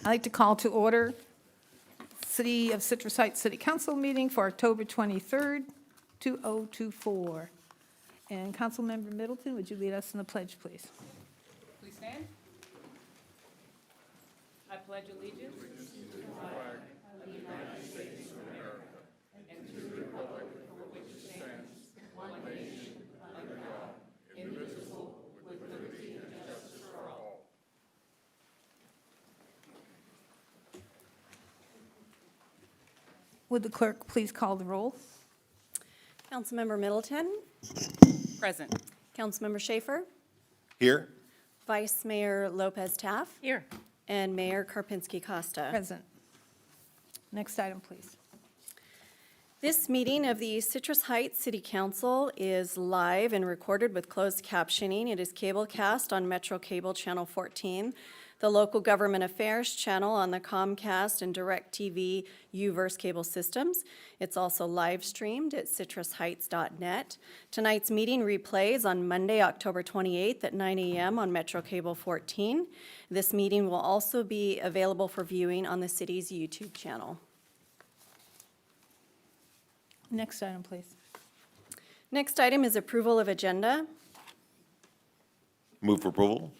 I'd like to call to order City of Citrus Heights City Council meeting for October 23rd, 2024. And Councilmember Middleton, would you lead us in the pledge, please? Please stand. I pledge allegiance to the flag of the United States of America and to the republic for which it stands, one nation, under God, indivisible, with liberty and justice for all. Would the clerk please call the roll? Councilmember Middleton, Present. Councilmember Schaefer, Here. Vice Mayor Lopez Taff, Here. and Mayor Karpinski Costa. Present. Next item, please. This meeting of the Citrus Heights City Council is live and recorded with closed captioning. It is cablecast on Metro Cable Channel 14, the Local Government Affairs channel on the Comcast and DirecTV U-verse cable systems. It's also live streamed at citrusheights.net. Tonight's meeting replays on Monday, October 28th at 9 a.m. on Metro Cable 14. This meeting will also be available for viewing on the city's YouTube channel. Next item, please. Next item is approval of agenda. Move for approval.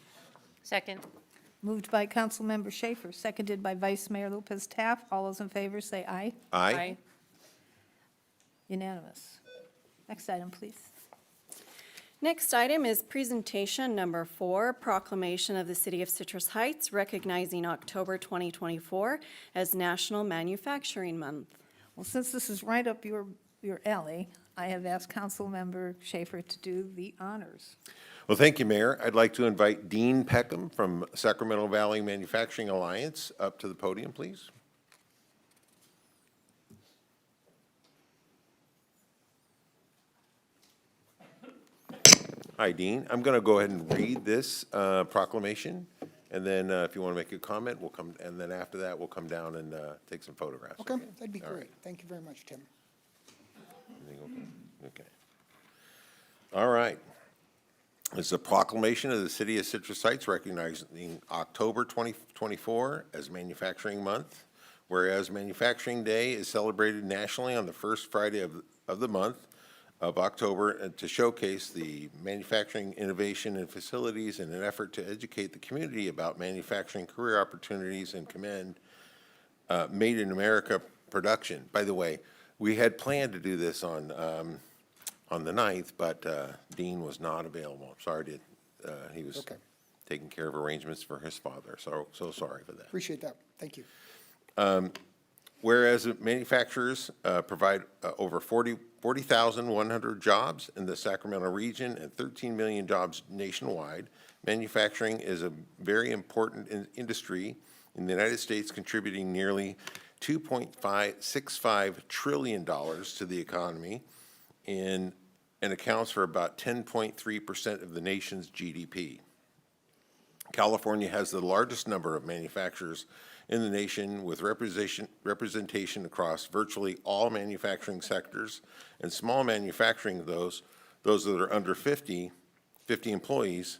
Second. Moved by Councilmember Schaefer, seconded by Vice Mayor Lopez Taff. All those in favor say aye. Aye. Unanimous. Next item, please. Next item is presentation number 4, proclamation of the City of Citrus Heights recognizing October 2024 as National Manufacturing Month. Well, since this is right up your alley, I have asked Councilmember Schaefer to do the honors. Well, thank you, Mayor. I'd like to invite Dean Peckham from Sacramento Valley Manufacturing Alliance up to the podium, please. Hi, Dean. I'm going to go ahead and read this proclamation, and then if you want to make a comment, we'll come, and then after that, we'll come down and take some photographs. Okay, that'd be All great. right. Thank you very much, Tim. Everything okay? Okay. All right. It's a proclamation of the City of Citrus Heights recognizing October 2024 as Manufacturing Month, whereas Manufacturing Day is celebrated nationally on the first Friday of the month of October and to showcase the manufacturing innovation and facilities in an effort to educate the community about manufacturing career opportunities and commend Made in America production. By the way, we had planned to do this on the 9th, but Dean was not available. I'm sorry to, he was Okay. taking care of arrangements for his father, so sorry for that. Appreciate that. Thank you. Whereas manufacturers provide over 40,100 jobs in the Sacramento region and 13 million jobs nationwide, manufacturing is a very important industry in the United States, contributing nearly $2.65 trillion to the economy and accounts for about 10.3% of the nation's GDP. California has the largest number of manufacturers in the nation, with representation across virtually all manufacturing sectors, and small manufacturing, those that are under 50 employees,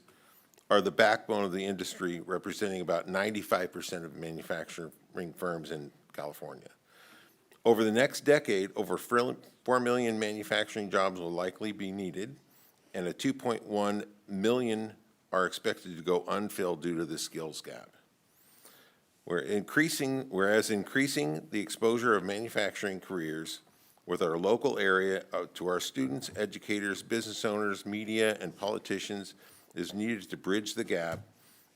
are the backbone of the industry, representing about 95% of manufacturing firms in California. Over the next decade, over 4 million manufacturing jobs will likely be needed, and 2.1 million are expected to go unfilled due to the skills gap. Whereas increasing the exposure of manufacturing careers with our local area to our students, educators, business owners, media, and politicians is needed to bridge the gap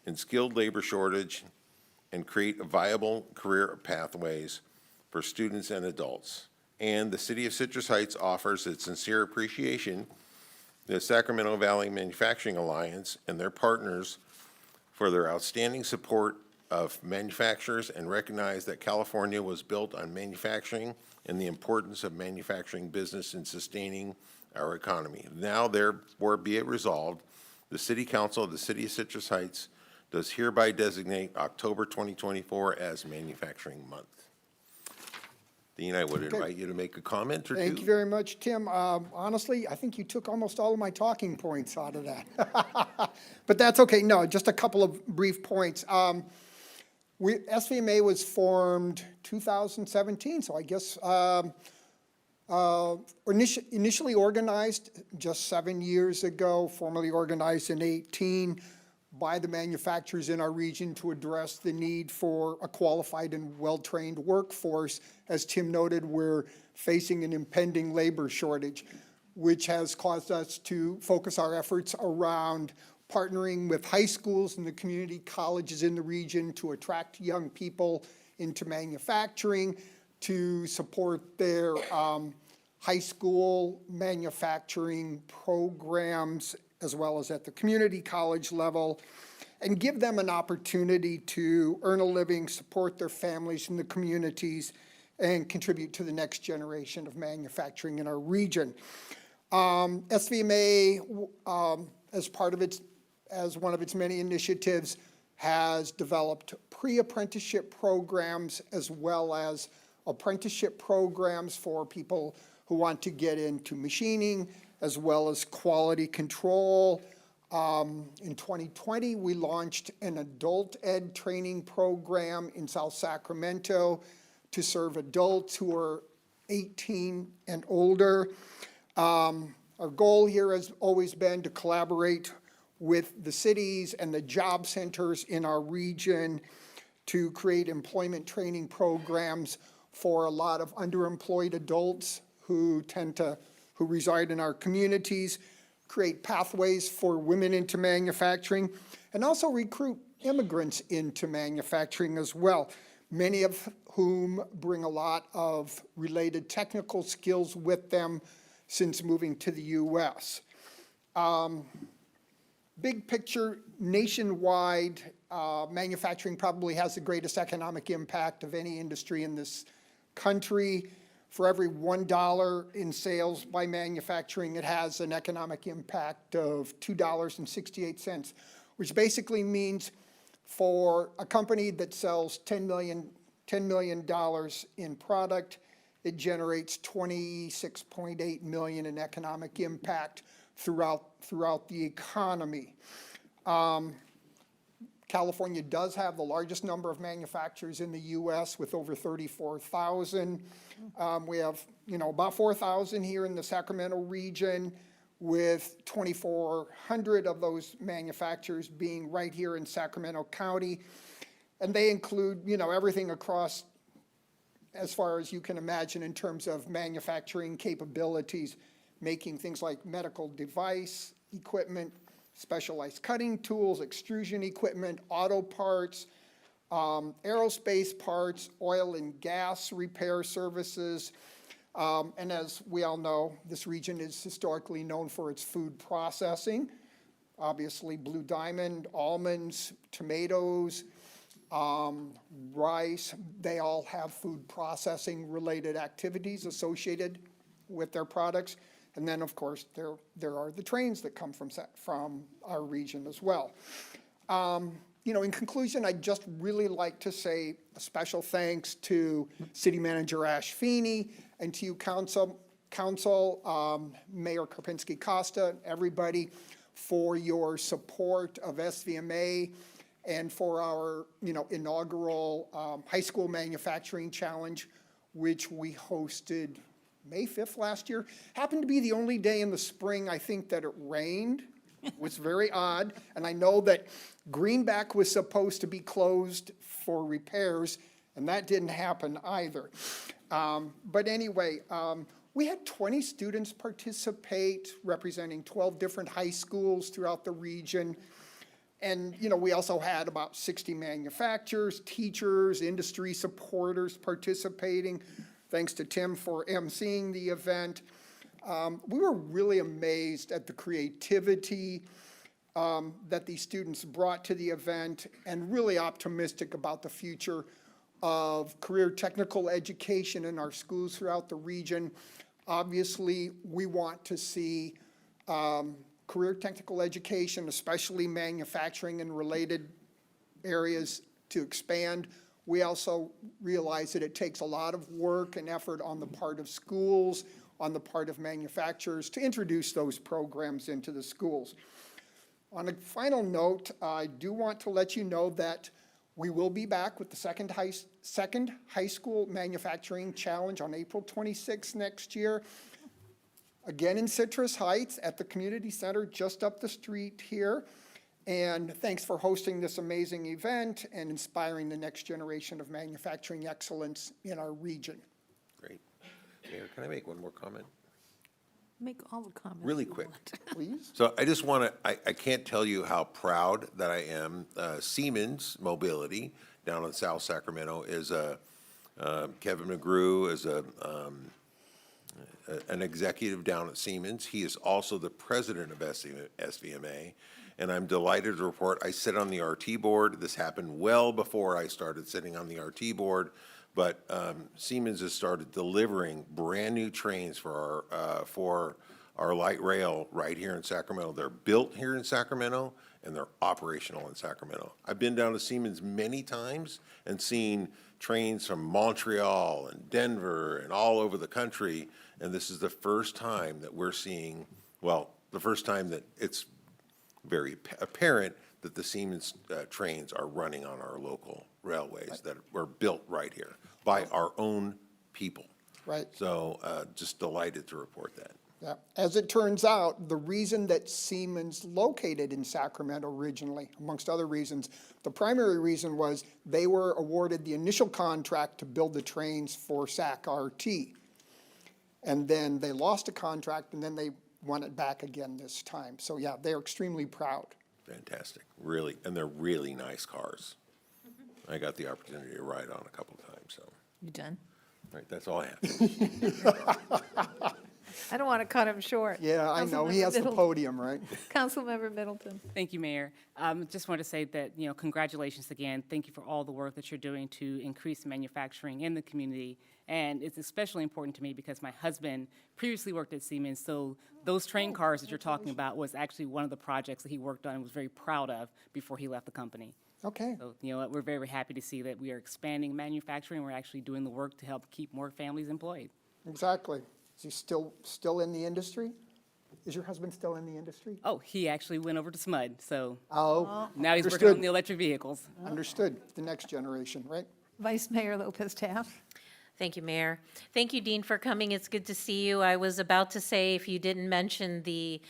in skilled labor shortage and create viable career pathways for students and adults. And the City of Citrus Heights offers its sincere appreciation to the Sacramento Valley Manufacturing Alliance and their partners for their outstanding support of manufacturers, and recognize that California was built on manufacturing and the importance of manufacturing business in sustaining our economy. Now, therefore, be it resolved, the City Council of the City of Citrus Heights does hereby designate October 2024 as Manufacturing Month. Dean, I would invite you to make a comment or two. Thank you very much, Tim. Honestly, I think you took almost all of my talking points out of that. But that's okay. No, just a couple of brief points. SVMA was formed 2017, so I guess initially organized just 7 years ago, formally organized in 18 by the manufacturers in our region to address the need for a qualified and well-trained workforce. As Tim noted, we're facing an impending labor shortage, which has caused us to focus our efforts around partnering with high schools and the community colleges in the region to attract young people into manufacturing, to support their high school manufacturing programs, as well as at the community college level, and give them an opportunity to earn a living, support their families in the communities, and contribute to the next generation of manufacturing in our region. SVMA, as one of its many initiatives, has developed pre-apprenticeship programs as well as apprenticeship programs for people who want to get into machining, as well as quality control. In 2020, we launched an adult ed training program in South Sacramento to serve adults who are 18 and older. Our goal here has always been to collaborate with the cities and the job centers in our region to create employment training programs for a lot of underemployed adults who reside in our communities, create pathways for women into manufacturing, and also recruit immigrants into manufacturing as well, many of whom bring a lot of related technical skills with them since moving to the U.S. Big picture, nationwide, manufacturing probably has the greatest economic impact of any industry in this country. For every $1 in sales by manufacturing, it has an economic impact of $2.68, which basically means for a company that sells $10 million in product, it generates $26.8 million in economic impact throughout the economy. California does have the largest number of manufacturers in the U.S. with over 34,000. We have, about 4,000 here in the Sacramento region, with 2,400 of those manufacturers being right here in Sacramento County. And they include, everything across, as far as you can imagine, in terms of manufacturing capabilities, making things like medical device equipment, specialized cutting tools, extrusion equipment, auto parts, aerospace parts, oil and gas repair services. And as we all know, this region is historically known for its food processing. Obviously, Blue Diamond, almonds, tomatoes, rice, they all have food processing related activities associated with their products. And then, of course, there are the trains that come from our region as well. In conclusion, I'd just really like to say a special thanks to City Manager Ash Feeney and to you, Council, Mayor Karpinski-Costa, everybody, for your support of SVMA and for our, inaugural High School Manufacturing Challenge, which we hosted May 5th last year. Happened to be the only day in the spring, I think, that it rained. It was very odd. And I know that Greenback was supposed to be closed for repairs, and that didn't happen either. But anyway, we had 20 students participate, representing 12 different high schools throughout the region. And, we also had about 60 manufacturers, teachers, industry supporters participating. Thanks to Tim for emceeing the event. We were really amazed at the creativity that these students brought to the event, and really optimistic about the future of career technical education in our schools throughout the region. Obviously, we want to see career technical education, especially manufacturing and related areas, to expand. We also realize that it takes a lot of work and effort on the part of schools, on the part of manufacturers, to introduce those programs into the schools. On a final note, I do want to let you know that We will be back with the second high school manufacturing challenge on April 26th next year. Again in Citrus Heights at the community center just up the street here. And thanks for hosting this amazing event and inspiring the next generation of manufacturing excellence in our region. Great. Mayor, can I make one more comment? Make all the comments. Really you quick. want. Please? So I just want to, I can't tell you how proud that I am. Siemens Mobility down in South Sacramento is Kevin McGrew is an executive down at Siemens. He is also the president of SVMA, and I'm delighted to report I sit on the RT board. This happened well before I started sitting on the RT board, but Siemens has started delivering brand-new trains for our light rail right here in Sacramento. They're built here in Sacramento, and they're operational in Sacramento. I've been down to Siemens many times and seen trains from Montreal and Denver and all over the country, and this is the first time that we're seeing, well, the first time that it's very apparent that the Siemens trains are running on our local railways that were built right here by our own people. Right. So just delighted to report that. Yeah. As it turns out, the reason that Siemens located in Sacramento originally, amongst other reasons, the primary reason was they were awarded the initial contract to build the trains for SAC RT. And then they lost a contract, and then they won it back again this time. So yeah, they're extremely proud. Fantastic, really, and they're really nice cars. I got the opportunity to ride on a couple times, so, You done? all right, that's all I have. I don't want to cut him short. Yeah, I know, he Councilmember has the Middleton. podium, right? Councilmember Middleton. Thank you, Mayor. Just want to say that, congratulations again. Thank you for all the work that you're doing to increase manufacturing in the community. And it's especially important to me because my husband previously worked at Siemens, so those train cars that you're talking about was actually one of the projects that he worked on and was very proud of before he left the company. Okay, So, we're very happy to see that we are expanding manufacturing. We're actually doing the work to help keep more families employed. exactly. Is he still in the industry? Is your husband still in the industry? Oh, he actually went over to SMUD, so Oh, now he's working understood. on the electric vehicles. Understood, the next generation, right? Vice Mayor Lopez Taft. Thank you, Mayor. Thank you, Dean, for coming. It's good to see you. I was about to say, if you didn't mention the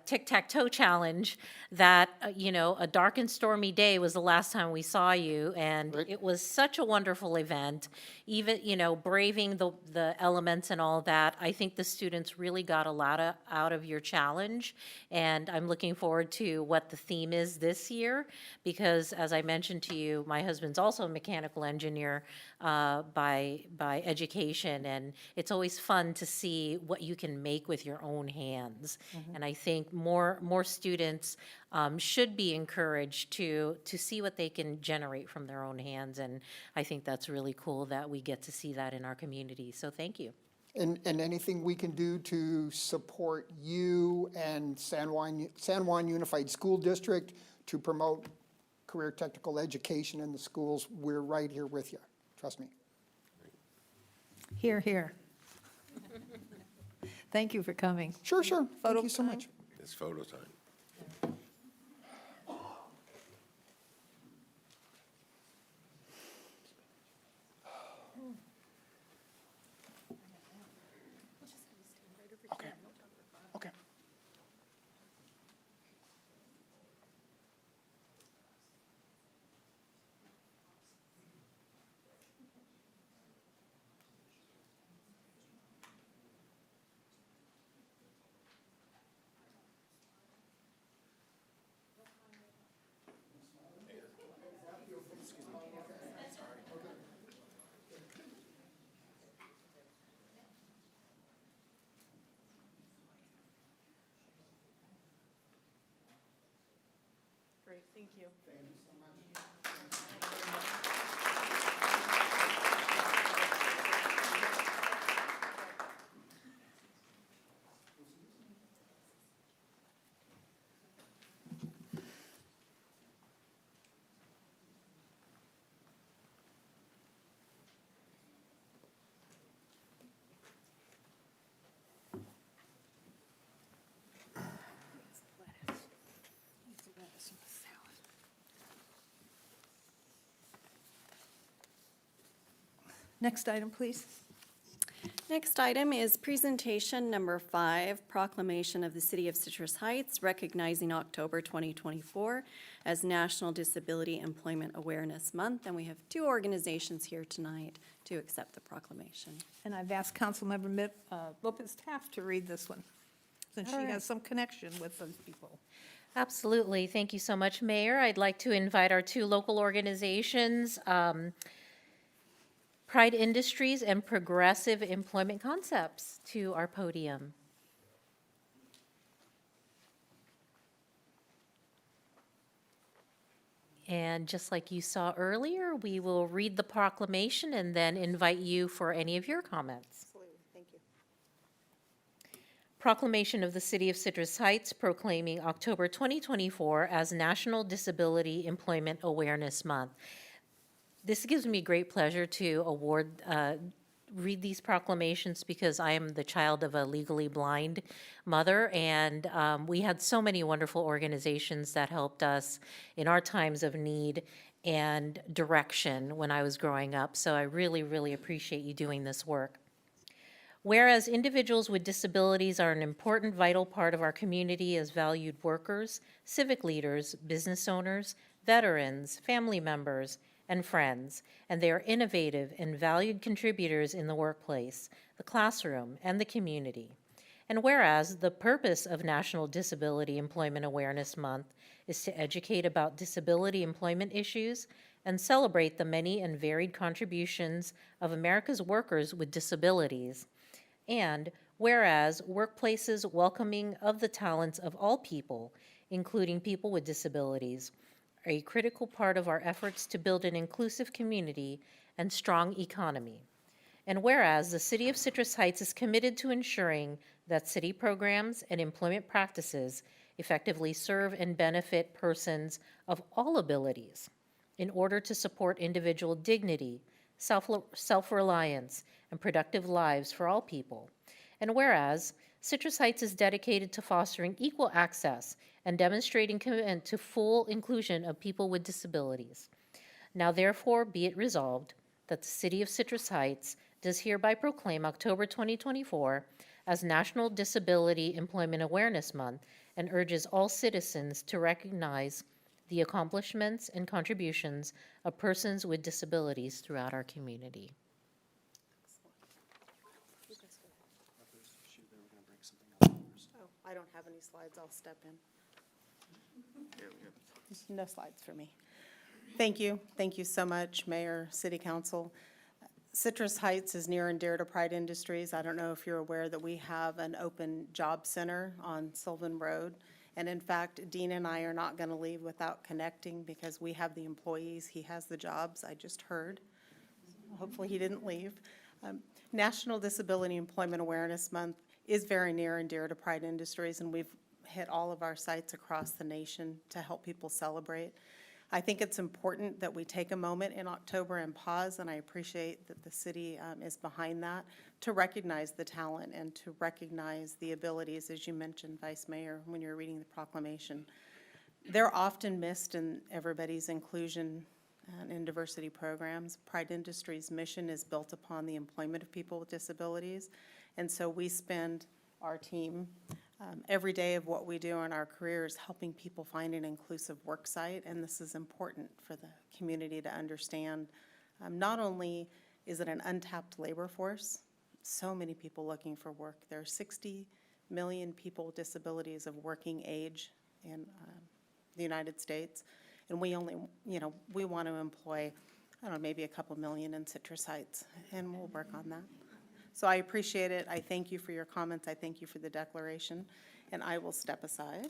tic-tac-toe challenge, that, a dark and stormy day was the last time we saw you, and Right. it was such a wonderful event. Even, braving the elements and all that, I think the students really got a lot out of your challenge, and I'm looking forward to what the theme is this year, because as I mentioned to you, my husband's also a mechanical engineer by education, and it's always fun to see what you can make with your own hands. And I think more students should be encouraged to see what they can generate from their own hands, and I think that's really cool that we get to see that in our community. So thank you. And anything we can do to support you and San Juan Unified School District to promote career technical education in the schools, we're right here with you, trust me. Here, here. Thank you for coming. Sure, sure, Photo thank you so time? much. It's photo time. Okay, okay. Great, thank you. Next item, please. Next item is presentation number 5, proclamation of the City of Citrus Heights recognizing October 2024 as National Disability Employment Awareness Month. And we have 2 organizations here tonight to accept the proclamation. And I've asked Councilmember Lopez Taft to read this one, since she All right. has some connection with those people. Absolutely. Thank you so much, Mayor. I'd like to invite our 2 local organizations, Pride Industries and Progressive Employment Concepts, to our podium. And just like you saw earlier, we will read the proclamation and then invite you for any of your comments. Absolutely, thank you. Proclamation of the City of Citrus Heights proclaiming October 2024 as National Disability Employment Awareness Month. This gives me great pleasure to read these proclamations because I am the child of a legally blind mother, and we had so many wonderful organizations that helped us in our times of need and direction when I was growing up. So I really, really appreciate you doing this work. Whereas individuals with disabilities are an important, vital part of our community as valued workers, civic leaders, business owners, veterans, family members, and friends, and they are innovative and valued contributors in the workplace, the classroom, and the community. And whereas the purpose of National Disability Employment Awareness Month is to educate about disability employment issues and celebrate the many and varied contributions of America's workers with disabilities. And whereas workplaces welcoming of the talents of all people, including people with disabilities, are a critical part of our efforts to build an inclusive community and strong economy. And whereas the City of Citrus Heights is committed to ensuring that city programs and employment practices effectively serve and benefit persons of all abilities in order to support individual dignity, self-reliance, and productive lives for all people. And whereas Citrus Heights is dedicated to fostering equal access and demonstrating commitment to full inclusion of people with disabilities. Now therefore be it resolved that the City of Citrus Heights does hereby proclaim October 2024 as National Disability Employment Awareness Month and urges all citizens to recognize the accomplishments and contributions of persons with disabilities throughout our community. Oh, I don't have any slides, I'll step in. No slides for me. Thank you so much, Mayor, City Council. Citrus Heights is near and dear to Pride Industries. I don't know if you're aware that we have an open job center on Sylvan Road. And in fact, Dean and I are not going to leave without connecting because we have the employees, he has the jobs, I just heard. Hopefully he didn't leave. National Disability Employment Awareness Month is very near and dear to Pride Industries, and we've hit all of our sites across the nation to help people celebrate. I think it's important that we take a moment in October and pause, and I appreciate that the city is behind that, to recognize the talent and to recognize the abilities, as you mentioned, Vice Mayor, when you're reading the proclamation. They're often missed in everybody's inclusion and diversity programs. Pride Industries' mission is built upon the employment of people with disabilities, and so we spend our team every day of what we do in our careers helping people find an inclusive work site, and this is important for the community to understand. Not only is it an untapped labor force, so many people looking for work. There are 60 million people with disabilities of working age in the United States, and we only, we want to employ, I don't know, maybe a couple million in Citrus Heights, and we'll work on that. So I appreciate it. I thank you for your comments. I thank you for the declaration, and I will step aside.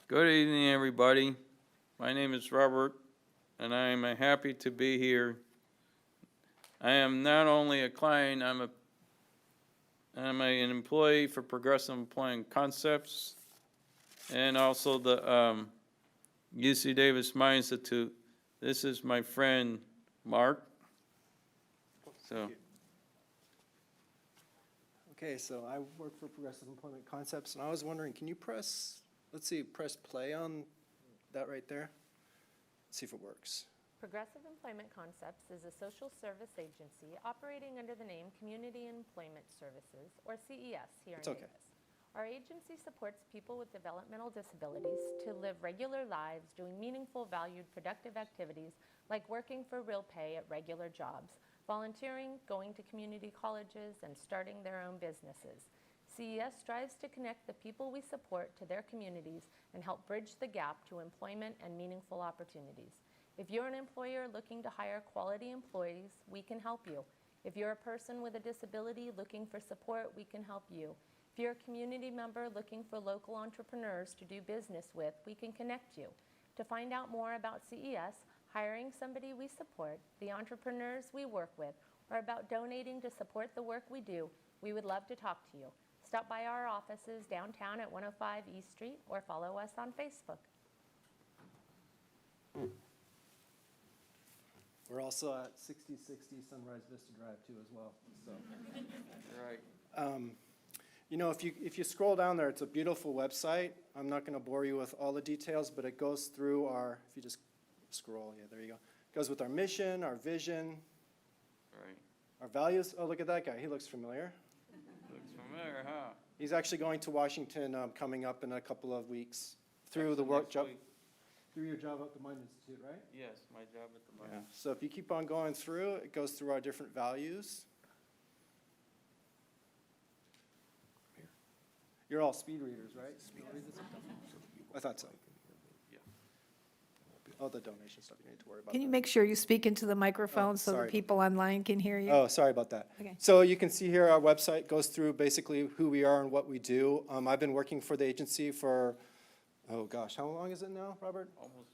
Good evening, everybody. My name is Robert, and I am happy to be here. I am not only a client, I'm an employee for Progressive Employment Concepts and also the UC Davis Mind Institute. This is my friend, Mark. So, Okay, so I work for Progressive Employment Concepts, and I was wondering, can you press play on that right there? Let's see if it works. Progressive Employment Concepts is a social service agency operating under the name Community Employment Services, or CES, here It's in okay. Davis. Our agency supports people with developmental disabilities to live regular lives doing meaningful, valued, productive activities like working for real pay at regular jobs, volunteering, going to community colleges, and starting their own businesses. CES strives to connect the people we support to their communities and help bridge the gap to employment and meaningful opportunities. If you're an employer looking to hire quality employees, we can help you. If you're a person with a disability looking for support, we can help you. If you're a community member looking for local entrepreneurs to do business with, we can connect you. To find out more about CES, hiring somebody we support, the entrepreneurs we work with, or about donating to support the work we do, we would love to talk to you. Stop by our offices downtown at 105 East Street or follow us on Facebook. We're also at 6060 Sunrise Vista Drive too as well, so. Right. You know, if you scroll down there, it's a beautiful website. I'm not gonna bore you with all the details, but it goes through our, if you just scroll, yeah, there you go. It goes with our mission, our vision, Right. our values. Oh, look at that guy, he looks familiar. Looks familiar, huh? He's actually going to Washington, coming up in a couple of weeks through the Actually, work next job, week. through your job at the Mind Institute, right? Yes, my job at the Yeah. mine. So if you keep on going through, it goes through our different values. You're all speed readers, right? I thought so. Yeah. Oh, the donation stuff, you need to worry about Can you that. make sure you speak into the microphone so the sorry. people online can hear you? Oh, sorry about that. Okay. So you can see here, our website goes through basically who we are and what we do. I've been working for the agency for, oh gosh, how long is it now, Robert? Almost.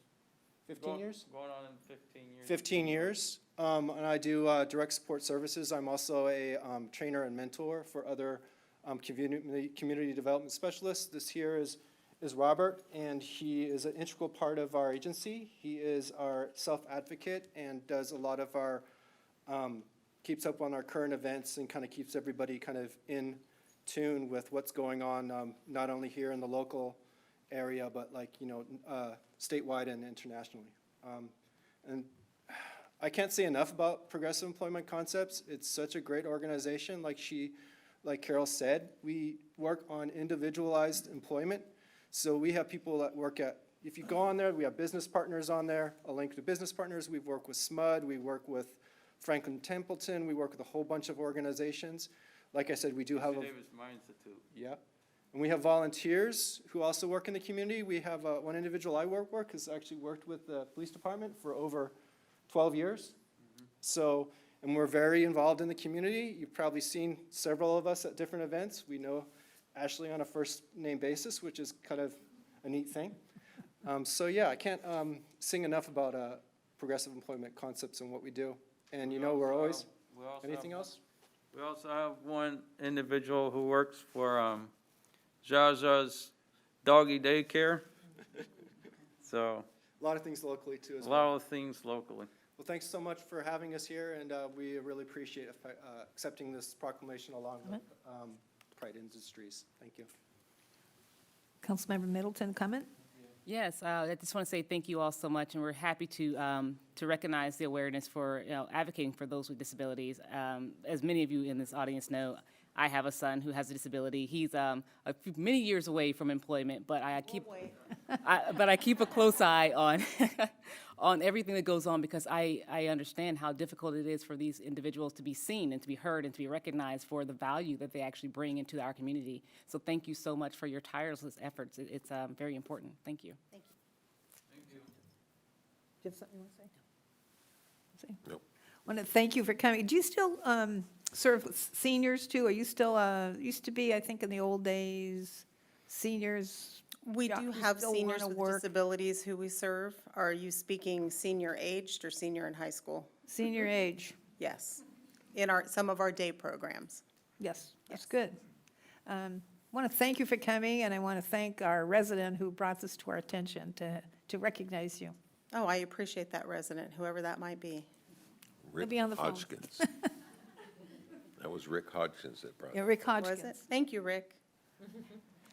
15 years? Going on in 15 years. 15 years. And I do direct support services. I'm also a trainer and mentor for other community development specialists. This here is Robert, and he is an integral part of our agency. He is our self-advocate and does a lot of our, keeps up on our current events and kind of keeps everybody kind of in tune with what's going on, not only here in the local area, but like, you know, statewide and internationally. And I can't say enough about Progressive Employment Concepts. It's such a great organization. Like Carol said, we work on individualized employment. So we have people that work at, if you go on there, we have business partners on there, a link to business partners. We work with SMUD, we work with Franklin Templeton, we work with a whole bunch of organizations. Like I said, we do have a, Davis Mine Institute. yeah. And we have volunteers who also work in the community. We have one individual I work with who's actually worked with the police department for over 12 years. So, and we're very involved in the community. You've probably seen several of us at different events. We know Ashley on a first name basis, which is kind of a neat thing. So yeah, I can't sing enough about Progressive Employment Concepts and what we do. And you know, we're always, anything else? We also have one individual who works for Jaja's Doggy Daycare. So, A lot of things locally too as a well. lot of things locally. Well, thanks so much for having us here, and we really appreciate accepting this proclamation along with Pride Industries. Thank you. Councilmember Middleton, comment? Yes, I just want to say thank you all so much, and we're happy to recognize the awareness for, you know, advocating for those with disabilities. As many of you in this audience know, I have a son who has a disability. He's many years away from employment, but I keep a close eye on on everything that goes on, because I understand how difficult it is for these individuals to be seen and to be heard and to be recognized for the value that they actually bring into our community. So thank you so much for your tireless efforts. It's very important. Thank you. Do you have something you want to say? Nope. I want to thank you for coming. Do you still serve with seniors too? Are you still, used to be, I think in the old days, seniors? We Yeah, do you have still seniors wanna with work. disabilities who we serve. Are you speaking senior aged or senior in high school? Senior age? Yes, in some of our day programs. Yes, that's Yes. good. I want to thank you for coming, and I want to thank our resident who brought this to our attention to recognize you. Oh, I appreciate that resident, whoever that might be. He'll be on the phone. Hodgkins. That That was Rick Hodgkins that brought Yeah, it. Rick Was it? Hodgkins. Thank you, Rick.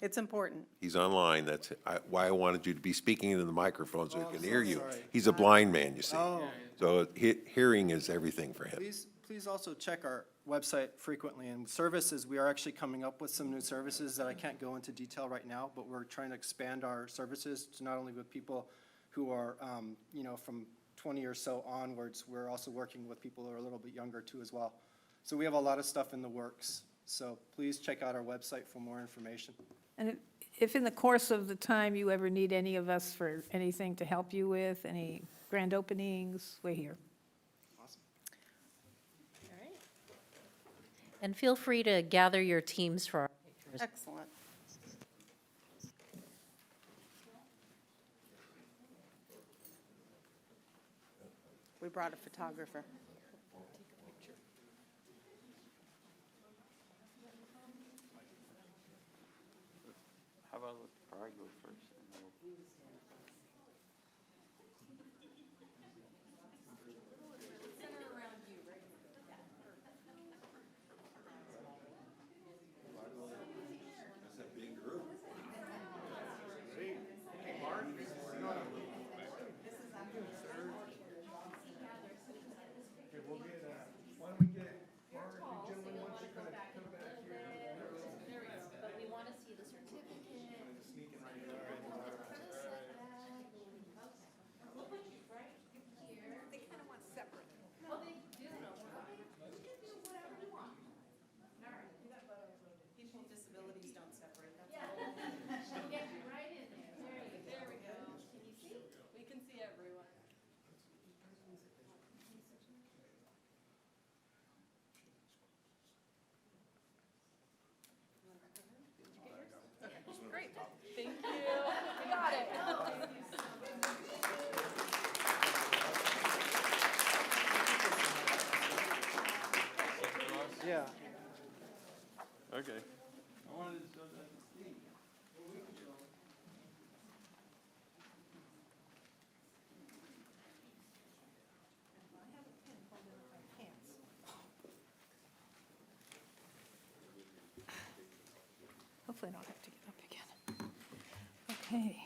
It's important. He's online. That's why I wanted you to be speaking into the microphone so he can hear you. sorry. He's a blind man, you see. Oh. So hearing is everything for him. Please also check our website frequently. And services, we are actually coming up with some new services that I can't go into detail right now, but we're trying to expand our services to not only with people who are, from 20 or so onwards, we're also working with people who are a little bit younger too as well. So we have a lot of stuff in the works. So please check out our website for more information. And if in the course of the time you ever need any of us for anything to help you with, any grand openings, we're here. Awesome. And feel free to gather your teams for our pictures. Excellent. We brought a photographer. How about I go first? And then we'll- Yeah. Okay. Hopefully I don't have to get up again. Okay.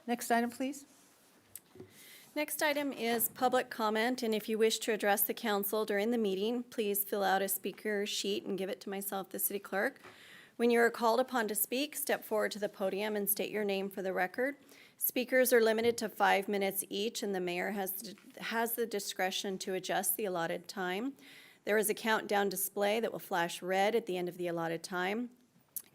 Next item, please. Next item is public comment, and if you wish to address the council during the meeting, please fill out a speaker sheet and give it to myself, the city clerk. When you are called upon to speak, step forward to the podium and state your name for the record. Speakers are limited to 5 minutes each, and the mayor has the discretion to adjust the allotted time. There is a countdown display that will flash red at the end of the allotted time.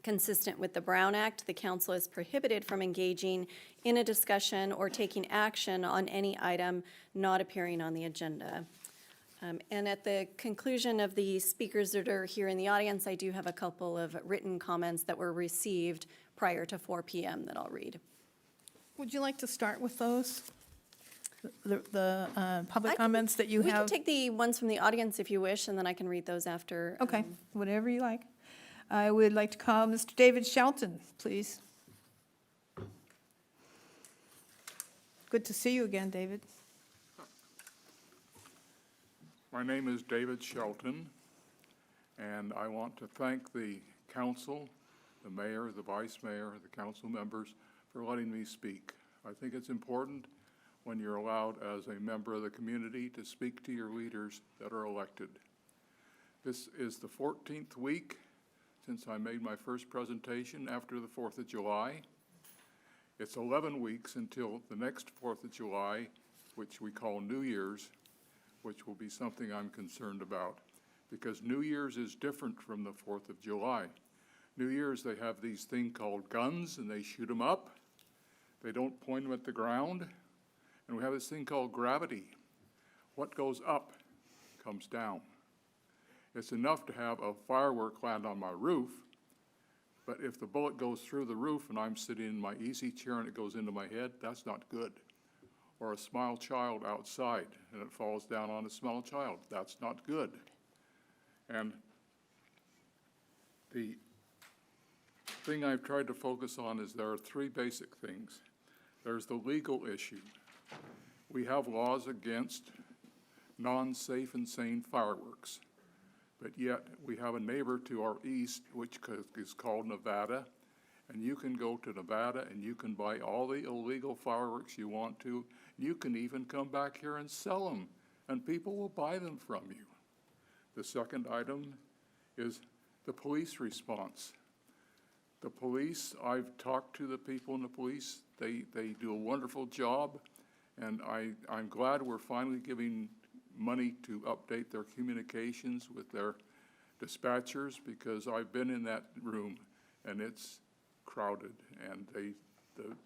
Consistent with the Brown Act, the council is prohibited from engaging in a discussion or taking action on any item not appearing on the agenda. And at the conclusion of the speakers that are here in the audience, I do have a couple of written comments that were received prior to 4 p.m. that I'll read. Would you like to start with those? The public comments that you We can have? take the ones from the audience if you wish, and then I can read those after. Okay, whatever you like. I would like to call Mr. David Shelton, please. Good to see you again, David. My name is David Shelton, and I want to thank the council, the mayor, the vice mayor, the council members for letting me speak. I think it's important when you're allowed as a member of the community to speak to your leaders that are elected. This is the 14th week since I made my first presentation after the 4th of July. It's 11 weeks until the next 4th of July, which we call New Year's, which will be something I'm concerned about, because New Year's is different from the 4th of July. New Year's, they have these things called guns, and they shoot them up. They don't point them at the ground. And we have this thing called gravity. What goes up comes down. It's enough to have a firework land on my roof, but if the bullet goes through the roof and I'm sitting in my easy chair and it goes into my head, that's not good. Or a small child outside and it falls down on a small child, that's not good. And the thing I've tried to focus on is there are three basic things. There's the legal issue. We have laws against non-safe and sane fireworks. but yet we have a neighbor to our east, which is called Nevada, and you can go to Nevada and you can buy all the illegal fireworks you want to. You can even come back here and sell them, and people will buy them from you. The second item is the police response. The police, I've talked to the people in the police. They do a wonderful job, and I'm glad we're finally giving money to update their communications with their dispatchers, because I've been in that room and it's crowded, and the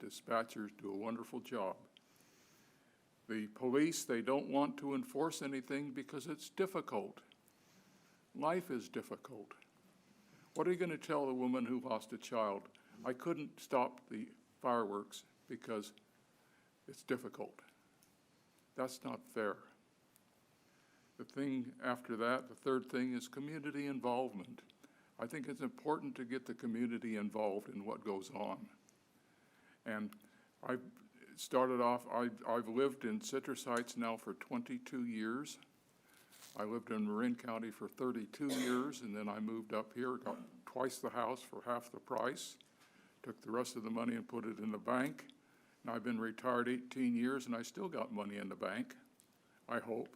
dispatchers do a wonderful job. The police, they don't want to enforce anything because it's difficult. Life is difficult. What are you going to tell the woman who lost a child? I couldn't stop the fireworks because it's difficult. That's not fair. The thing after that, the third thing, is community involvement. I think it's important to get the community involved in what goes on. And I've started off, I've lived in Citrus Heights now for 22 years. I lived in Marin County for 32 years, and then I moved up here, got twice the house for half the price, took the rest of the money and put it in the bank. And I've been retired 18 years, and I still got money in the bank, I hope.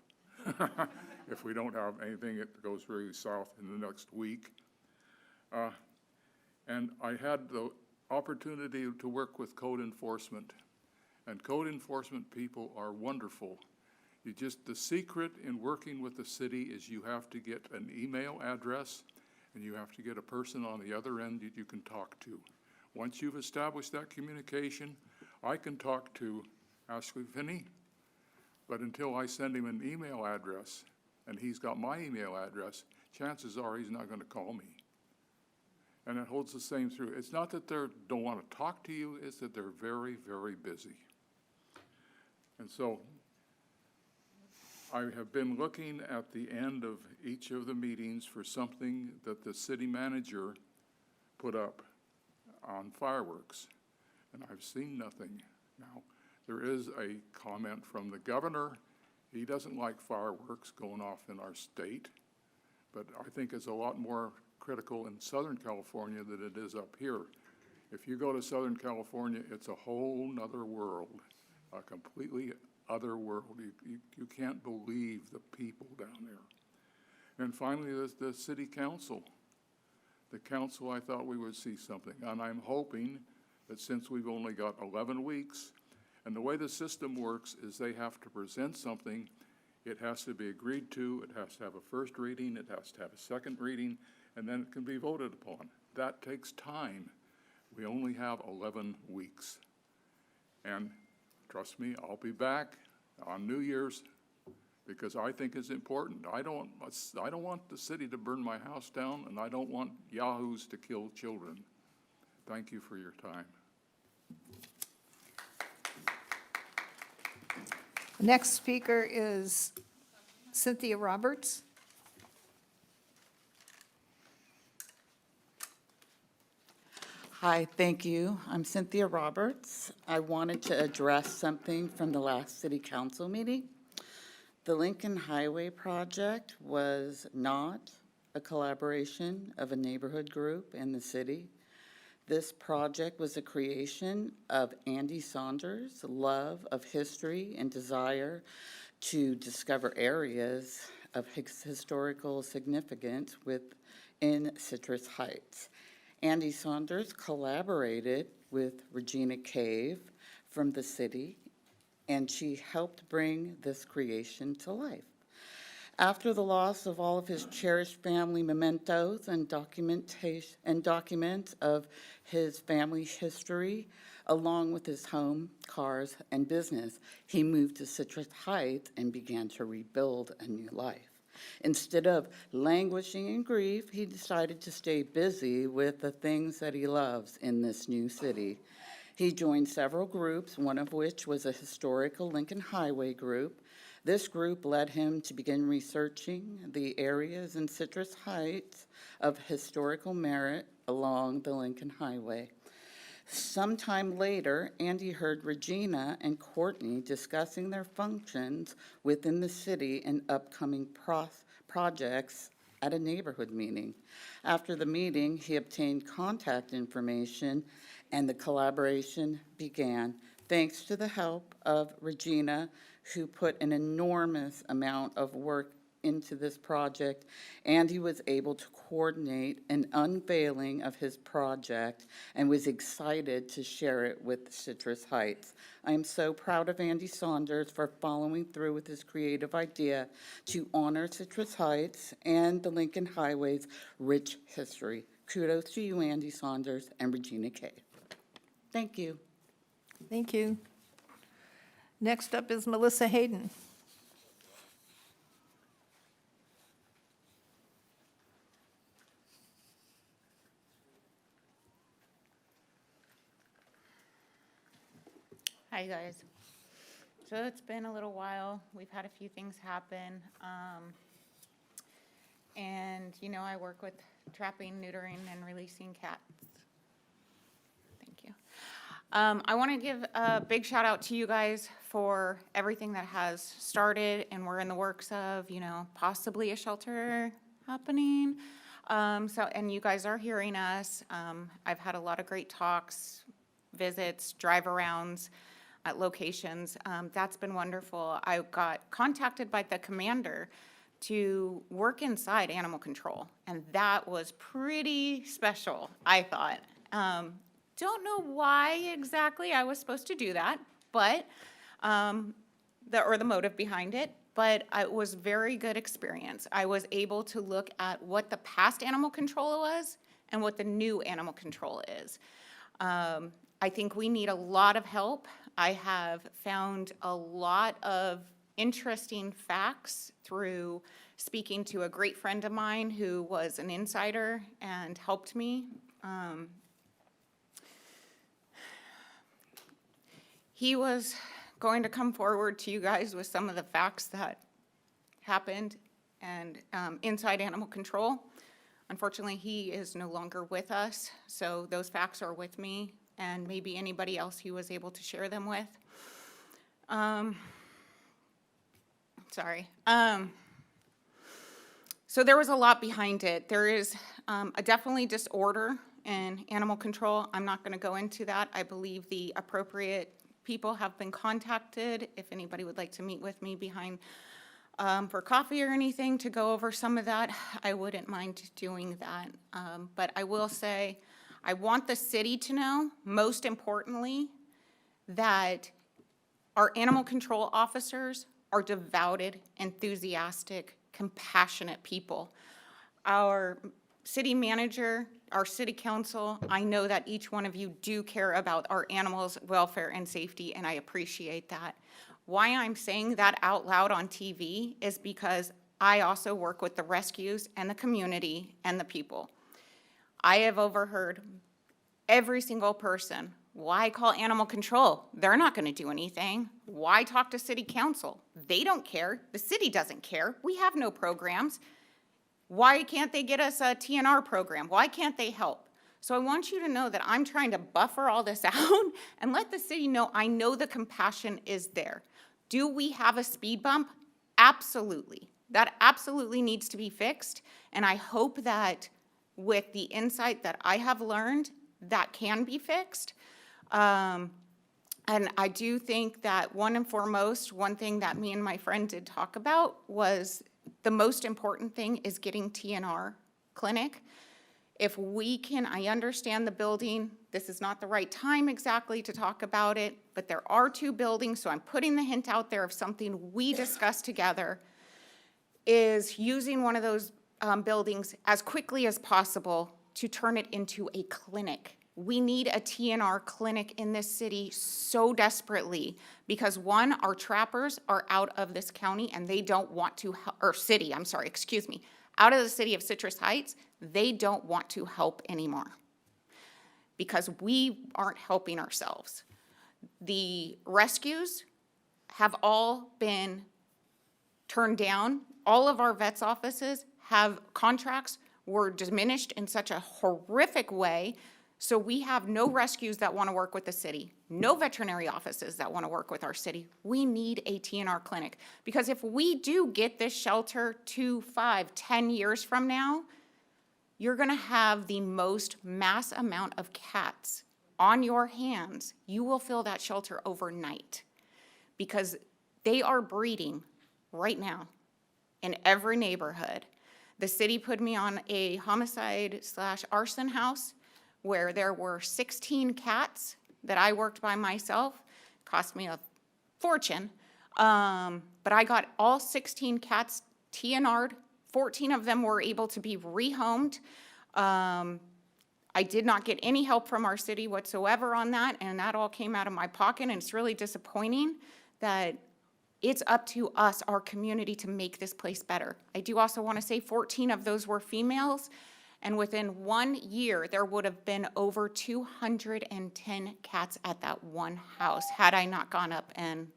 If we don't have anything that goes really south in the next week. And I had the opportunity to work with code enforcement. And code enforcement people are wonderful. The secret in working with the city is you have to get an email address, and you have to get a person on the other end that you can talk to. Once you've established that communication, I can talk to Ashley Finney, but until I send him an email address and he's got my email address, chances are he's not going to call me. And it holds the same through. It's not that they don't want to talk to you, it's that they're very, very busy. And so I have been looking at the end of each of the meetings for something that the city manager put up on fireworks, and I've seen nothing. Now, there is a comment from the governor. He doesn't like fireworks going off in our state, but I think it's a lot more critical in Southern California than it is up here. If you go to Southern California, it's a whole nother world, a completely other world. You can't believe the people down there. And finally, there's the city council. The council, I thought we would see something, and I'm hoping that since we've only got 11 weeks, and the way the system works is they have to present something, it has to be agreed to, it has to have a first reading, it has to have a second reading, and then it can be voted upon. That takes time. We only have 11 weeks. And trust me, I'll be back on New Year's because I think it's important. I don't want the city to burn my house down, and I don't want yahoos to kill children. Thank you for your time. Next speaker is Cynthia Roberts. Hi, thank you. I'm Cynthia Roberts. I wanted to address something from the last city council meeting. The Lincoln Highway project was not a collaboration of a neighborhood group in the city. This project was a creation of Andy Saunders' love of history and desire to discover areas of historical significance within Citrus Heights. Andy Saunders collaborated with Regina Cave from the city, and she helped bring this creation to life. After the loss of all of his cherished family mementos and documents of his family history, along with his home, cars, and business, he moved to Citrus Heights and began to rebuild a new life. Instead of languishing in grief, he decided to stay busy with the things that he loves in this new city. He joined several groups, one of which was a historical Lincoln Highway group. This group led him to begin researching the areas in Citrus Heights of historical merit along the Lincoln Highway. Sometime later, Andy heard Regina and Courtney discussing their functions within the city and upcoming projects at a neighborhood meeting. After the meeting, he obtained contact information, and the collaboration began, thanks to the help of Regina, who put an enormous amount of work into this project, and he was able to coordinate an unveiling of his project and was excited to share it with Citrus Heights. I am so proud of Andy Saunders for following through with his creative idea to honor Citrus Heights and the Lincoln Highway's rich history. Kudos to you, Andy Saunders and Regina Kay. Thank you. Thank you. Next up is Melissa Hayden. Hi, guys. So it's been a little while. We've had a few things happen. And, you know, I work with trapping, neutering, and releasing cats. Thank you. I want to give a big shout out to you guys for everything that has started and we're in the works of, you know, possibly a shelter happening. And you guys are hearing us. I've had a lot of great talks, visits, drive-arounds at locations. That's been wonderful. I got contacted by the commander to work inside animal control, and that was pretty special, I thought. Don't know why exactly I was supposed to do that, but the motive behind it, but it was very good experience. I was able to look at what the past animal control was and what the new animal control is. I think we need a lot of help. I have found a lot of interesting facts through speaking to a great friend of mine who was an insider and helped me. He was going to come forward to you guys with some of the facts that happened and inside animal control. Unfortunately, he is no longer with us, so those facts are with me and maybe anybody else he was able to share them with. So there was a lot behind it. There is a definitely disorder in animal control. I'm not going to go into that. I believe the appropriate people have been contacted. If anybody would like to meet with me behind for coffee or anything to go over some of that, I wouldn't mind doing that. But I will say, I want the city to know, most importantly, that our animal control officers are devoted, enthusiastic, compassionate people. Our city manager, our city council, I know that each one of you do care about our animals' welfare and safety, and I appreciate that. Why I'm saying that out loud on TV is because I also work with the rescues and the community and the people. I have overheard every single person, why call animal control? They're not going to do anything. Why talk to city council? They don't care. The city doesn't care. We have no programs. Why can't they get us a TNR program? Why can't they help? So I want you to know that I'm trying to buffer all this out and let the city know I know the compassion is there. Do we have a speed bump? Absolutely. That absolutely needs to be fixed. And I hope that with the insight that I have learned, that can be fixed. And I do think that one and foremost, one thing that me and my friend did talk about was the most important thing is getting TNR clinic. If we can, I understand the building, this is not the right time exactly to talk about it, but there are two buildings, so I'm putting the hint out there of something we discussed together, is using one of those buildings as quickly as possible to turn it into a clinic. We need a TNR clinic in this city so desperately because one, our trappers are out of this county and they don't want to, or city, I'm sorry, excuse me, out of the city of Citrus Heights, they don't want to help anymore because we aren't helping ourselves. The rescues have all been turned down. All of our vets offices have contracts were diminished in such a horrific way. So we have no rescues that want to work with the city, no veterinary offices that want to work with our city. We need a TNR clinic, because if we do get this shelter 2, 5, 10 years from now, you're going to have the most mass amount of cats on your hands. You will fill that shelter overnight, because they are breeding right now in every neighborhood. The city put me on a homicide/arson house where there were 16 cats that I worked by myself. Cost me a fortune. But I got all 16 cats TNR'd. 14 of them were able to be rehomed. I did not get any help from our city whatsoever on that, and that all came out of my pocket, and it's really disappointing that it's up to us, our community, to make this place better. I do also want to say 14 of those were females, and within 1 year, there would have been over 210 cats at that one house had I not gone up and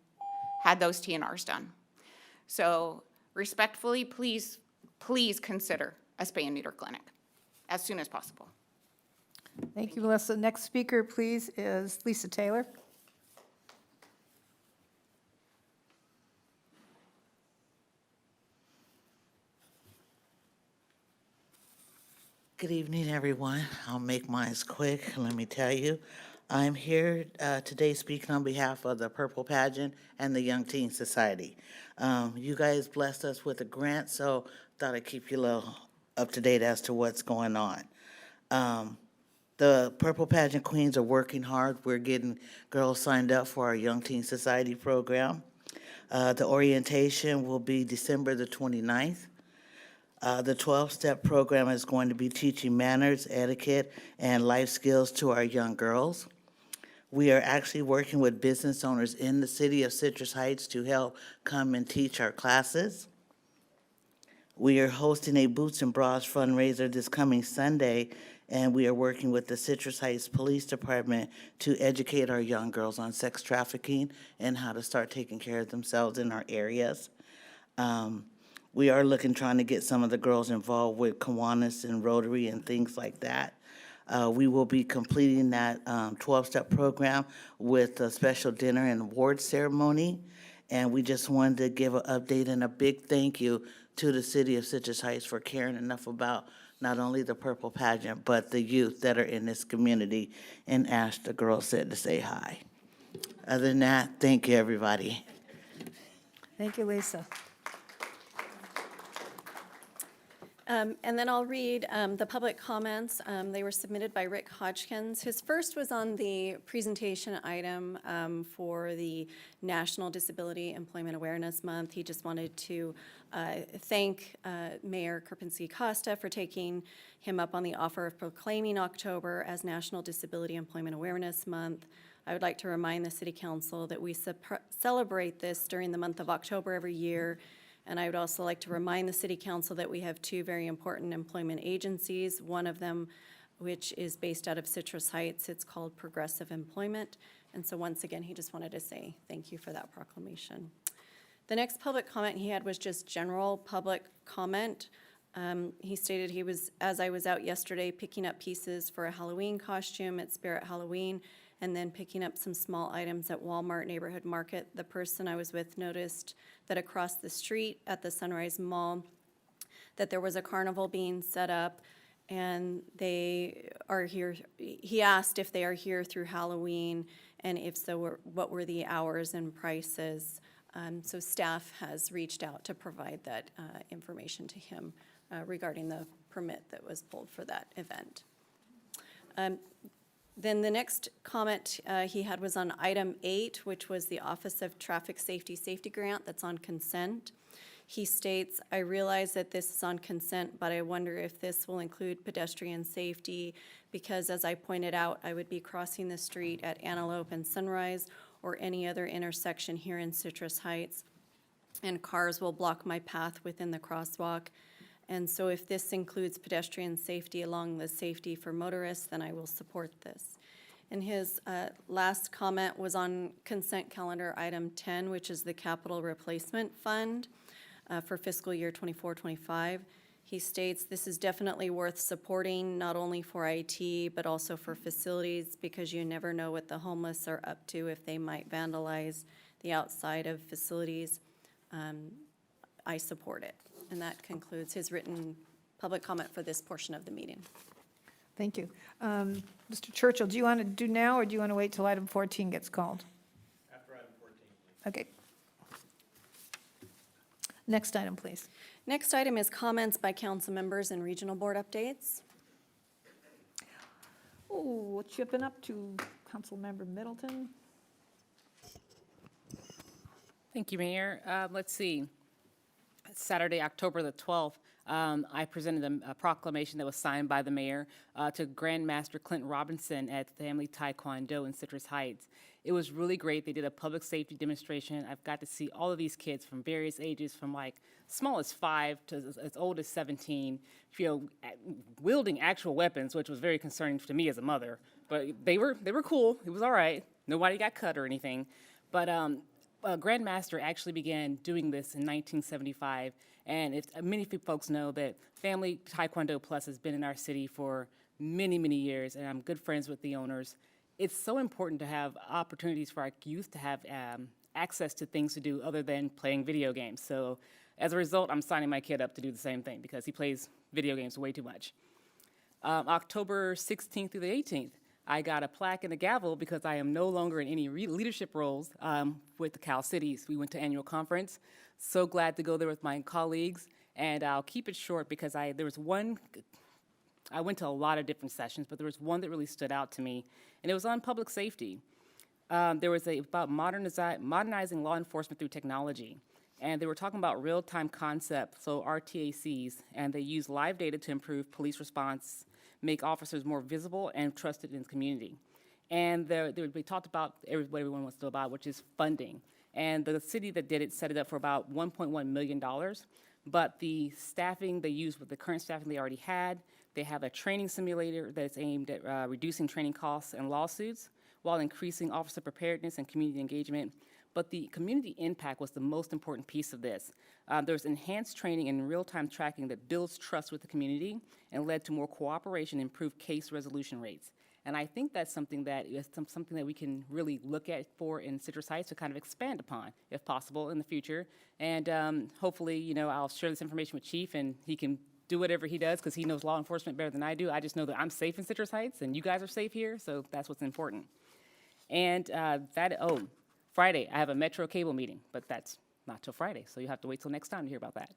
had those TNRs done. So respectfully, please, please consider a spay and neuter clinic as soon as possible. Thank you, Melissa. Next speaker, please, is Lisa Taylor. Good evening, everyone. I'll make mine quick. Let me tell you, I'm here today speaking on behalf of the Purple Pageant and the Young Teen Society. You guys blessed us with a grant, so thought I'd keep you a little up to date as to what's going on. The Purple Pageant Queens are working hard. We're getting girls signed up for our Young Teen Society program. The orientation will be December the 29th. The 12-step program is going to be teaching manners, etiquette, and life skills to our young girls. We are actually working with business owners in the city of Citrus Heights to help come and teach our classes. We are hosting a Boots and Bras fundraiser this coming Sunday, and we are working with the Citrus Heights Police Department to educate our young girls on sex trafficking and how to start taking care of themselves in our areas. We are trying to get some of the girls involved with Kiwanis and Rotary and things like that. We will be completing that 12-step program with a special dinner and award ceremony. And we just wanted to give an update and a big thank you to the city of Citrus Heights for caring enough about not only the Purple Pageant, but the youth that are in this community, and asked the girls said to say hi. Other than that, thank you, everybody. Thank you, Lisa. And then I'll read the public comments. They were submitted by Rick Hodgkins. His first was on the presentation item for the National Disability Employment Awareness Month. He just wanted to thank Mayor Kierpinski-Costa for taking him up on the offer of proclaiming October as National Disability Employment Awareness Month. I would like to remind the City Council that we celebrate this during the month of October every year. And I would also like to remind the City Council that we have two very important employment agencies, one of them which is based out of Citrus Heights. It's called Progressive Employment. And so once again, he just wanted to say thank you for that proclamation. The next public comment he had was just general public comment. He stated he was, as I was out yesterday, picking up pieces for a Halloween costume at Spirit Halloween, and then picking up some small items at Walmart Neighborhood Market. The person I was with noticed that across the street at the Sunrise Mall, that there was a carnival being set up, and they are here. He asked if they are here through Halloween, and if so, what were the hours and prices. So staff has reached out to provide that information to him regarding the permit that was pulled for that event. Then the next comment he had was on item 8, which was the Office of Traffic Safety Grant that's on consent. He states, I realize that this is on consent, but I wonder if this will include pedestrian safety, because as I pointed out, I would be crossing the street at Antelope and Sunrise or any other intersection here in Citrus Heights, and cars will block my path within the crosswalk. And so if this includes pedestrian safety along the safety for motorists, then I will support this. And his last comment was on consent calendar item 10, which is the Capital Replacement Fund for fiscal year 24-25. He states this is definitely worth supporting, not only for IT, but also for facilities, because you never know what the homeless are up to if they might vandalize the outside of facilities. I support it. And that concludes his written public comment for this portion of the meeting. Thank you. Mr. Churchill, do you want to do now, or do you want to wait till item 14 gets called? After item 14. Okay. Next item, please. Next item is comments by council members and regional board updates. Oh, what you been up to, Councilmember Middleton? Thank you, Mayor. Let's see. Saturday, October the 12th, I presented a proclamation that was signed by the mayor to Grandmaster Clinton Robinson at Family Taekwondo in Citrus Heights. It was really great. They did a public safety demonstration. I've got to see all of these kids from various ages, from like small as 5 to as old as 17, wielding actual weapons, which was very concerning to me as a mother. But they were cool. It was all right. Nobody got cut or anything. But Grandmaster actually began doing this in 1975, and many folks know that Family Taekwondo Plus has been in our city for many, many years, and I'm good friends with the owners. It's so important to have opportunities for our youth to have access to things to do other than playing video games. So as a result, I'm signing my kid up to do the same thing because he plays video games way too much. October 16th through the 18th, I got a plaque and a gavel because I am no longer in any leadership roles with the Cal Cities. We went to annual conference. So glad to go there with my colleagues, and I'll keep it short because I went to a lot of different sessions, but there was one that really stood out to me, and it was on public safety. There was about modernizing law enforcement through technology, and they were talking about real-time concepts, so RTACs, and they use live data to improve police response, make officers more visible and trusted in the community. And they talked about what everyone wants to know about, which is funding. And the city that did it set it up for about $1.1 million, but the staffing they used with the current staffing they already had. They have a training simulator that's aimed at reducing training costs and lawsuits while increasing officer preparedness and community engagement. But the community impact was the most important piece of this. There's enhanced training and real-time tracking that builds trust with the community and led to more cooperation and improved case resolution rates. And I think that's something that is something that we can really look at in Citrus Heights to kind of expand upon, if possible, in the future. And hopefully, I'll share this information with Chief, and he can do whatever he does because he knows law enforcement better than I do. I just know that I'm safe in Citrus Heights, and you guys are safe here, so that's what's important. And Friday, I have a Metro Cable meeting, but that's not till Friday, so you'll have to wait till next time to hear about that.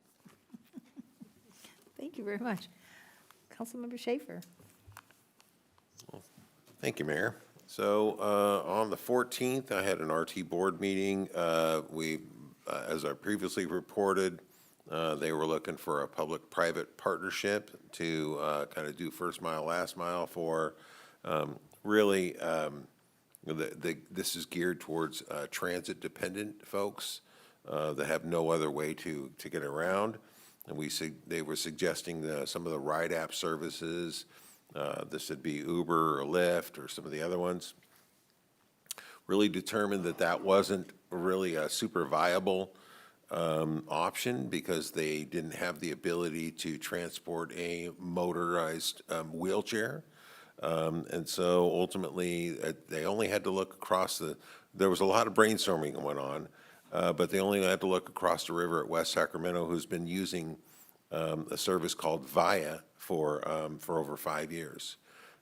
Thank you very much. Councilmember Schaefer. Thank you, Mayor. So on the 14th, I had an RT board meeting. As I previously reported, they were looking for a public-private partnership to kind of do first mile, last mile for really, this is geared towards transit-dependent folks that have no other way to get around. And they were suggesting some of the ride app services. This would be Uber or Lyft or some of the other ones. Really determined that wasn't really a super viable option because they didn't have the ability to transport a motorized wheelchair. And so ultimately, they only had to look across there was a lot of brainstorming going on, but they only had to look across the river at West Sacramento, who's been using a service called Via for over 5 years.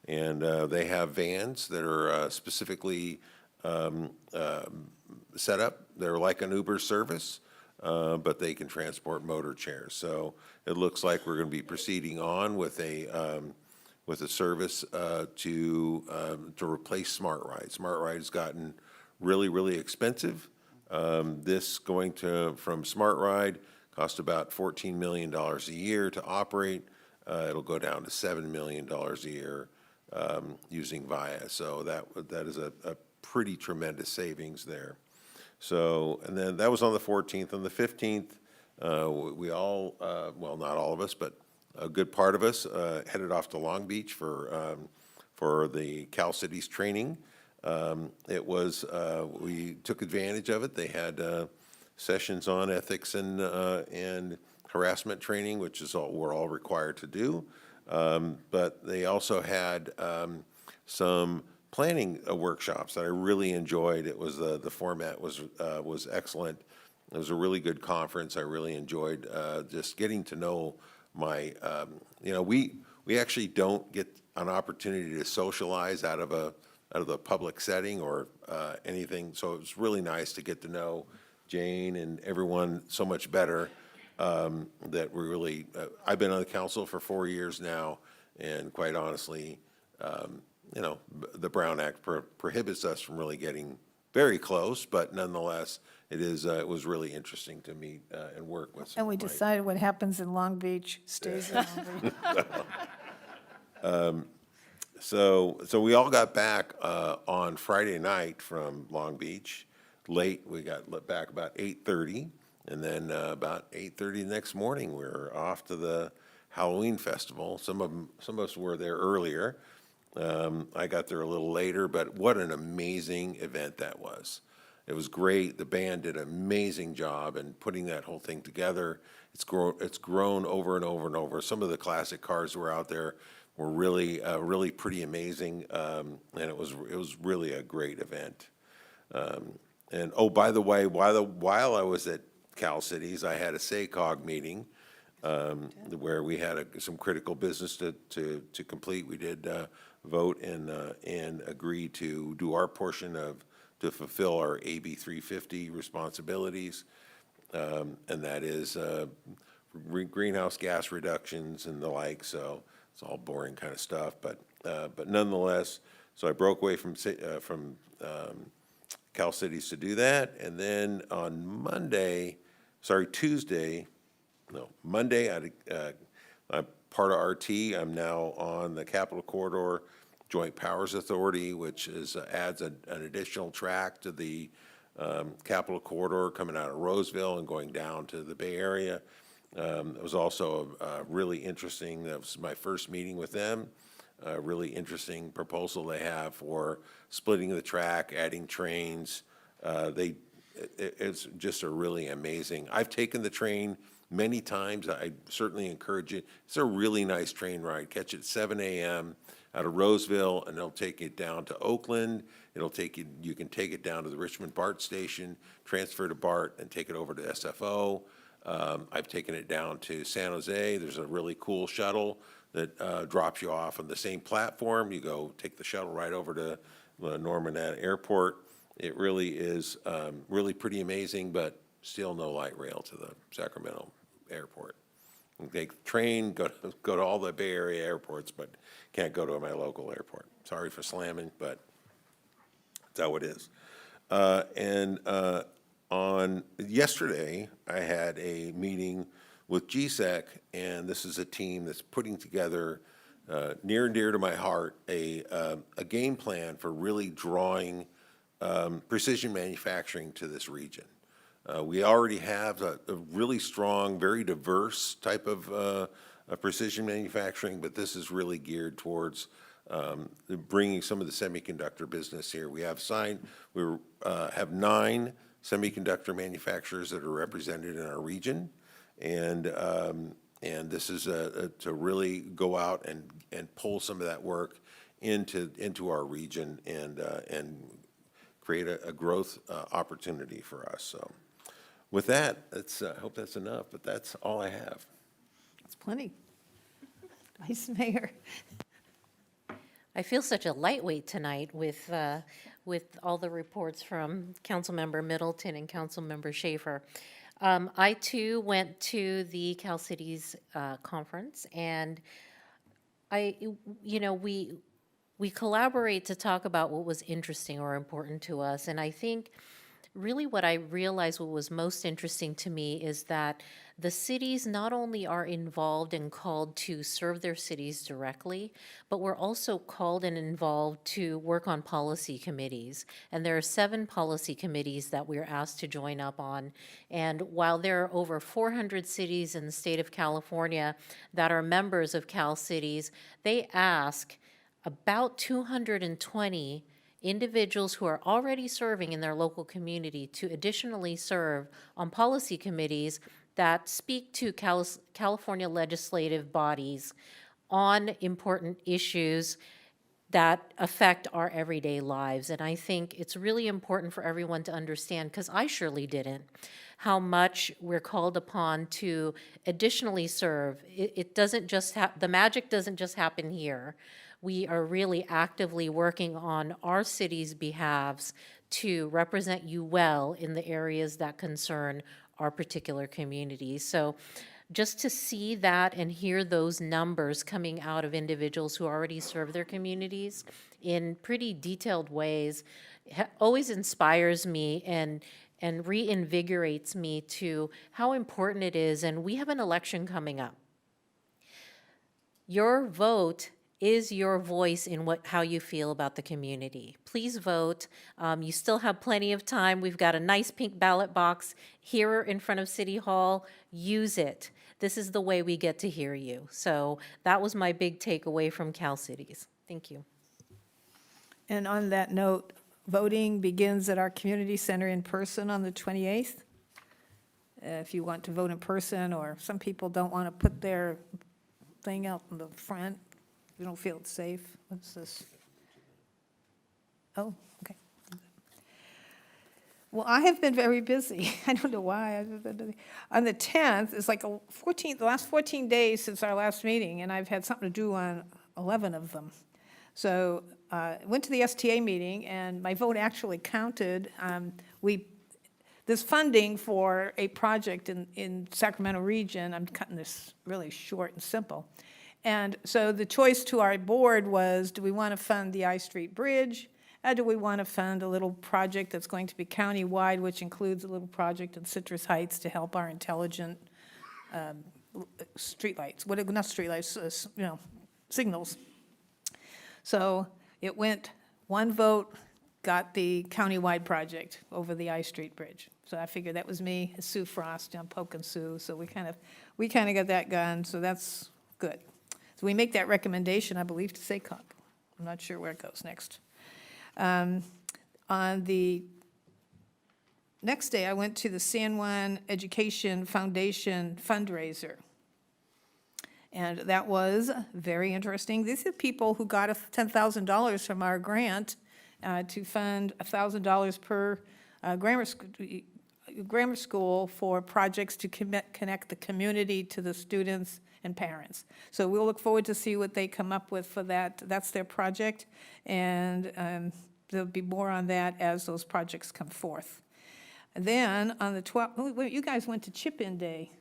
And they have vans that are specifically set up. They're like an Uber service, but they can transport motor chairs. So it looks like we're going to be proceeding on with a service to replace Smart Ride. Smart Ride has gotten really, really expensive. This going from Smart Ride cost about $14 million a year to operate. It'll go down to $7 million a year using Via. So that is a pretty tremendous savings there. So, and then that was on the 14th. On the 15th, we all, well, not all of us, but a good part of us headed off to Long Beach for the Cal Cities training. We took advantage of it. They had sessions on ethics and harassment training, which is all, we're all required to do. But they also had some planning workshops that I really enjoyed. It was, the format was excellent. It was a really good conference. I really enjoyed just getting to know my, we actually don't get an opportunity to socialize out of a public setting or anything. So it was really nice to get to know Jane and everyone so much better. That we really, I've been on the council for 4 years now, and quite honestly, the Brown Act prohibits us from really getting very close, but nonetheless, it was really interesting to meet and work with some And we of my- decided what happens in Long Beach stays in Long Beach. So we all got back on Friday night from Long Beach, late. We got back about 8:30, and then about 8:30 the next morning, we were off to the Halloween festival. Some of us were there earlier. I got there a little later, but what an amazing event that was. It was great. The band did an amazing job in putting that whole thing together. It's grown over and over and over. Some of the classic cars that were out there were really pretty amazing, and it was really a great event. And oh, by the way, while I was at Cal Cities, I had a SACOG meeting where we had some critical business to complete. We did vote and agree to do our portion to fulfill our AB 350 responsibilities, and that is greenhouse gas reductions and the like. So it's all boring kind of stuff, but nonetheless, so I broke away from Cal Cities to do that, and then on Monday, I'm part of RT. I'm now on the Capital Corridor Joint Powers Authority, which adds an additional track to the Capital Corridor coming out of Roseville and going down to the Bay Area. It was also really interesting. That was my first meeting with them. A really interesting proposal they have for splitting the track, adding trains. It's just a really amazing. I've taken the train many times. I certainly encourage it. It's a really nice train ride. Catch it at 7 a.m. out of Roseville, and it'll take it down to Oakland. You can take it down to the Richmond BART station, transfer to BART, and take it over to SFO. I've taken it down to San Jose. There's a really cool shuttle that drops you off on the same platform. You go take the shuttle right over to Norman Airport. It really is really pretty amazing, but still no light rail to the Sacramento airport. You take the train, go to all the Bay Area airports, but can't go to my local airport. Sorry for slamming, but that's how it is. On yesterday, I had a meeting with GSEC, and this is a team that's putting together, near and dear to my heart, a game plan for really drawing precision manufacturing to this region. We already have a really strong, very diverse type of precision manufacturing, but this is really geared towards bringing some of the semiconductor business here. We have 9 semiconductor manufacturers that are represented in our region, and this is to really go out and pull some of that work into our region and create a growth opportunity for us. So with that, I hope that's enough, but that's all I have. It's plenty. Vice Mayor. I feel such a lightweight tonight with all the reports from Councilmember Middleton and Councilmember Schaefer. I too went to the Cal Cities conference, and we collaborate to talk about what was interesting or important to us, and I think really what I realized what was most interesting to me is that the cities not only are involved and called to serve their cities directly, but we're also called and involved to work on policy committees. And there are 7 policy committees that we're asked to join up on. And while there are over 400 cities in the state of California that are members of Cal Cities, they ask about 220 individuals who are already serving in their local community to additionally serve on policy committees that speak to California legislative bodies on important issues that affect our everyday lives. And I think it's really important for everyone to understand, because I surely didn't, how much we're called upon to additionally serve. It doesn't just the magic doesn't just happen here. We are really actively working on our city's behalves to represent you well in the areas that concern our particular communities. So just to see that and hear those numbers coming out of individuals who already serve their communities in pretty detailed ways always inspires me and reinvigorates me to how important it is. And we have an election coming up. Your vote is your voice in how you feel about the community. Please vote. You still have plenty of time. We've got a nice pink ballot box here in front of City Hall. Use it. This is the way we get to hear you. So that was my big takeaway from Cal Cities. Thank you. And on that note, voting begins at our community center in person on the 28th. If you want to vote in person, or some people don't want to put their thing out in the front, you don't feel it's safe. What's this? Oh, okay. Well, I have been very busy. I don't know why. I've been busy. On the 10th, it's like the last 14 days since our last meeting, and I've had something to do on 11 of them. So I went to the STA meeting, and my vote actually counted. There's funding for a project in Sacramento region. I'm cutting this really short and simple. And so the choice to our board was, do we want to fund the I Street Bridge? Or do we want to fund a little project that's going to be county-wide, which includes a little project in Citrus Heights to help our intelligent streetlights, not streetlights, signals. So it went, one vote got the county-wide project over the I Street Bridge. So I figured that was me, Sue Frost, John Polk and Sue. So we kind of got that done. So that's good. So we make that recommendation, I believe, to SACOG. I'm not sure where it goes next. On the next day, I went to the San Juan Education Foundation fundraiser. And that was very interesting. These are people who got $10,000 from our grant to fund $1,000 per grammar school for projects to connect the community to the students and parents. So we'll look forward to see what they come up with for that. That's their project, and there'll be more on that as those projects come forth. And then on the 12th, you guys went to Chip-In Day.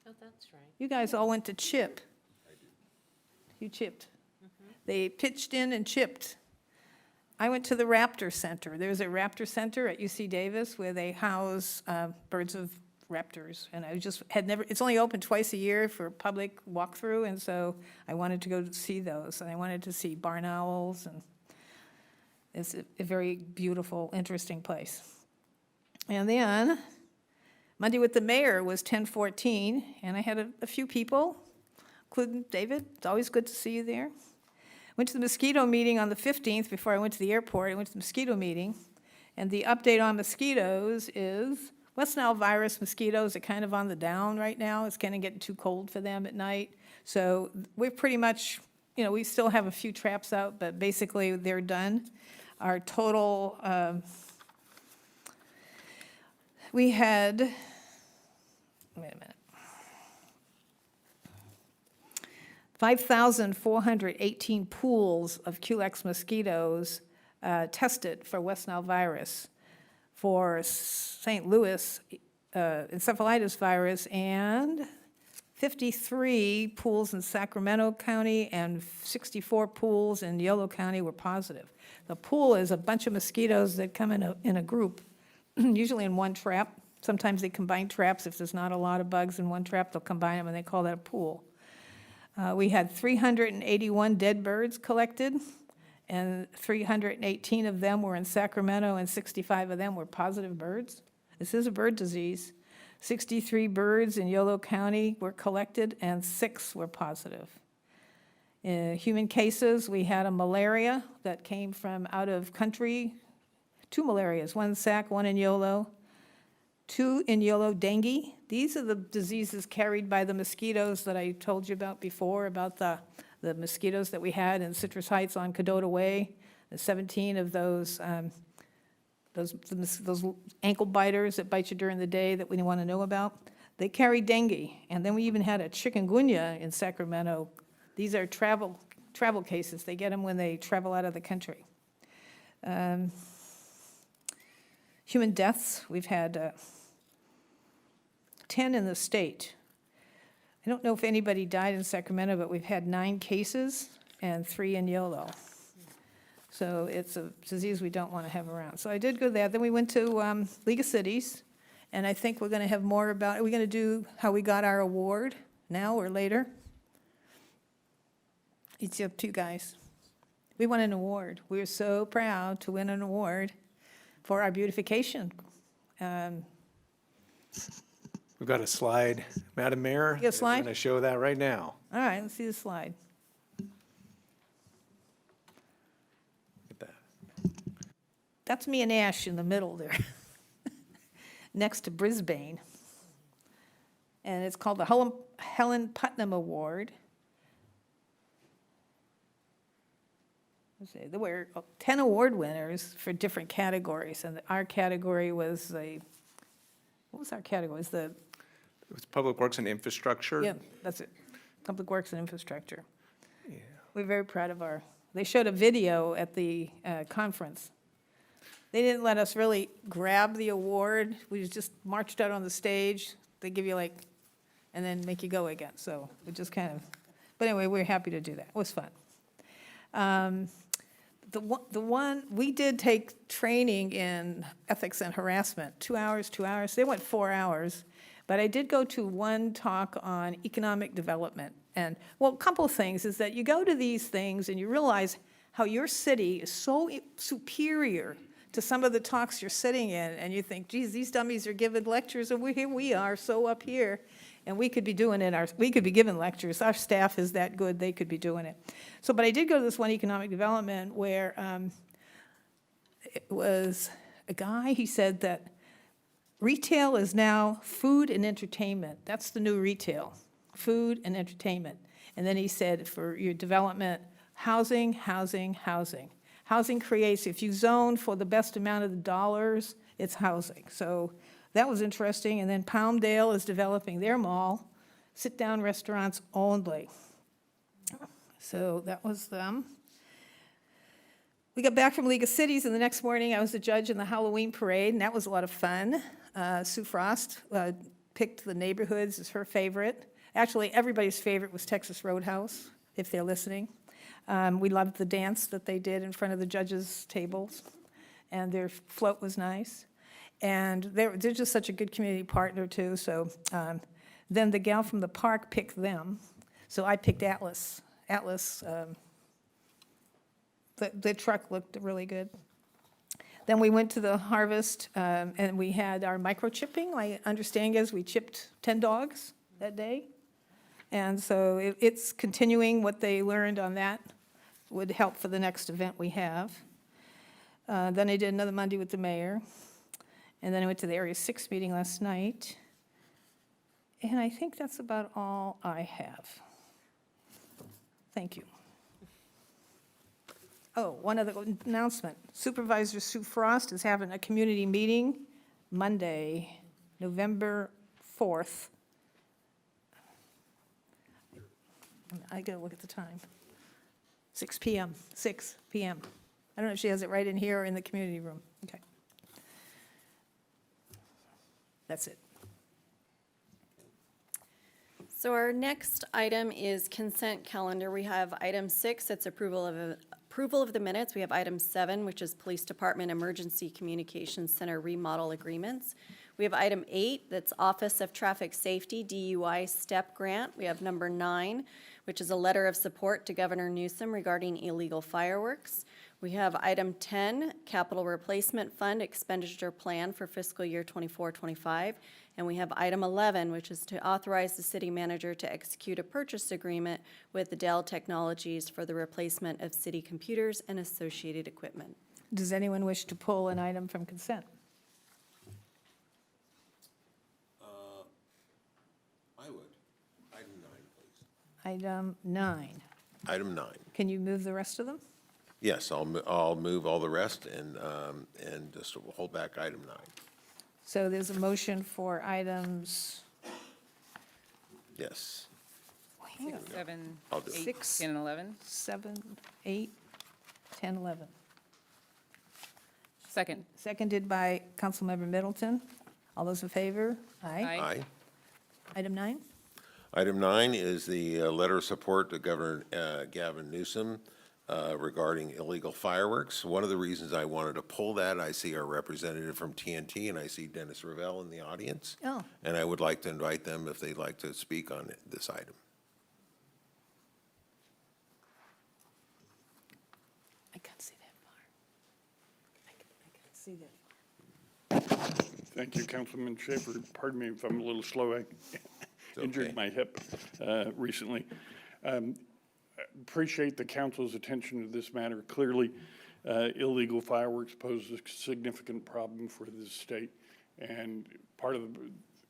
Oh, that's right. You guys all went to chip. You chipped. They pitched in and chipped. I went to the Raptor Center. There's a Raptor Center at UC Davis where they house birds of raptors. And I just had never, it's only open twice a year for public walkthrough, and so I wanted to go to see those. And I wanted to see barn owls, and it's a very beautiful, interesting place. And then Monday with the Mayor was 10/14, and I had a few people, including David. It's always good to see you there. Went to the mosquito meeting on the 15th before I went to the airport. I went to the mosquito meeting, and the update on mosquitoes is West Nile virus mosquitoes are kind of on the down right now. It's kind of getting too cold for them at night. So we're pretty much, we still have a few traps out, but basically they're done. Our total, we had, wait a minute. 5,418 pools of Culex mosquitoes tested for West Nile virus. For St. Louis encephalitis virus, and 53 pools in Sacramento County and 64 pools in Yolo County were positive. The pool is a bunch of mosquitoes that come in a group, usually in one trap. Sometimes they combine traps. If there's not a lot of bugs in one trap, they'll combine them, and they call that a pool. We had 381 dead birds collected, and 318 of them were in Sacramento, and 65 of them were positive birds. This is a bird disease. 63 birds in Yolo County were collected, and 6 were positive. In human cases, we had a malaria that came from out of country, 2 malarias, one in Sac, one in Yolo. 2 in yellow, dengue. These are the diseases carried by the mosquitoes that I told you about before, about the mosquitoes that we had in Citrus Heights on Cadota Way. The 17 of those ankle biters that bite you during the day that we want to know about. They carry dengue. And then we even had a chikungunya in Sacramento. These are travel cases. They get them when they travel out of the country. Human deaths, we've had 10 in the state. I don't know if anybody died in Sacramento, but we've had 9 cases and 3 in yellow. So it's a disease we don't want to have around. So I did go there. Then we went to League of Cities, and I think we're going to have more about, are we going to do how we got our award now or later? It's up to you guys. We won an award. We were so proud to win an award for our beautification. We've got a slide, Madam Mayor. You got a slide? We're going to show that right now. All right, let's see the slide. Get that. That's me and Ash in the middle there, next to Brisbane. And it's called the Helen Putnam Award. Let's see, there were 10 award winners for different categories, and our category was what was our category? It was Public Works and Infrastructure. Yeah, that's it, Public Works and Infrastructure. Yeah. We're very proud of they showed a video at the conference. They didn't let us really grab the award. We just marched out on the stage. They give you and then make you go again. So we just but anyway, we're happy to do that. It was fun. We did take training in ethics and harassment, 2 hours. They went 4 hours. But I did go to one talk on economic development. And, well, a couple of things is that you go to these things and you realize how your city is so superior to some of the talks you're sitting in, and you think, geez, these dummies are giving lectures, and here we are, so up here, and we could be doing it, we could be giving lectures. Our staff is that good, they could be doing it. So, but I did go to this one economic development where it was a guy, he said that retail is now food and entertainment. That's the new retail, food and entertainment. And then he said for your development, housing. Housing creates, if you zone for the best amount of the dollars, it's housing. So that was interesting. And then Palmdale is developing their mall, sit-down restaurants only. So that was them. We got back from League of Cities, and the next morning I was the judge in the Halloween parade, and that was a lot of fun. Sue Frost picked the neighborhoods as her favorite. Actually, everybody's favorite was Texas Roadhouse, if they're listening. We loved the dance that they did in front of the judges' tables, and their float was nice. And they're just such a good community partner, too. So then the gal from the park picked them. So I picked Atlas. The truck looked really good. Then we went to the harvest, and we had our microchipping. My understanding is we chipped 10 dogs that day. And so it's continuing what they learned on that would help for the next event we have. Then I did another Monday with the mayor. And then I went to the Area 6 meeting last night. And I think that's about all I have. Thank you. Oh, one other announcement. Supervisor Sue Frost is having a community meeting Monday, November 4th. I gotta look at the time. 6 p.m., 6 p.m. I don't know if she has it right in here or in the community room. Okay. That's it. So our next item is consent calendar. We have item 6, it's approval of the minutes. We have item 7, which is Police Department Emergency Communications Center remodel agreements. We have item 8, that's Office of Traffic Safety DUI STEP grant. We have number 9, which is a letter of support to Governor Newsom regarding illegal fireworks. We have item 10, Capital Replacement Fund expenditure plan for fiscal year 24-25. And we have item 11, which is to authorize the city manager to execute a purchase agreement with the Dell Technologies for the replacement of city computers and associated equipment. Does anyone wish to pull an item from consent? Item 9. Item 9. Can you move the rest of them? Yes, I'll move all the rest and just hold back item 9. So there's a motion for items, Yes. hang on, 7, I'll do it. 8, 6, 10, and 11. 7, 8, 10, 11. Second. Seconded by Councilmember Middleton. All those in favor? Aye. Aye. Item 9? Item 9 is the letter of support to Governor Gavin Newsom regarding illegal fireworks. One of the reasons I wanted to pull that, I see our representative from TNT, and I see Dennis Ravel in the audience. Oh. And I would like to invite them if they'd like to speak on this item. I can't see that far. I can't see that far. Thank you, Councilman Schaefer. Pardon me if I'm a little slow. I injured okay. my hip recently. Appreciate the council's attention to this matter. Clearly, illegal fireworks pose a significant problem for the state. And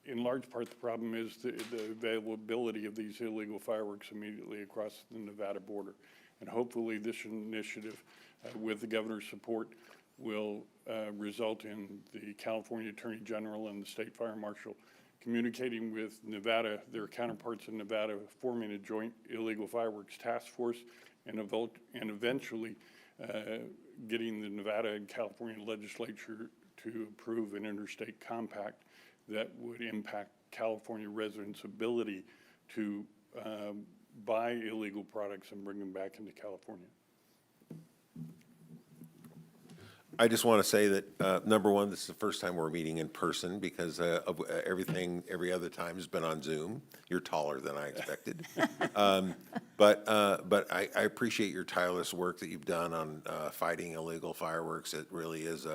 in large part, the problem is the availability of these illegal fireworks immediately across the Nevada border. And hopefully this initiative, with the governor's support, will result in the California Attorney General and the State Fire Marshal communicating with Nevada, their counterparts in Nevada, forming a joint illegal fireworks task force, and eventually getting the Nevada and California legislature to approve an interstate compact that would impact California residents' ability to buy illegal products and bring them back into California. I just want to say that, number one, this is the first time we're meeting in person because of every other time has been on Zoom. You're taller than I expected. But I appreciate your tireless work that you've done on fighting illegal fireworks. It really is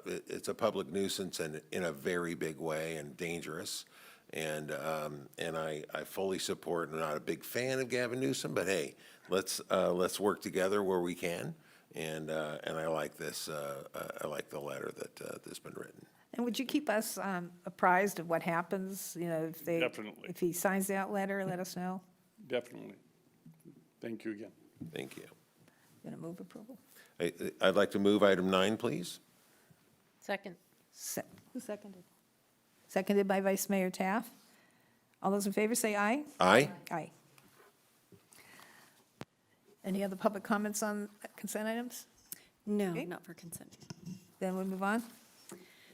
it's a public nuisance and in a very big way and dangerous. And I fully support, I'm not a big fan of Gavin Newsom, but hey, let's work together where we can. And I like this, I like the letter that's been written. And would you keep us apprised of what happens, if Definitely. if he signs that letter, let us know? Definitely. Thank you again. Thank you. Going to move approval? I'd like to move item 9, please. Second. Who seconded? Seconded by Vice Mayor Taft. All those in favor say aye. Aye. Aye. Any other public comments on consent items? No, Okay. not for consent. Then we'll move on.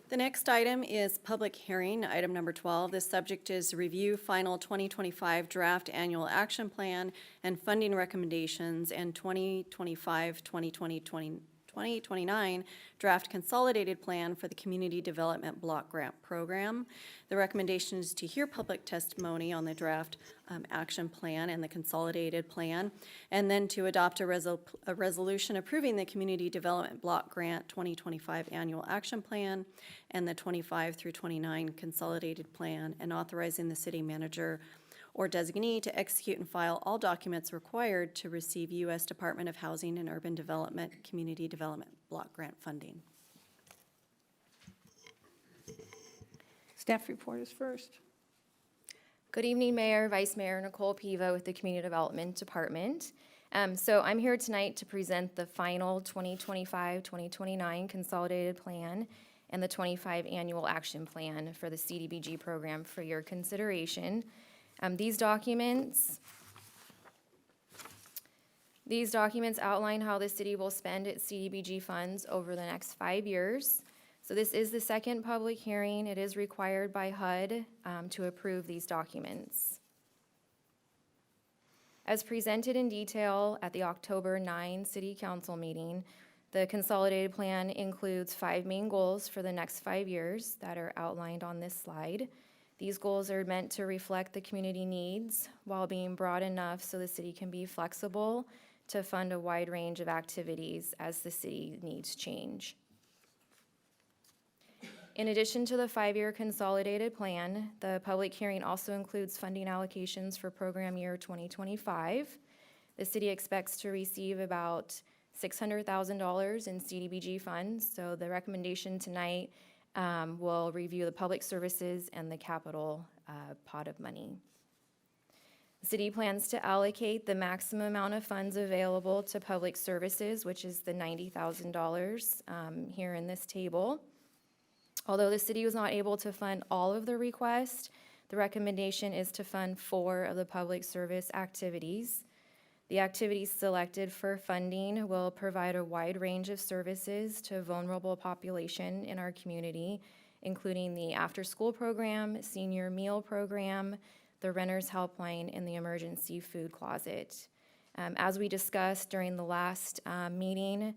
The next item is public hearing, item number 12. The subject is review final 2025 draft annual action plan and funding recommendations and 2025-2029 draft consolidated plan for the Community Development Block Grant Program. The recommendation is to hear public testimony on the draft action plan and the consolidated plan, and then to adopt a resolution approving the Community Development Block Grant 2025 Annual Action Plan and the 25 through 29 Consolidated Plan, and authorizing the city manager or designee to execute and file all documents required to receive U.S. Department of Housing and Urban Development Community Development Block Grant funding. Staff report is first. Good evening, Mayor, Vice Mayor Nicole Piva with the Community Development Department. So I'm here tonight to present the final 2025-2029 Consolidated Plan and the 25 Annual Action Plan for the CDBG program for your consideration. These documents outline how the city will spend its CDBG funds over the next 5 years. So this is the second public hearing. It is required by HUD to approve these documents. As presented in detail at the October 9 City Council meeting, the consolidated plan includes 5 main goals for the next 5 years that are outlined on this slide. These goals are meant to reflect the community needs while being broad enough so the city can be flexible to fund a wide range of activities as the city needs change. In addition to the 5-year consolidated plan, the public hearing also includes funding allocations for program year 2025. The city expects to receive about $600,000 in CDBG funds, so the recommendation tonight will review the public services and the capital pot of money. The city plans to allocate the maximum amount of funds available to public services, which is the $90,000 here in this table. Although the city was not able to fund all of the request, the recommendation is to fund 4 of the public service activities. The activities selected for funding will provide a wide range of services to a vulnerable population in our community, including the after-school program, senior meal program, the renter's helpline, and the emergency food closet. As we discussed during the last meeting,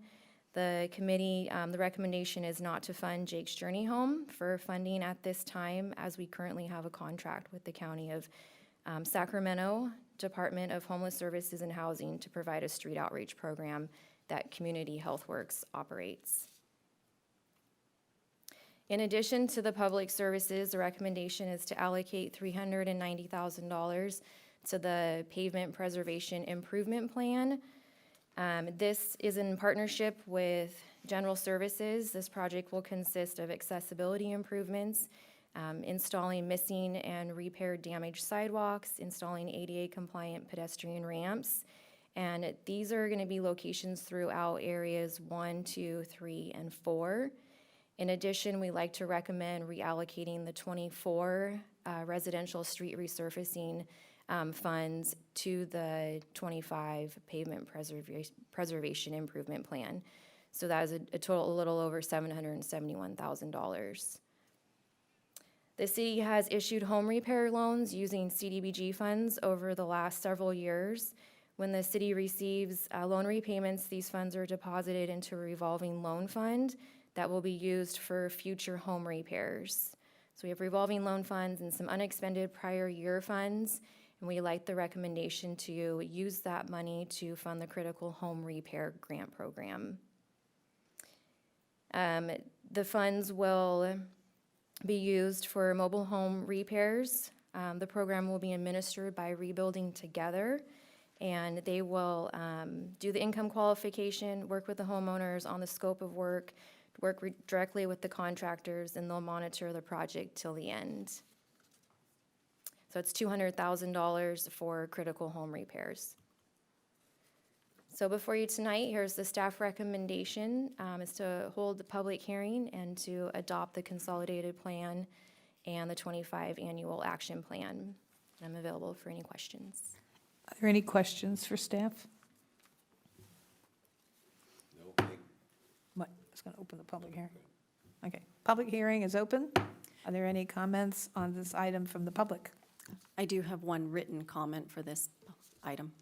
the committee, the recommendation is not to fund Jake's Journey Home for funding at this time, as we currently have a contract with the County of Sacramento Department of Homeless Services and Housing to provide a street outreach program that Community Health Works operates. In addition to the public services, the recommendation is to allocate $390,000 to the Pavement Preservation Improvement Plan. This is in partnership with General Services. This project will consist of accessibility improvements, installing missing and repaired damaged sidewalks, installing ADA-compliant pedestrian ramps, and these are going to be locations throughout areas 1, 2, 3, and 4. In addition, we like to recommend reallocating the 24 residential street resurfacing funds to the 25 pavement preservation improvement plan. So that is a total a little over $771,000. The city has issued home repair loans using CDBG funds over the last several years. When the city receives loan repayments, these funds are deposited into a revolving loan fund that will be used for future home repairs. So we have revolving loan funds and some unexpended prior year funds, and we like the recommendation to use that money to fund the critical home repair grant program. The funds will be used for mobile home repairs. The program will be administered by Rebuilding Together, and they will do the income qualification, work with the homeowners on the scope of work, directly with the contractors, and they'll monitor the project till the end. So it's $200,000 for critical home repairs. So before you tonight, here's the staff recommendation, is to hold the public hearing and to adopt the consolidated plan and the 25 annual action plan. I'm available for any questions. Are there any questions for staff? What, I was going to open the public hearing. Okay, public hearing is open. Are there any comments on this item from the public? I do have one written comment for this item.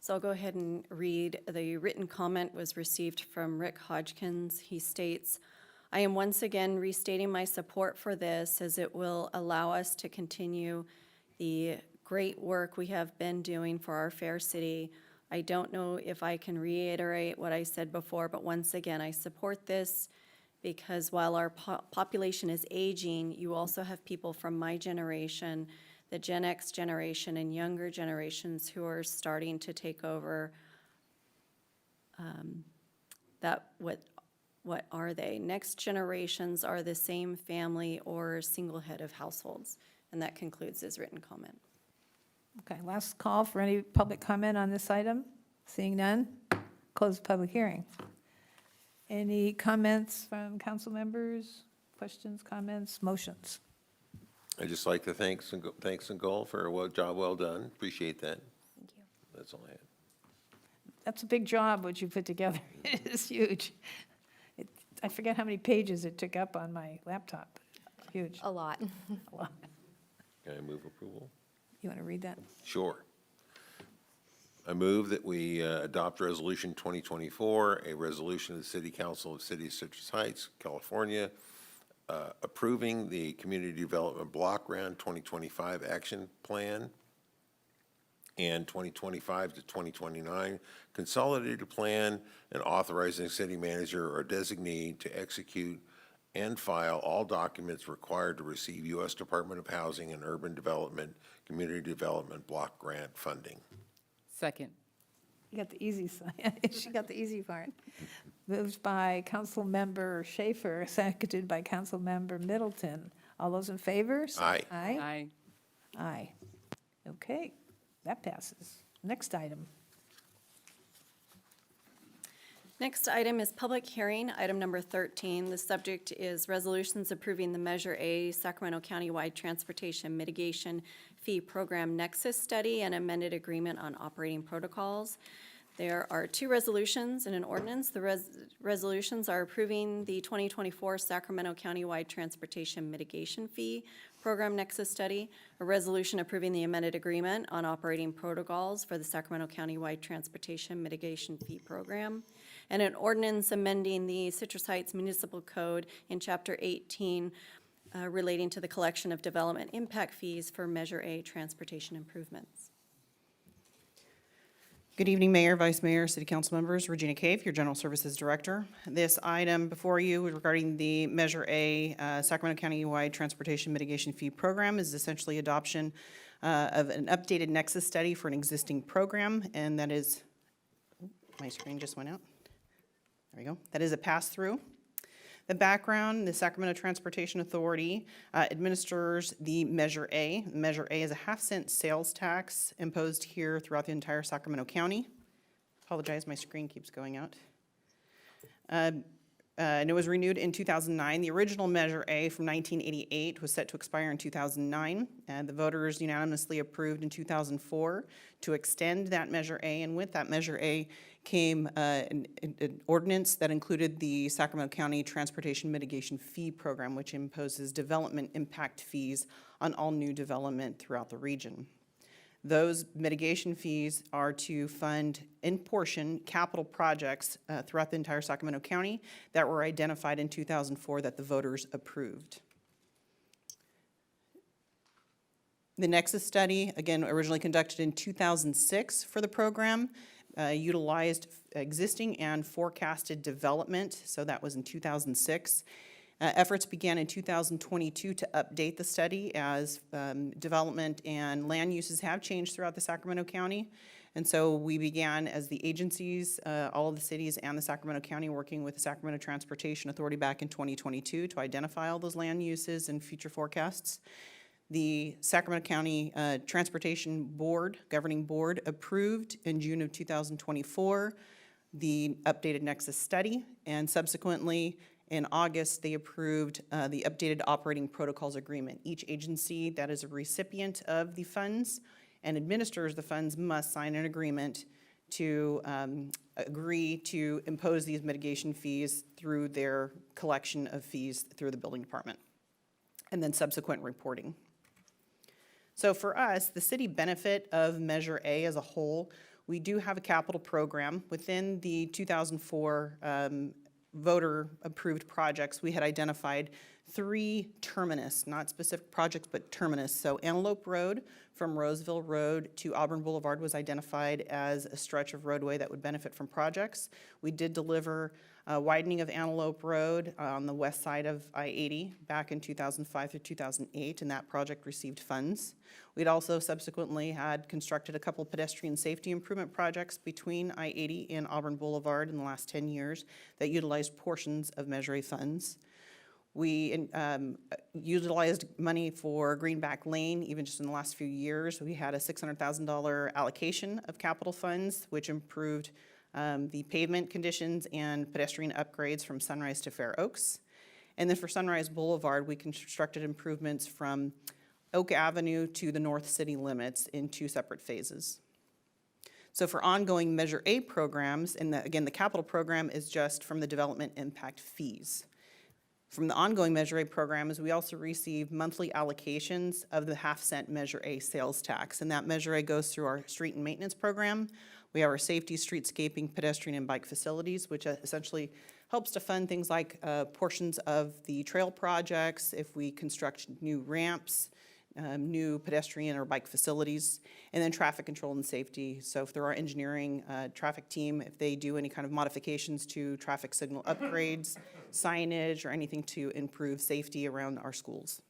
So I'll go ahead and read. The written comment was received from Rick Hodgkins. He states, "I am once again restating my support for this as it will allow us to continue the great work we have been doing for our fair city. I don't know if I can reiterate what I said before, but once again, I support this because while our population is aging, you also have people from my generation, the Gen X generation, and younger generations who are starting to take over what are they? Next generations are the same family or single head of households." And that concludes his written comment. Okay, last call for any public comment on this item. Seeing none, close the public hearing. Any comments from council members? Questions, comments, motions? I'd just like to thank Nicole for a job well done. Appreciate that. Thank you. That's all I had. That's a big job, what you put together. It is huge. I forget how many pages it took up on my laptop. Huge. A lot. A lot. Can I move approval? You want to read that? Sure. I move that we adopt Resolution 2024, a resolution of the City Council of the City of Citrus Heights, California, approving the Community Development Block Grant 2025 Action Plan and 2025 to 2029 Consolidated Plan, and authorizing city manager or designee to execute and file all documents required to receive U.S. Department of Housing and Urban Development Community Development Block Grant funding. Second. You got the easy side. She got the easy part. Moved by Councilmember Schaefer, seconded by Councilmember Middleton. All those in favor? Aye. Aye? Aye. Aye. Okay, that passes. Next item. Next item is public hearing, item number 13. The subject is resolutions approving the Measure A Sacramento County-wide Transportation Mitigation Fee Program Nexus Study and amended agreement on operating protocols. There are two resolutions and an ordinance. The resolutions are approving the 2024 Sacramento County-wide Transportation Mitigation Fee Program Nexus Study, a resolution approving the amended agreement on operating protocols for the Sacramento County-wide Transportation Mitigation Fee Program, and an ordinance amending the Citrus Heights Municipal Code in Chapter 18 relating to the collection of development impact fees for Measure A transportation improvements. Good evening, Mayor, Vice Mayor, City Council members. Regina Cave, your General Services Director. This item before you regarding the Measure A Sacramento County-wide Transportation Mitigation Fee Program is essentially adoption of an updated Nexus study for an existing program, and that is, my screen just went out. There we go. That is a pass-through. The background, the Sacramento Transportation Authority administers the Measure A. Measure A is a half-cent sales tax imposed here throughout the entire Sacramento County. Apologize, my screen keeps going out. And it was renewed in 2009. The original Measure A from 1988 was set to expire in 2009. And the voters unanimously approved in 2004 to extend that Measure A. And with that Measure A came an ordinance that included the Sacramento County Transportation Mitigation Fee Program, which imposes development impact fees on all new development throughout the region. Those mitigation fees are to fund, in portion, capital projects throughout the entire Sacramento County that were identified in 2004 that the voters approved. The Nexus study, again, originally conducted in 2006 for the program, utilized existing and forecasted development, so that was in 2006. Efforts began in 2022 to update the study as development and land uses have changed throughout the Sacramento County. And so we began as the agencies, all of the cities and the Sacramento County, working with the Sacramento Transportation Authority back in 2022 to identify all those land uses and future forecasts. The Sacramento County Transportation Board, Governing Board, approved in June of 2024 the updated Nexus study, and subsequently in August, they approved the updated operating protocols agreement. Each agency that is a recipient of the funds and administers the funds must sign an agreement to agree to impose these mitigation fees through their collection of fees through the building department, and then subsequent reporting. So for us, the city benefit of Measure A as a whole, we do have a capital program. Within the 2004 voter-approved projects, we had identified 3 terminus, not specific projects, but terminus. So Antelope Road from Roseville Road to Auburn Boulevard was identified as a stretch of roadway that would benefit from projects. We did deliver widening of Antelope Road on the west side of I-80 back in 2005 through 2008, and that project received funds. We'd also subsequently had constructed a couple pedestrian safety improvement projects between I-80 and Auburn Boulevard in the last 10 years that utilized portions of Measure A funds. We utilized money for Greenback Lane even just in the last few years. We had a $600,000 allocation of capital funds, which improved the pavement conditions and pedestrian upgrades from Sunrise to Fair Oaks. And then for Sunrise Boulevard, we constructed improvements from Oak Avenue to the north city limits in 2 separate phases. So for ongoing Measure A programs, and again, the capital program is just from the development impact fees. From the ongoing Measure A programs, we also receive monthly allocations of the half-cent Measure A sales tax, and that Measure A goes through our street and maintenance program. We have our safety, streetscaping, pedestrian, and bike facilities, which essentially helps to fund things like portions of the trail projects, if we construct new ramps, new pedestrian or bike facilities, and then traffic control and safety. So if there are engineering, traffic team, if they do any kind of modifications to traffic signal upgrades, signage, or anything to improve safety around our schools.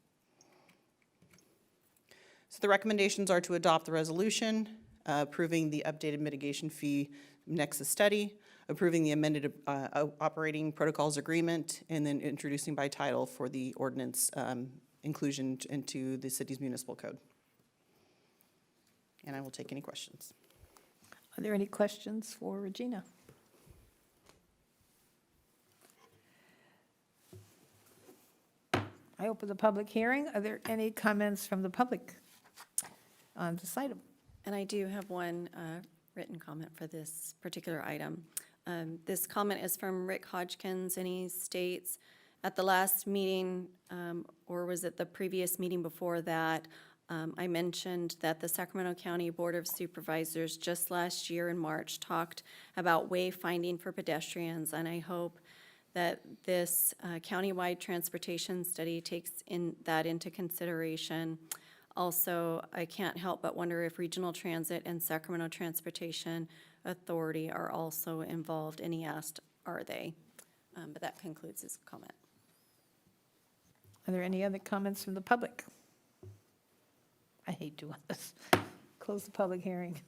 So the recommendations are to adopt the resolution, approving the updated mitigation fee Nexus study, approving the amended operating protocols agreement, and then introducing by title for the ordinance inclusion into the city's municipal code. and I will take any questions. Are there any questions for Regina? I open the public hearing. Are there any comments from the public on this item? And I do have one written comment for this particular item. This comment is from Rick Hodgkins, and he states, at the last meeting, or was it the previous meeting before that, I mentioned that the Sacramento County Board of Supervisors just last year in March talked about wayfinding for pedestrians, and I hope that this countywide transportation study takes that into consideration. Also, I can't help but wonder if Regional Transit and Sacramento Transportation Authority are also involved, and he asked, are they? But that concludes his comment. Are there any other comments from the public? I hate doing this. Close the public hearing.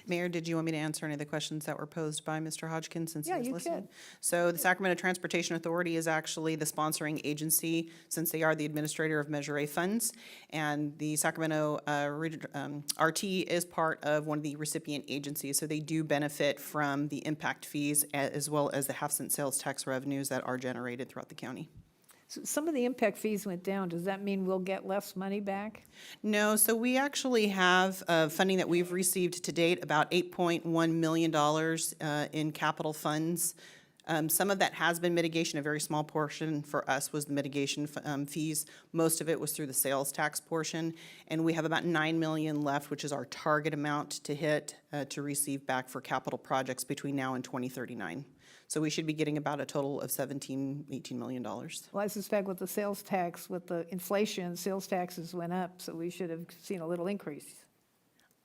Mayor, did you want me to answer any of the questions that were posed by Mr. Hodgkins since he Yeah, was you listening? can. So the Sacramento Transportation Authority is actually the sponsoring agency since they are the administrator of Measure A funds. And the Sacramento RT is part of one of the recipient agencies. So they do benefit from the impact fees as well as the half-cent sales tax revenues that are generated throughout the county. So some of the impact fees went down. Does that mean we'll get less money back? No, so we actually have funding that we've received to date, about $8.1 million in capital funds. Some of that has been mitigation. A very small portion for us was the mitigation fees. Most of it was through the sales tax portion. And we have about $9 million left, which is our target amount to hit to receive back for capital projects between now and 2039. So we should be getting about a total of $18 million. Well, I suspect with the sales tax, with the inflation, sales taxes went up, so we should have seen a little increase.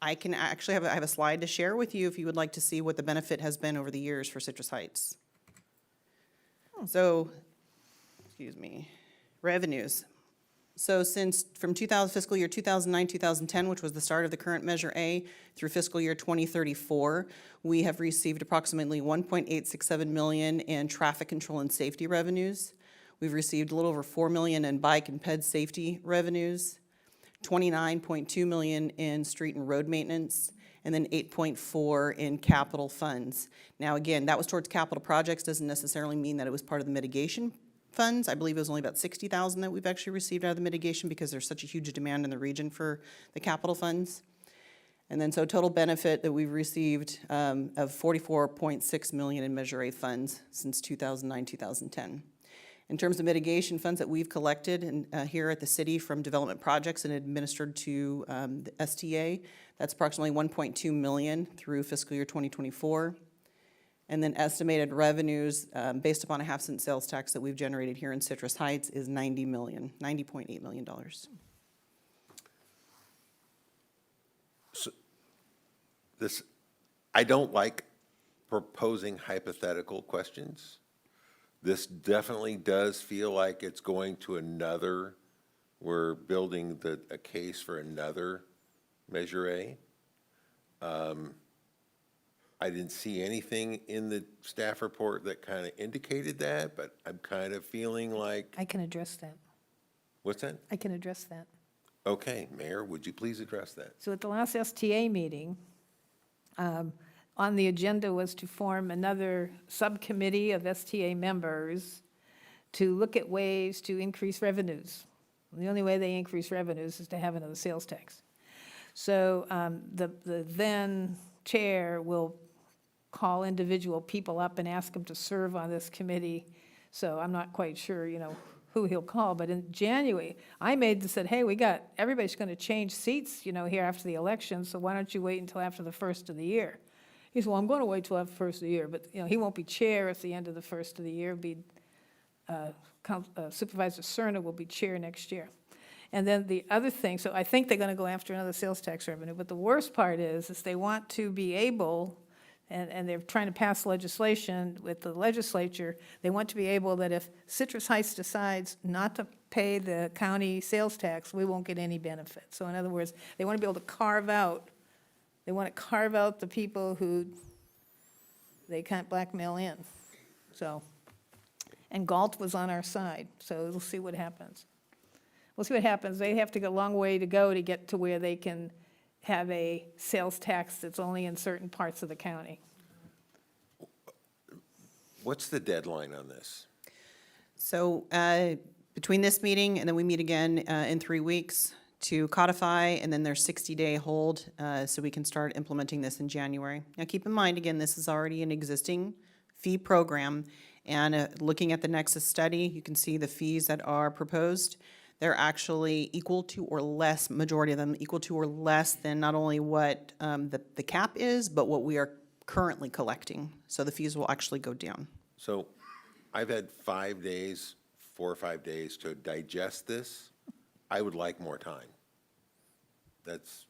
I can actually I have a slide to share with you if you would like to see what the benefit has been over the years for Citrus Heights. So, excuse me, revenues. So from fiscal year 2009, 2010, which was the start of the current Measure A, through fiscal year 2034, we have received approximately $1.867 million in traffic control and safety revenues. We've received a little over $4 million in bike and ped safety revenues, $29.2 million in street and road maintenance, and then $8.4 in capital funds. Now, again, that was towards capital projects, doesn't necessarily mean that it was part of the mitigation funds. I believe it was only about $60,000 that we've actually received out of the mitigation because there's such a huge demand in the region for the capital funds. And then so total benefit that we've received of $44.6 million in Measure A funds since 2009, 2010. In terms of mitigation funds that we've collected here at the city from development projects and administered to the STA, that's approximately $1.2 million through fiscal year 2024. And then estimated revenues based upon a half-cent sales tax that we've generated here in Citrus Heights is $90.8 million. So I don't like proposing hypothetical questions. This definitely does feel like it's going to we're building a case for another Measure A. I didn't see anything in the staff report that kind of indicated that, but I'm kind of feeling like, I can address that. what's that? I can address that. Okay, Mayor, would you please address that? So at the last STA meeting, on the agenda was to form another subcommittee of STA members to look at ways to increase revenues. The only way they increase revenues is to have another sales tax. So the then chair will call individual people up and ask them to serve on this committee. So I'm not quite sure, who he'll call. But in January, I said, hey, everybody's going to change seats, here after the election. So why don't you wait until after the first of the year? He said, well, I'm going to wait till after the first of the year. But, he won't be chair at the end of the first of the year. Supervisor Cerna will be chair next year. And then the other thing, so I think they're going to go after another sales tax revenue. But the worst part is they want to be able, and they're trying to pass legislation with the legislature, they want to be able that if Citrus Heights decides not to pay the county sales tax, we won't get any benefit. So in other words, they want to be able to carve out the people who they can't blackmail in. So, and Galt was on our side, so we'll see what happens. We'll see what happens. They have to go a long way to go to get to where they can have a sales tax that's only in certain parts of the county. What's the deadline on this? So between this meeting and then we meet again in 3 weeks to codify, and then there's 60-day hold, so we can start implementing this in January. Now, keep in mind, again, this is already an existing fee program, and looking at the Nexus study, you can see the fees that are proposed. They're actually equal to or less, majority of them equal to or less than not only what the cap is, but what we are currently collecting. So the fees will actually go down. So I've had 5 days, 4 or 5 days to digest this. I would like more time. That's,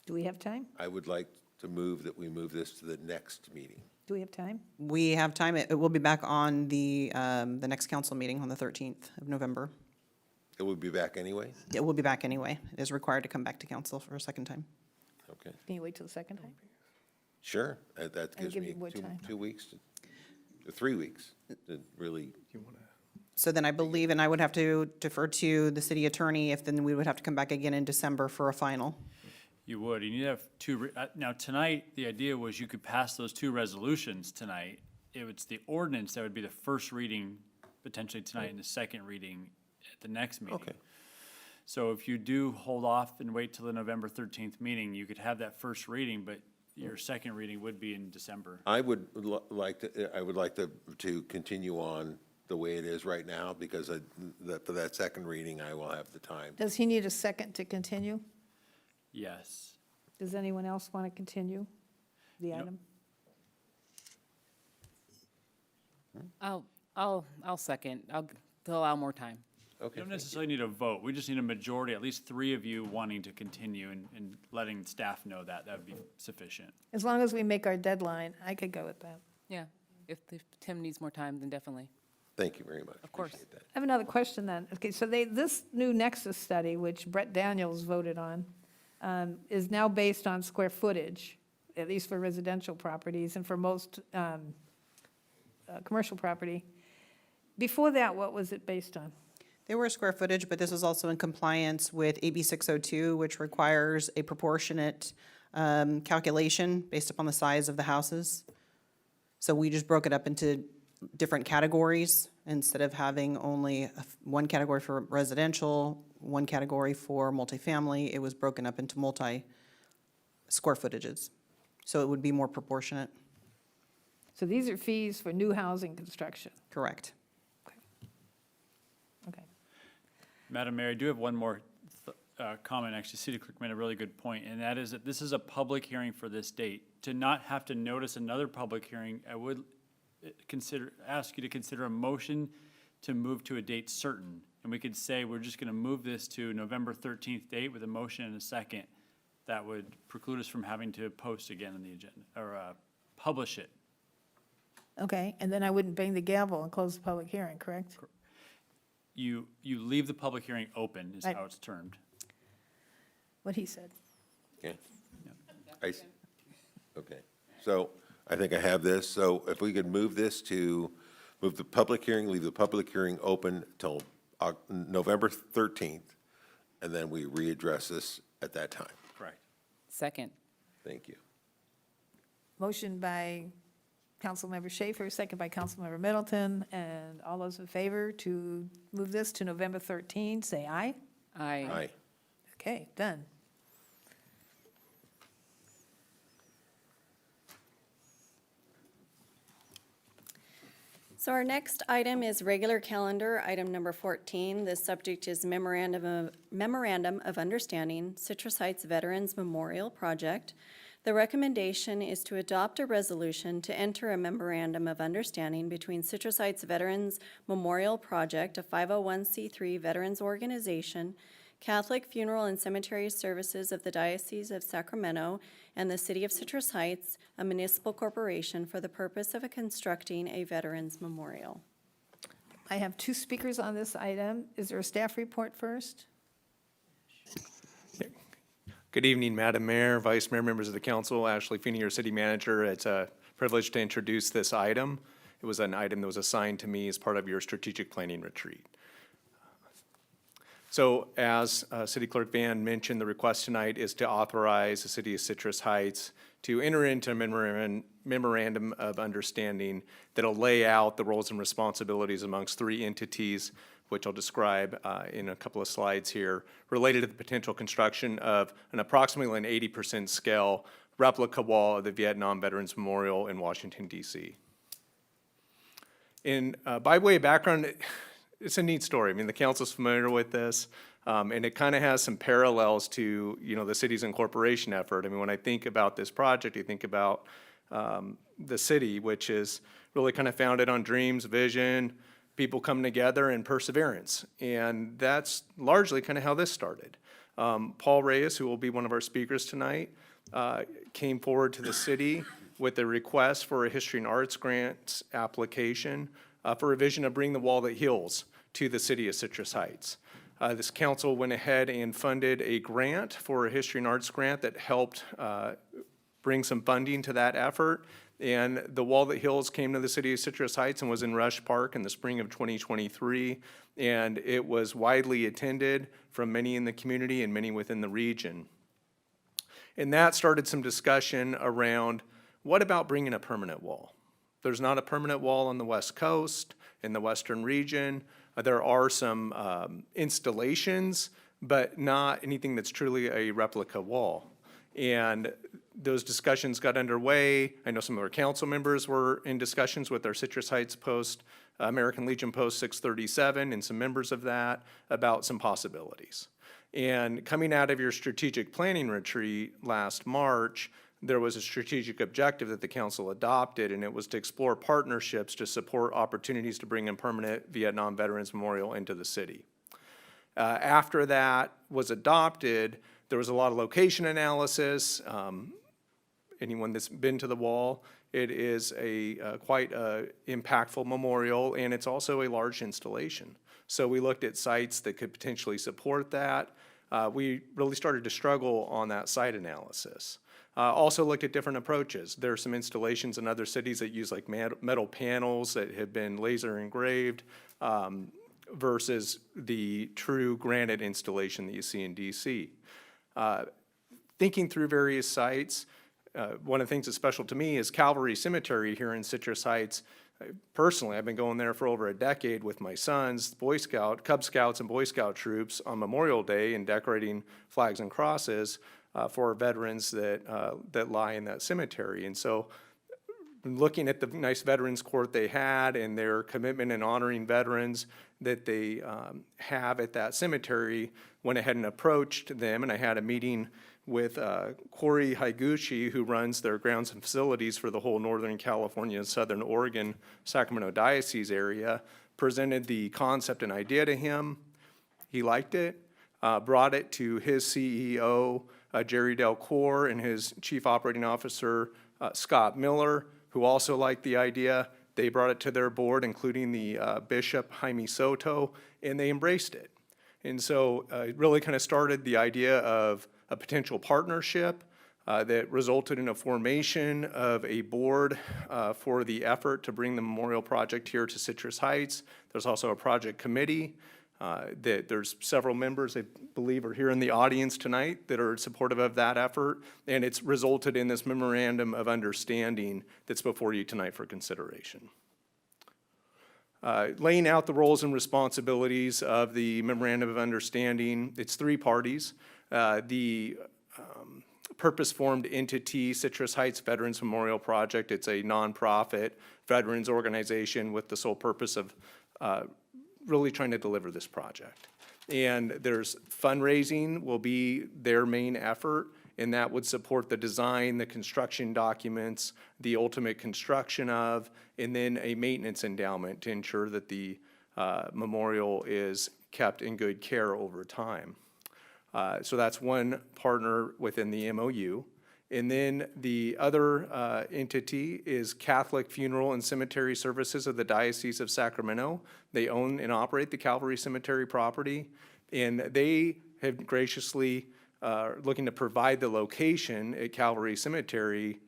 Do we have time? I would like to move that we move this to the next meeting. Do we have time? We have time. It will be back on the next council meeting on the 13th of November. It will be back anyway? It will be back anyway. It is required to come back to council for a second time. Okay, Can you wait till the second time? sure. That gives give me you more time. 2 weeks, to 3 weeks to really, So then I believe, and I would have to defer to the city attorney if then we would have to come back again in December for a final. You would. You need to have two, now tonight, the idea was you could pass those 2 resolutions tonight. It's the ordinance that would be the first reading potentially tonight and the second reading at the next meeting. Okay. So if you do hold off and wait till the November 13th meeting, you could have that first reading, but your second reading would be in December. I would like to continue on the way it is right now, because for that second reading, I will have the time. Does he need a second to continue? Yes. Does anyone else want to continue the item? I'll second. To allow more time. You Okay. don't necessarily need a vote. We just need a majority, at least 3 of you wanting to continue and letting staff know that. That would be sufficient. As long as we make our deadline, I could go with that. Yeah, if Tim needs more time, then definitely. Thank you very much. Of course. Appreciate that. I have another question then. Okay, so this new Nexus study, which Brett Daniels voted on, is now based on square footage, at least for residential properties and for most commercial property. Before that, what was it based on? They were square footage, but this is also in compliance with AB 602, which requires a proportionate calculation based upon the size of the houses. So we just broke it up into different categories instead of having only one category for residential, one category for multifamily. It was broken up into multi-square footages. So it would be more proportionate. So these are fees for new housing construction. Correct. Okay. Madam Mayor, I do have one more comment. Actually, City Clerk made a really good point, and that is that this is a public hearing for this date. To not have to notice another public hearing, I would ask you to consider a motion to move to a date certain. And we could say we're just going to move this to November 13th date with a motion and a second. That would preclude us from having to post again on the agenda, or publish it. Okay, and then I wouldn't bang the gavel and close the public hearing, correct? You leave the public hearing open, is Right. how it's termed. What he said. Okay. Okay, so I think I have this. So if we could move the public hearing, leave the public hearing open till November 13th, and then we readdress this at that time. Correct. Second. Thank you. Motion by Councilmember Schaefer, second by Councilmember Middleton, and all those in favor to move this to November 13, say aye. Aye. Aye. Okay, done. So our next item is regular calendar, item number 14. The subject is Memorandum of Understanding, Citrus Heights Veterans Memorial Project. The recommendation is to adopt a resolution to enter a memorandum of understanding between Citrus Heights Veterans Memorial Project, a 501c3 veterans organization, Catholic Funeral and Cemetery Services of the Diocese of Sacramento, and the City of Citrus Heights, a municipal corporation, for the purpose of constructing a veterans memorial. I have 2 speakers on this item. Is there a staff report first? Good evening, Madam Mayor, Vice Mayor, members of the council. Ashley Feeney, your city manager. It's a privilege to introduce this item. It was an item that was assigned to me as part of your strategic planning retreat. So as City Clerk Van mentioned, the request tonight is to authorize the City of Citrus Heights to enter into a memorandum of understanding that'll lay out the roles and responsibilities amongst three entities, which I'll describe in a couple of slides here, related to the potential construction of an approximately an 80% scale replica wall of the Vietnam Veterans Memorial in Washington, D.C. By way of background, it's a neat story. I mean, the council's familiar with this, and it kind of has some parallels to, the city's incorporation effort. I mean, when I think about this project, you think about the city, which is really kind of founded on dreams, vision, people coming together, and perseverance. And that's largely kind of how this started. Paul Reyes, who will be one of our speakers tonight, came forward to the city with a request for a history and arts grant application for a vision of Bring the Wall That Heals to the city of Citrus Heights. This council went ahead and funded a grant for a history and arts grant that helped bring some funding to that effort. And the Wall That Heals came to the city of Citrus Heights and was in Rush Park in the spring of 2023. And it was widely attended from many in the community and many within the region. And that started some discussion around, what about bringing a permanent wall? There's not a permanent wall on the West Coast, in the Western region. There are some installations, but not anything that's truly a replica wall. And those discussions got underway. I know some of our council members were in discussions with our Citrus Heights Post, American Legion Post 637, and some members of that about some possibilities. And coming out of your strategic planning retreat last March, there was a strategic objective that the council adopted, and it was to explore partnerships to support opportunities to bring a permanent Vietnam Veterans Memorial into the city. After that was adopted, there was a lot of location analysis. Anyone that's been to the wall, it is a quite impactful memorial, and it's also a large installation. So we looked at sites that could potentially support that. We really started to struggle on that site analysis. Also looked at different approaches. There are some installations in other cities that use like metal panels that have been laser engraved versus the true granite installation that you see in DC. Thinking through various sites, one of the things that's special to me is Calvary Cemetery here in Citrus Heights. Personally, I've been going there for over a decade with my sons, Cub Scouts and Boy Scout troops on Memorial Day and decorating flags and crosses for veterans that lie in that cemetery. And so looking at the nice Veterans Court they had and their commitment in honoring veterans that they have at that cemetery, went ahead and approached them, and I had a meeting with Corey Higuchi, who runs their grounds and facilities for the whole Northern California and Southern Oregon, Sacramento Diocese area, presented the concept and idea to him. He liked it, brought it to his CEO, Jerry Delcourt, and his Chief Operating Officer, Scott Miller, who also liked the idea. They brought it to their board, including the Bishop Jaime Soto, and they embraced it. And so it really kind of started the idea of a potential partnership that resulted in a formation of a board for the effort to bring the memorial project here to Citrus Heights. There's also a project committee that there's several members, I believe, are here in the audience tonight that are supportive of that effort, and it's resulted in this memorandum of understanding that's before you tonight for consideration. Laying out the roles and responsibilities of the memorandum of understanding, it's three parties. The purpose-formed entity, Citrus Heights Veterans Memorial Project, it's a nonprofit veterans organization with the sole purpose of really trying to deliver this project. And there's fundraising will be their main effort, and that would support the design, the construction documents, the ultimate construction of, and then a maintenance endowment to ensure that the memorial is kept in good care over time. So that's one partner within the MOU. And then the other entity is Catholic Funeral and Cemetery Services of the Diocese of Sacramento. They own and operate the Calvary Cemetery property, and they have graciously looking to provide the location at Calvary Cemetery,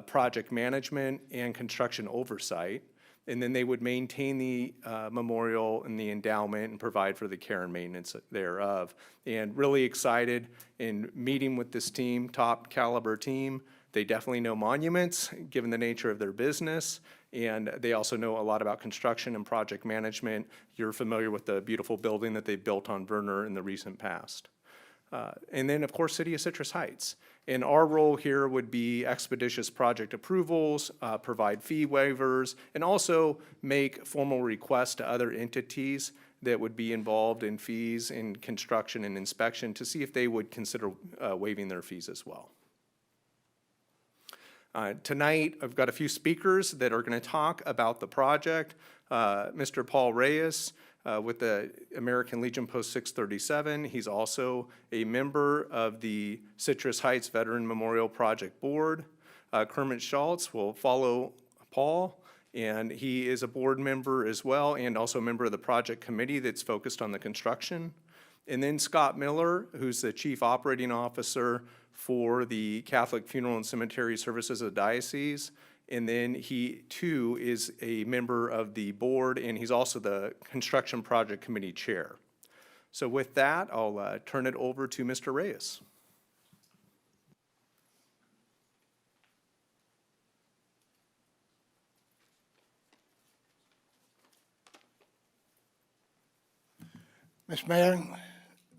project management and construction oversight. And then they would maintain the memorial and the endowment and provide for the care and maintenance thereof. And really excited in meeting with this team, top caliber team. They definitely know monuments, given the nature of their business. And they also know a lot about construction and project management. You're familiar with the beautiful building that they built on Verner in the recent past. And then, of course, City of Citrus Heights. And our role here would be expeditious project approvals, provide fee waivers, and also make formal requests to other entities that would be involved in fees in construction and inspection to see if they would consider waiving their fees as well. Tonight, I've got a few speakers that are going to talk about the project. Mr. Paul Reyes, with the American Legion Post 637. He's also a member of the Citrus Heights Veteran Memorial Project Board. Kermit Schultz will follow Paul, and he is a board member as well, and also a member of the project committee that's focused on the construction. And then Scott Miller, who's the Chief Operating Officer for the Catholic Funeral and Cemetery Services of the Diocese. And then he, too, is a member of the board, and he's also the Construction Project Committee Chair. So with that, I'll turn it over to Mr. Reyes. Ms. Mayor,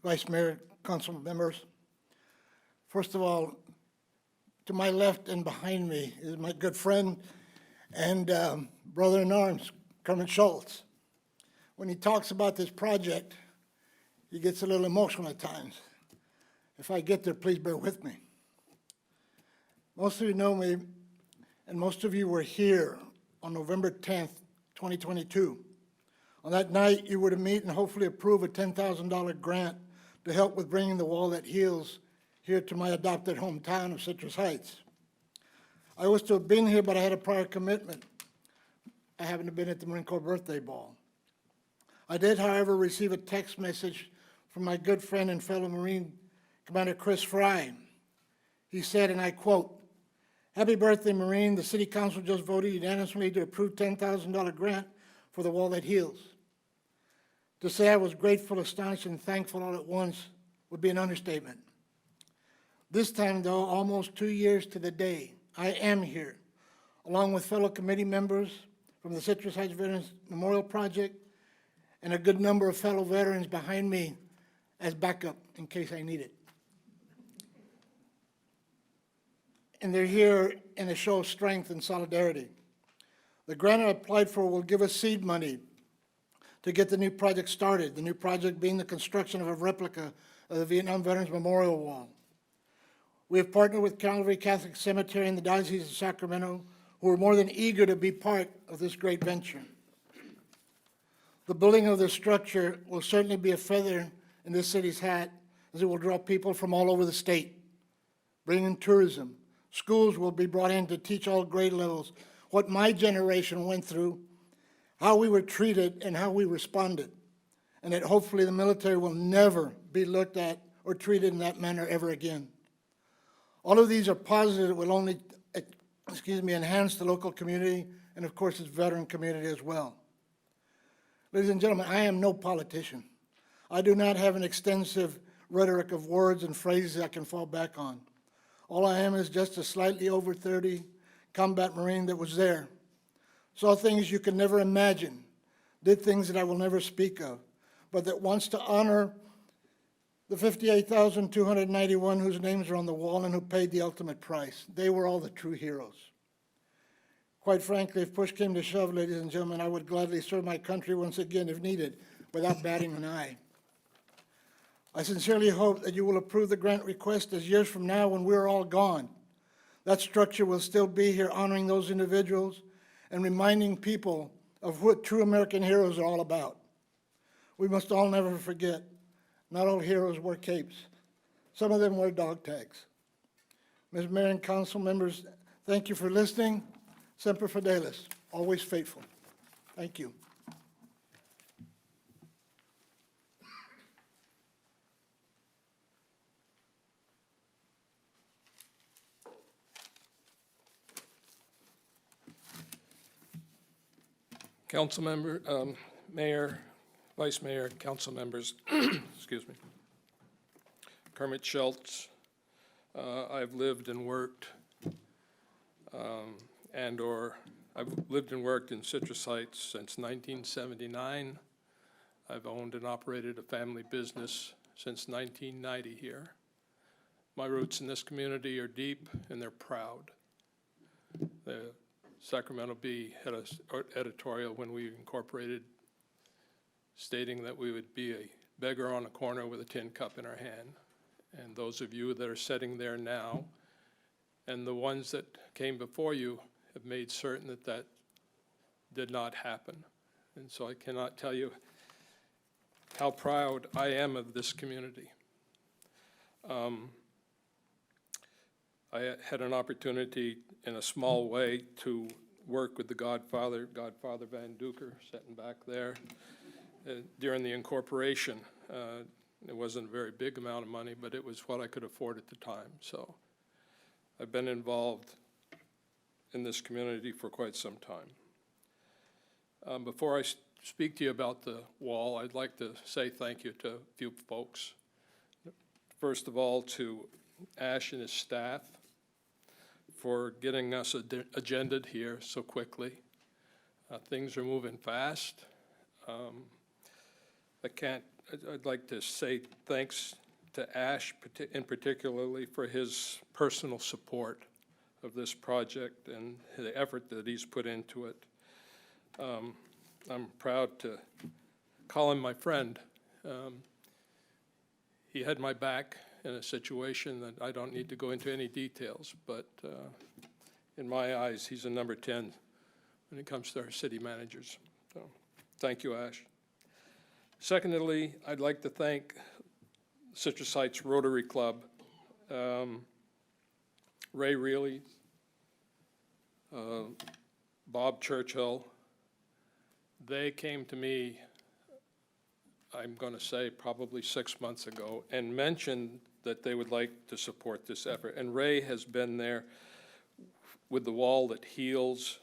Vice Mayor, council members, first of all, to my left and behind me is my good friend and brother-in-arms, Kermit Schultz. When he talks about this project, he gets a little emotional at times. If I get there, please bear with me. Most of you know me, and most of you were here on November 10th, 2022. On that night, you were to meet and hopefully approve a $10,000 grant to help with bringing the wall that heals here to my adopted hometown of Citrus Heights. I was to have been here, but I had a prior commitment. I happened to have been at the Marine Corps birthday ball. I did, however, receive a text message from my good friend and fellow Marine Commander Chris Fry. He said, and I quote, "Happy birthday, Marine. The City Council just voted unanimously to approve $10,000 grant for the wall that heals." To say I was grateful, astonished, and thankful all at once would be an understatement. This time, though, almost 2 years to the day, I am here, along with fellow committee members from the Citrus Heights Veterans Memorial Project and a good number of fellow veterans behind me as backup in case I need it. And they're here in a show of strength and solidarity. The grant I applied for will give us seed money to get the new project started, the new project being the construction of a replica of the Vietnam Veterans Memorial Wall. We have partnered with Calvary Catholic Cemetery in the Diocese of Sacramento, who are more than eager to be part of this great venture. The building of this structure will certainly be a feather in this city's hat, as it will draw people from all over the state, bring in tourism. Schools will be brought in to teach all grade levels what my generation went through, how we were treated, and how we responded, and that hopefully the military will never be looked at or treated in that manner ever again. All of these are positive that will only, enhance the local community and, of course, its veteran community as well. Ladies and gentlemen, I am no politician. I do not have an extensive rhetoric of words and phrases I can fall back on. All I am is just a slightly over 30 combat Marine that was there, saw things you could never imagine, did things that I will never speak of, but that wants to honor the 58,291 whose names are on the wall and who paid the ultimate price. They were all the true heroes. Quite frankly, if push came to shove, ladies and gentlemen, I would gladly serve my country once again if needed, without batting an eye. I sincerely hope that you will approve the grant request, as years from now, when we're all gone, that structure will still be here honoring those individuals and reminding people of what true American heroes are all about. We must all never forget, not all heroes wear capes. Some of them wear dog tags. Ms. Mayor and council members, thank you for listening. Semper Fidelis, always faithful. Thank you. Council member, mayor, vice mayor, council members, excuse me. Kermit Schultz. I've lived and worked I've lived and worked in Citrus Heights since 1979. I've owned and operated a family business since 1990 here. My roots in this community are deep and they're proud. The Sacramento Bee had an editorial when we incorporated stating that we would be a beggar on a corner with a tin cup in our hand. And those of you that are sitting there now and the ones that came before you have made certain that that did not happen. And so I cannot tell you how proud I am of this community. I had an opportunity in a small way to work with the Godfather Van Duker, sitting back there, during the incorporation. It wasn't a very big amount of money, but it was what I could afford at the time. So I've been involved in this community for quite some time. Before I speak to you about the wall, I'd like to say thank you to a few folks. First of all, to Ash and his staff for getting us agendaed here so quickly. Things are moving fast. I'd like to say thanks to Ash in particularly for his personal support of this project and the effort that he's put into it. I'm proud to call him my friend. He had my back in a situation that I don't need to go into any details, but in my eyes, he's a number 10 when it comes to our city managers. So, thank you, Ash. Secondly, I'd like to thank Citrus Heights Rotary Club, Ray Reilly, Bob Churchill. They came to me, I'm going to say probably 6 months ago, and mentioned that they would like to support this effort. And Ray has been there with the Wall That Heals,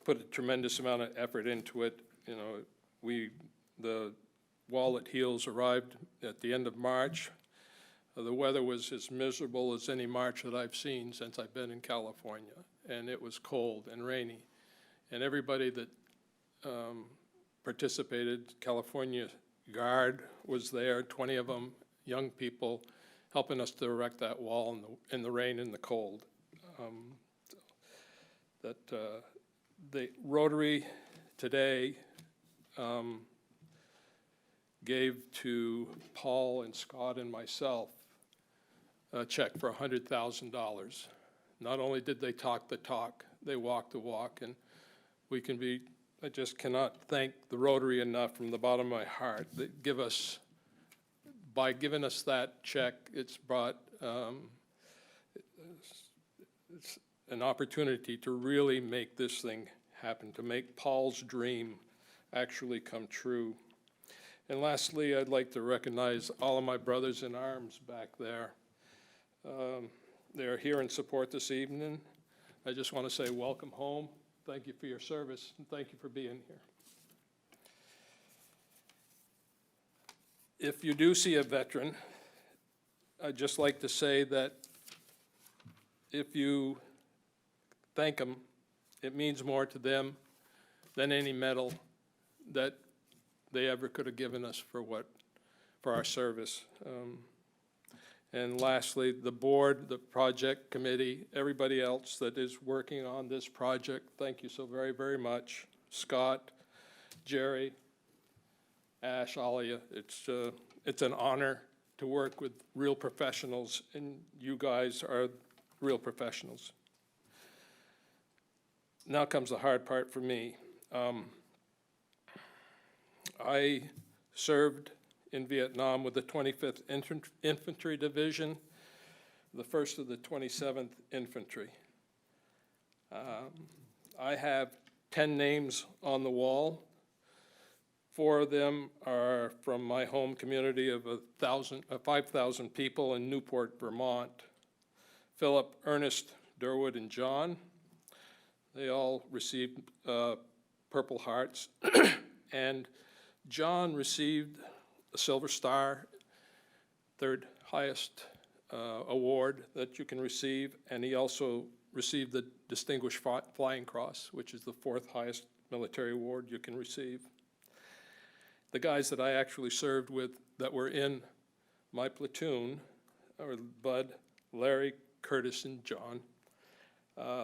put a tremendous amount of effort into it. You know, the Wall That Heals arrived at the end of March. The weather was as miserable as any March that I've seen since I've been in California, and it was cold and rainy. And everybody that participated, California Guard was there, 20 of them, young people, helping us to erect that wall in the rain and the cold. The Rotary today gave to Paul and Scott and myself a check for $100,000. Not only did they talk the talk, they walked the walk, and I just cannot thank the Rotary enough from the bottom of my heart. They by giving us that check, it's brought it's an opportunity to really make this thing happen, to make Paul's dream actually come true. And lastly, I'd like to recognize all of my brothers in arms back there. They're here in support this evening. I just want to say welcome home. Thank you for your service, and thank you for being here. If you do see a veteran, I'd just like to say that if you thank them, it means more to them than any medal that they ever could have given us for our service. And lastly, the board, the project committee, everybody else that is working on this project, thank you so very, very much. Scott, Jerry, Ash, all of you. It's an honor to work with real professionals, and you guys are real professionals. Now comes the hard part for me. I served in Vietnam with the 25th Infantry Division, the 1st of the 27th Infantry. I have 10 names on the wall. 4 of them are from my home community of 5,000 people in Newport, Vermont. Philip, Ernest, Durwood, and John. They all received Purple Hearts. And John received a Silver Star, third highest award that you can receive, and he also received the Distinguished Flying Cross, which is the fourth highest military award you can receive. The guys that I actually served with that were in my platoon are Bud, Larry, Curtis, and John.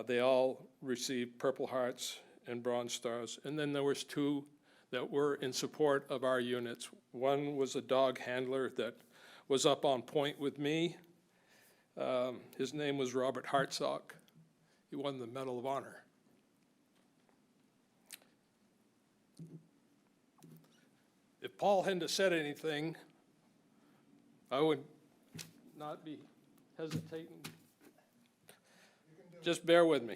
They all received Purple Hearts and Bronze Stars. And then there was two that were in support of our units. One was a dog handler that was up on point with me. His name was Robert Hartsock. He won the Medal of Honor. If Paul hadn't said anything, I would not be hesitating. Just bear with me.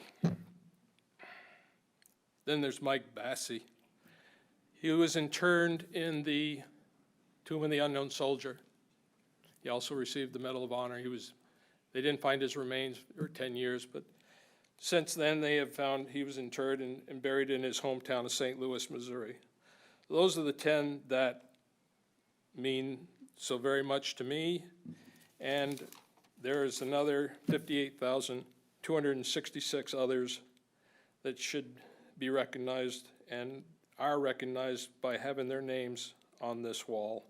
Then there's Mike Bassey. He was interned in the Tomb of the Unknown Soldier. He also received the Medal of Honor. They didn't find his remains for 10 years, but since then they have found he was interred and buried in his hometown of St. Louis, Missouri. Those are the 10 that mean so very much to me, and there is another 58,266 others that should be recognized and are recognized by having their names on this wall.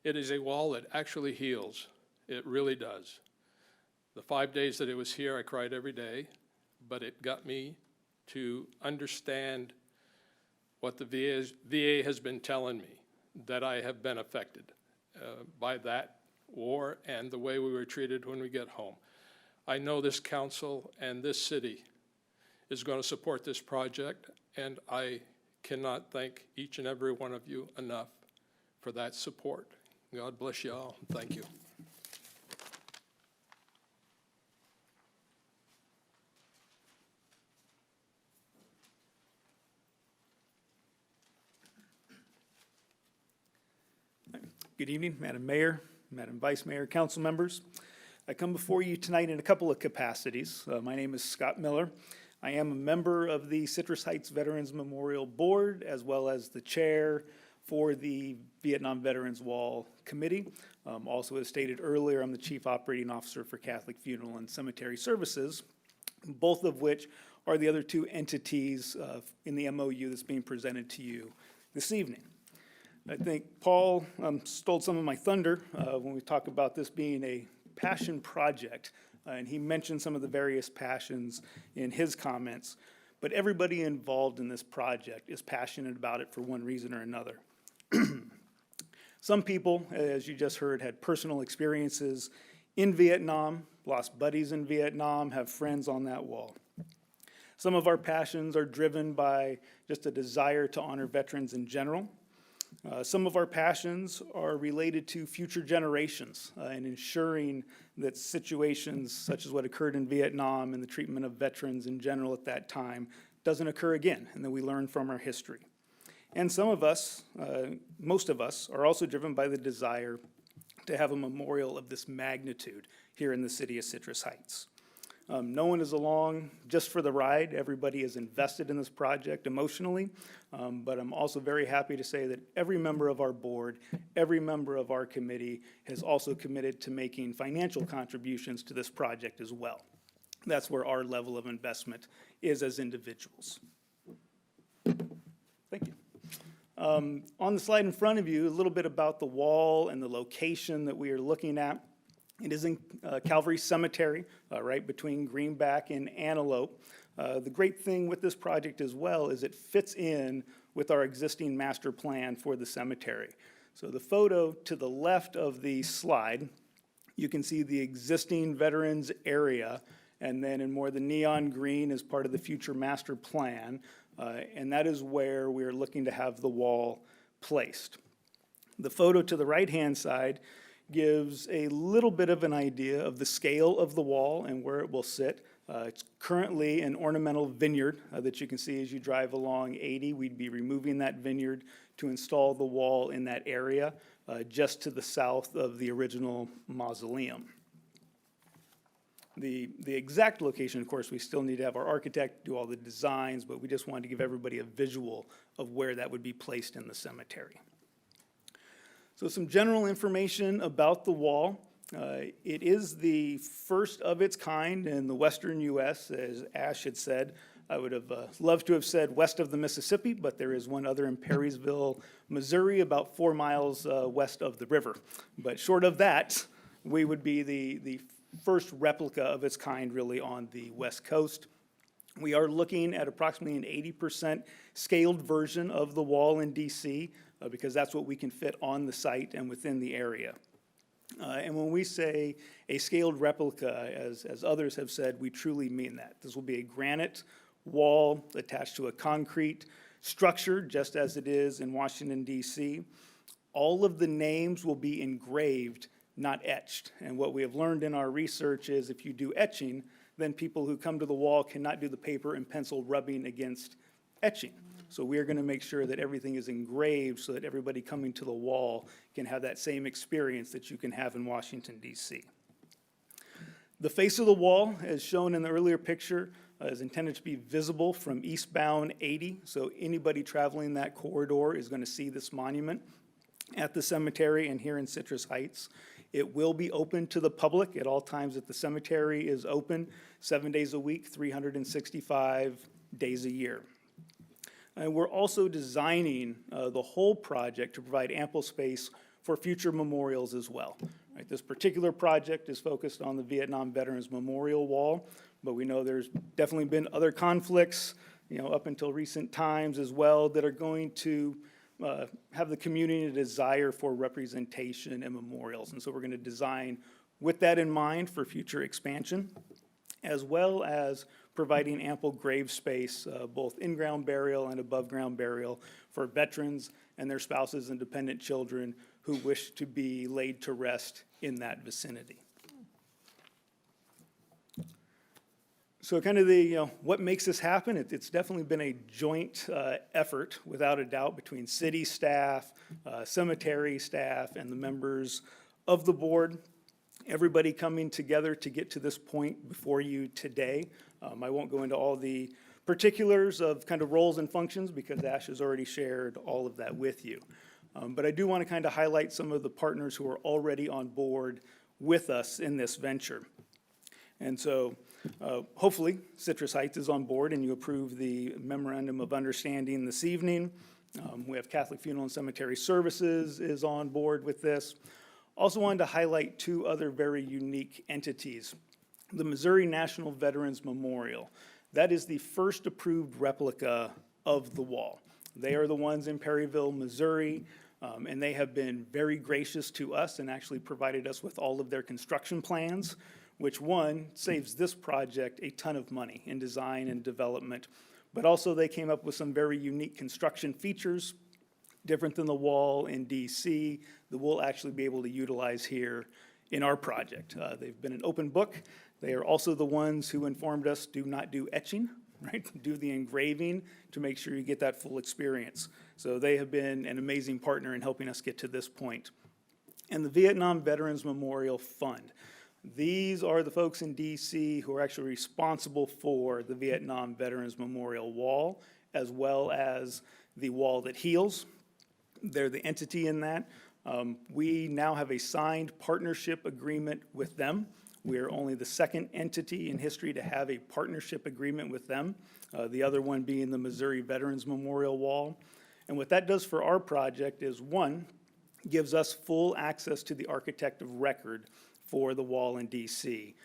It is a wall that actually heals. It really does. The 5 days that it was here, I cried every day, but it got me to understand what the VA has been telling me, that I have been affected by that war and the way we were treated when we get home. I know this council and this city is going to support this project, and I cannot thank each and every one of you enough for that support. God bless you all. Thank you. Good evening, Madam Mayor, Madam Vice Mayor, council members. I come before you tonight in a couple of capacities. My name is Scott Miller. I am a member of the Citrus Heights Veterans Memorial Board, as well as the chair for the Vietnam Veterans Wall Committee. Also, as stated earlier, I'm the Chief Operating Officer for Catholic Funeral and Cemetery Services, both of which are the other two entities in the MOU that's being presented to you this evening. I think Paul stole some of my thunder when we talk about this being a passion project, and he mentioned some of the various passions in his comments, but everybody involved in this project is passionate about it for one reason or another. Some people, as you just heard, had personal experiences in Vietnam, lost buddies in Vietnam, have friends on that wall. Some of our passions are driven by just a desire to honor veterans in general. Some of our passions are related to future generations and ensuring that situations such as what occurred in Vietnam and the treatment of veterans in general at that time doesn't occur again, and that we learn from our history. And some of us, most of us, are also driven by the desire to have a memorial of this magnitude here in the city of Citrus Heights. No one is along just for the ride. Everybody is invested in this project emotionally, but I'm also very happy to say that every member of our board, every member of our committee has also committed to making financial contributions to this project as well. That's where our level of investment is as individuals. Thank you. On the slide in front of you, a little bit about the wall and the location that we are looking at. It is in Calvary Cemetery, right between Greenback and Antelope. The great thing with this project as well is it fits in with our existing master plan for the cemetery. So the photo to the left of the slide, you can see the existing veterans area, and then in more the neon green is part of the future master plan, and that is where we're looking to have the wall placed. The photo to the right-hand side gives a little bit of an idea of the scale of the wall and where it will sit. It's currently an ornamental vineyard that you can see as you drive along 80. We'd be removing that vineyard to install the wall in that area just to the south of the original mausoleum. The exact location, of course, we still need to have our architect do all the designs, but we just wanted to give everybody a visual of where that would be placed in the cemetery. So some general information about the wall. It is the first of its kind in the western U.S., as Ash had said. I would have loved to have said west of the Mississippi, but there is one other in Perrysville, Missouri, about 4 miles west of the river. But short of that, we would be the first replica of its kind really on the West Coast. We are looking at approximately an 80% scaled version of the wall in DC because that's what we can fit on the site and within the area. And when we say a scaled replica, as others have said, we truly mean that. This will be a granite wall attached to a concrete structure, just as it is in Washington, D.C. All of the names will be engraved, not etched. And what we have learned in our research is if you do etching, then people who come to the wall cannot do the paper and pencil rubbing against etching. So we are going to make sure that everything is engraved so that everybody coming to the wall can have that same experience that you can have in Washington, D.C. The face of the wall, as shown in the earlier picture, is intended to be visible from eastbound 80. So anybody traveling that corridor is going to see this monument at the cemetery and here in Citrus Heights. It will be open to the public at all times that the cemetery is open, 7 days a week, 365 days a year. And we're also designing the whole project to provide ample space for future memorials as well. Right, this particular project is focused on the Vietnam Veterans Memorial Wall, but we know there's definitely been other conflicts, up until recent times as well, that are going to have the community a desire for representation and memorials. And so we're going to design with that in mind for future expansion, as well as providing ample grave space, both in-ground burial and above-ground burial for veterans and their spouses and dependent children who wish to be laid to rest in that vicinity. So kind of what makes this happen, it's definitely been a joint effort, without a doubt, between city staff, cemetery staff, and the members of the board. Everybody coming together to get to this point before you today. I won't go into all the particulars of kind of roles and functions because Ash has already shared all of that with you. But I do want to kind of highlight some of the partners who are already on board with us in this venture. And so hopefully Citrus Heights is on board and you approve the memorandum of understanding this evening. We have Catholic Funeral and Cemetery Services is on board with this. Also wanted to highlight two other very unique entities. The Missouri National Veterans Memorial. That is the first approved replica of the wall. They are the ones in Perryville, Missouri, and they have been very gracious to us and actually provided us with all of their construction plans, which one, saves this project a ton of money in design and development, but also they came up with some very unique construction features, different than the wall in DC, that we'll actually be able to utilize here in our project. They've been an open book. They are also the ones who informed us do not do etching, right? Do the engraving to make sure you get that full experience. So they have been an amazing partner in helping us get to this point. And the Vietnam Veterans Memorial Fund. These are the folks in DC who are actually responsible for the Vietnam Veterans Memorial Wall, as well as the wall that heals. They're the entity in that. We now have a signed partnership agreement with them. We are only the second entity in history to have a partnership agreement with them, the other one being the Missouri Veterans Memorial Wall. And what that does for our project is, one, gives us full access to the architect of record for the wall in DC.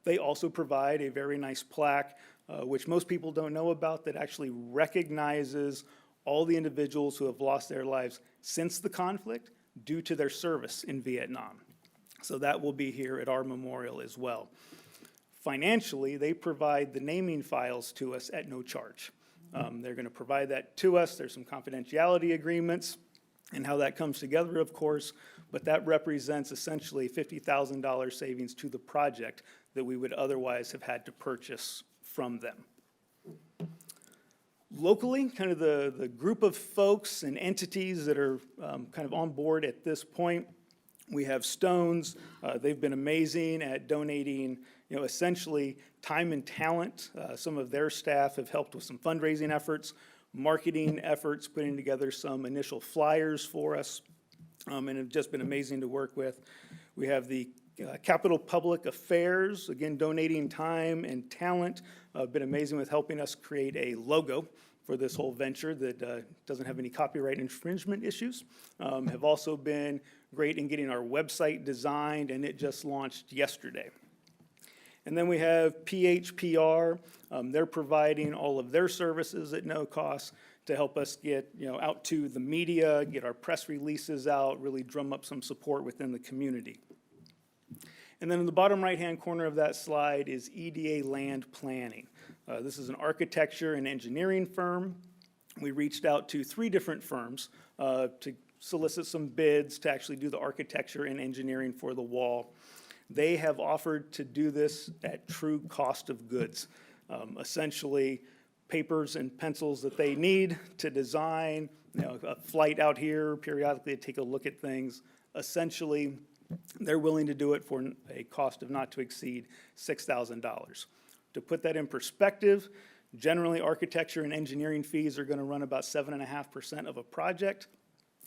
They also provide a very nice plaque, which most people don't know about, that actually recognizes all the individuals who have lost their lives since the conflict due to their service in Vietnam. So that will be here at our memorial as well. Financially, they provide the naming files to us at no charge. They're going to provide that to us. There's some confidentiality agreements and how that comes together, of course, but that represents essentially $50,000 savings to the project that we would otherwise have had to purchase from them. Locally, kind of the group of folks and entities that are kind of on board at this point, We have Stones. They've been amazing at donating, essentially time and talent. Some of their staff have helped with some fundraising efforts, marketing efforts, putting together some initial flyers for us, and have just been amazing to work with. We have the Capitol Public Affairs, again, donating time and talent, been amazing with helping us create a logo for this whole venture that doesn't have any copyright infringement issues. Have also been great in getting our website designed, and it just launched yesterday. And then we have PHPR. They're providing all of their services at no cost to help us get out to the media, get our press releases out, really drum up some support within the community. And then in the bottom right-hand corner of that slide is EDA Land Planning. This is an architecture and engineering firm. We reached out to 3 different firms to solicit some bids to actually do the architecture and engineering for the wall. They have offered to do this at true cost of goods. Essentially, papers and pencils that they need to design, a flight out here, periodically to take a look at things. Essentially, they're willing to do it for a cost of not to exceed $6,000. To put that in perspective, generally architecture and engineering fees are going to run about 7.5% of a project.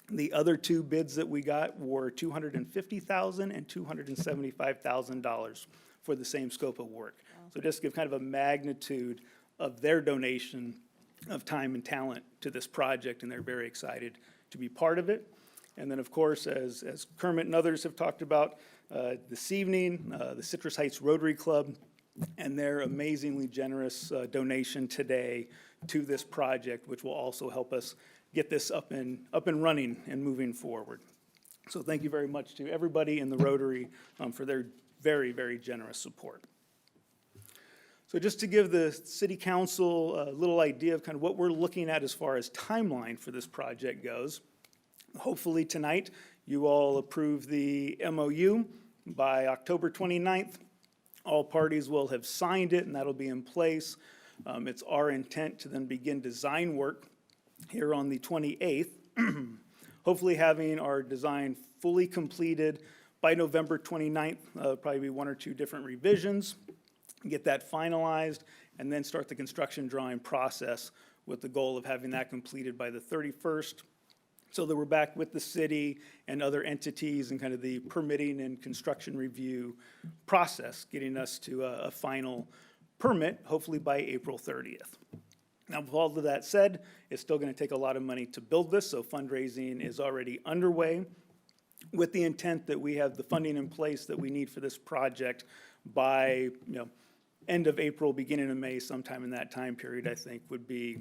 The other 2 bids that we got were $250,000 and $275,000 for the same scope of work. So just to give kind of a magnitude of their donation of time and talent to this project, and they're very excited to be part of it. And then, of course, as Kermit and others have talked about this evening, the Citrus Heights Rotary Club and their amazingly generous donation today to this project, which will also help us get this up and running and moving forward. So thank you very much to everybody in the Rotary for their very, very generous support. So just to give the City Council a little idea of kind of what we're looking at as far as timeline for this project goes, hopefully tonight you all approve the MOU by October 29th. All parties will have signed it, and that'll be in place. It's our intent to then begin design work here on the 28th, hopefully having our design fully completed by November 29th. Probably be 1 or 2 different revisions, get that finalized, and then start the construction drawing process with the goal of having that completed by the 31st, so that we're back with the city and other entities and kind of the permitting and construction review process, getting us to a final permit, hopefully by April 30th. Now, with all of that said, it's still going to take a lot of money to build this, so fundraising is already underway with the intent that we have the funding in place that we need for this project by, end of April, beginning of May, sometime in that time period, I think would be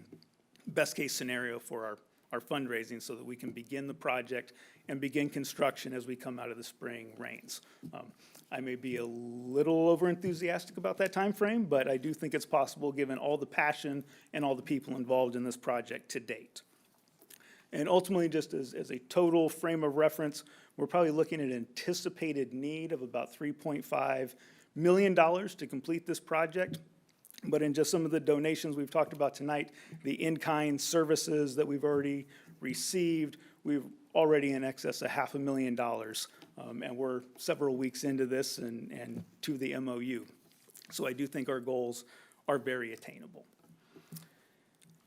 best case scenario for our fundraising, so that we can begin the project and begin construction as we come out of the spring rains. I may be a little over enthusiastic about that time frame, but I do think it's possible given all the passion and all the people involved in this project to date. And ultimately, just as a total frame of reference, we're probably looking at an anticipated need of about $3.5 million to complete this project. But in just some of the donations we've talked about tonight, the in-kind services that we've already received, we've already in excess of $500,000. And we're several weeks into this and to the MOU. So I do think our goals are very attainable.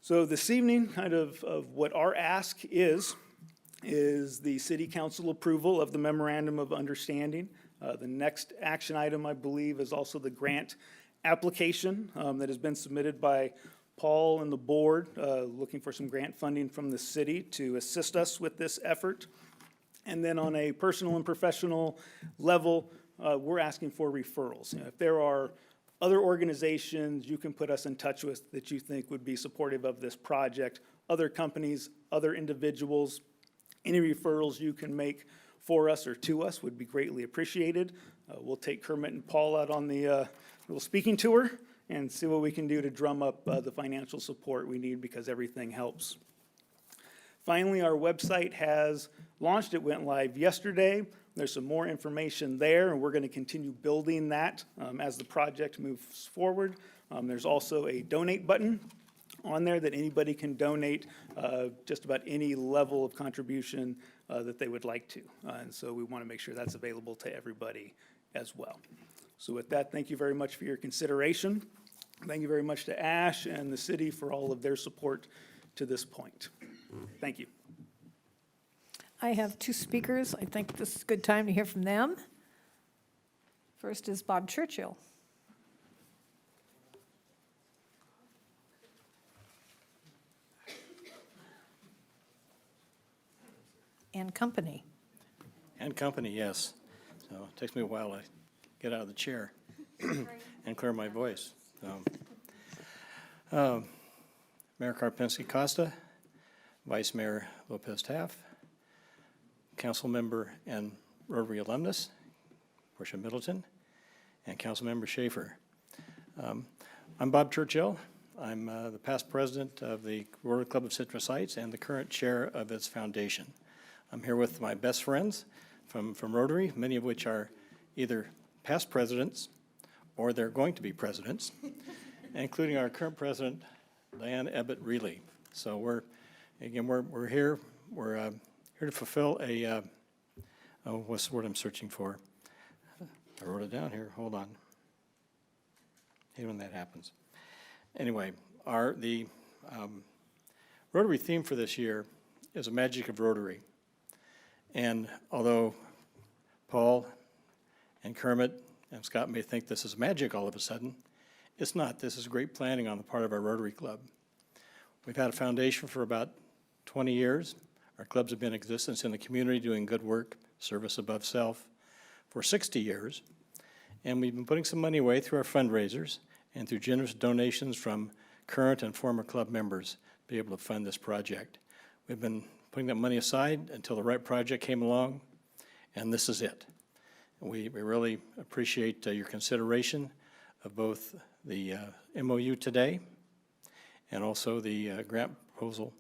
So this evening, kind of what our ask is the City Council approval of the Memorandum of Understanding. The next action item, I believe, is also the grant application that has been submitted by Paul and the board, looking for some grant funding from the city to assist us with this effort. And then on a personal and professional level, we're asking for referrals. If there are other organizations you can put us in touch with that you think would be supportive of this project, other companies, other individuals, any referrals you can make for us or to us would be greatly appreciated. We'll take Kermit and Paul out on the little speaking tour and see what we can do to drum up the financial support we need, because everything helps. Finally, our website has launched. It went live yesterday. There's some more information there, and we're going to continue building that as the project moves forward. There's also a donate button on there that anybody can donate just about any level of contribution that they would like to. And so we want to make sure that's available to everybody as well. So with that, thank you very much for your consideration. Thank you very much to Ash and the city for all of their support to this point. Thank you. I have two speakers. I think this is a good time to hear from them. First is Bob Churchill. And company. And company, yes. So it takes me a while to get out of the chair and clear my voice. Mayor Karpinski Costa, Vice Mayor Lopez Taff, Council Member and Rotary alumnus, Portia Middleton, and Council Member Schaefer. I'm Bob Churchill. I'm the past president of the Rotary Club of Citrus Heights and the current chair of its foundation. I'm here with my best friends from Rotary, many of which are either past presidents or they're going to be presidents, including our current president, Diane Ebbett Reilly. So we're here. We're here to fulfill a, what's the word I'm searching for? I wrote it down here. Hold on. Hate when that happens. Anyway, the Rotary theme for this year is a magic of Rotary. And although Paul and Kermit and Scott may think this is magic all of a sudden, it's not. This is great planning on the part of our Rotary Club. We've had a foundation for about 20 years. Our clubs have been in existence in the community doing good work, service above self, for 60 years. And we've been putting some money away through our fundraisers and through generous donations from current and former club members to be able to fund this project. We've been putting that money aside until the right project came along, and this is it. We really appreciate your consideration of both the MOU today and also the grant proposal,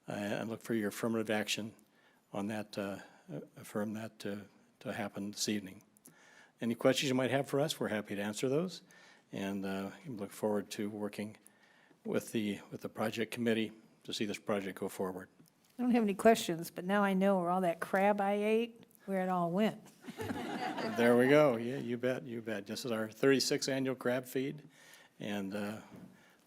and look for your affirmative action on that, affirm that to happen this evening. Any questions you might have for us, we're happy to answer those, and look forward to working with the project committee to see this project go forward. I don't have any questions, but now I know where all that crab I ate, where it all went. There we go. Yeah, you bet, you bet. This is our 36th annual crab feed, and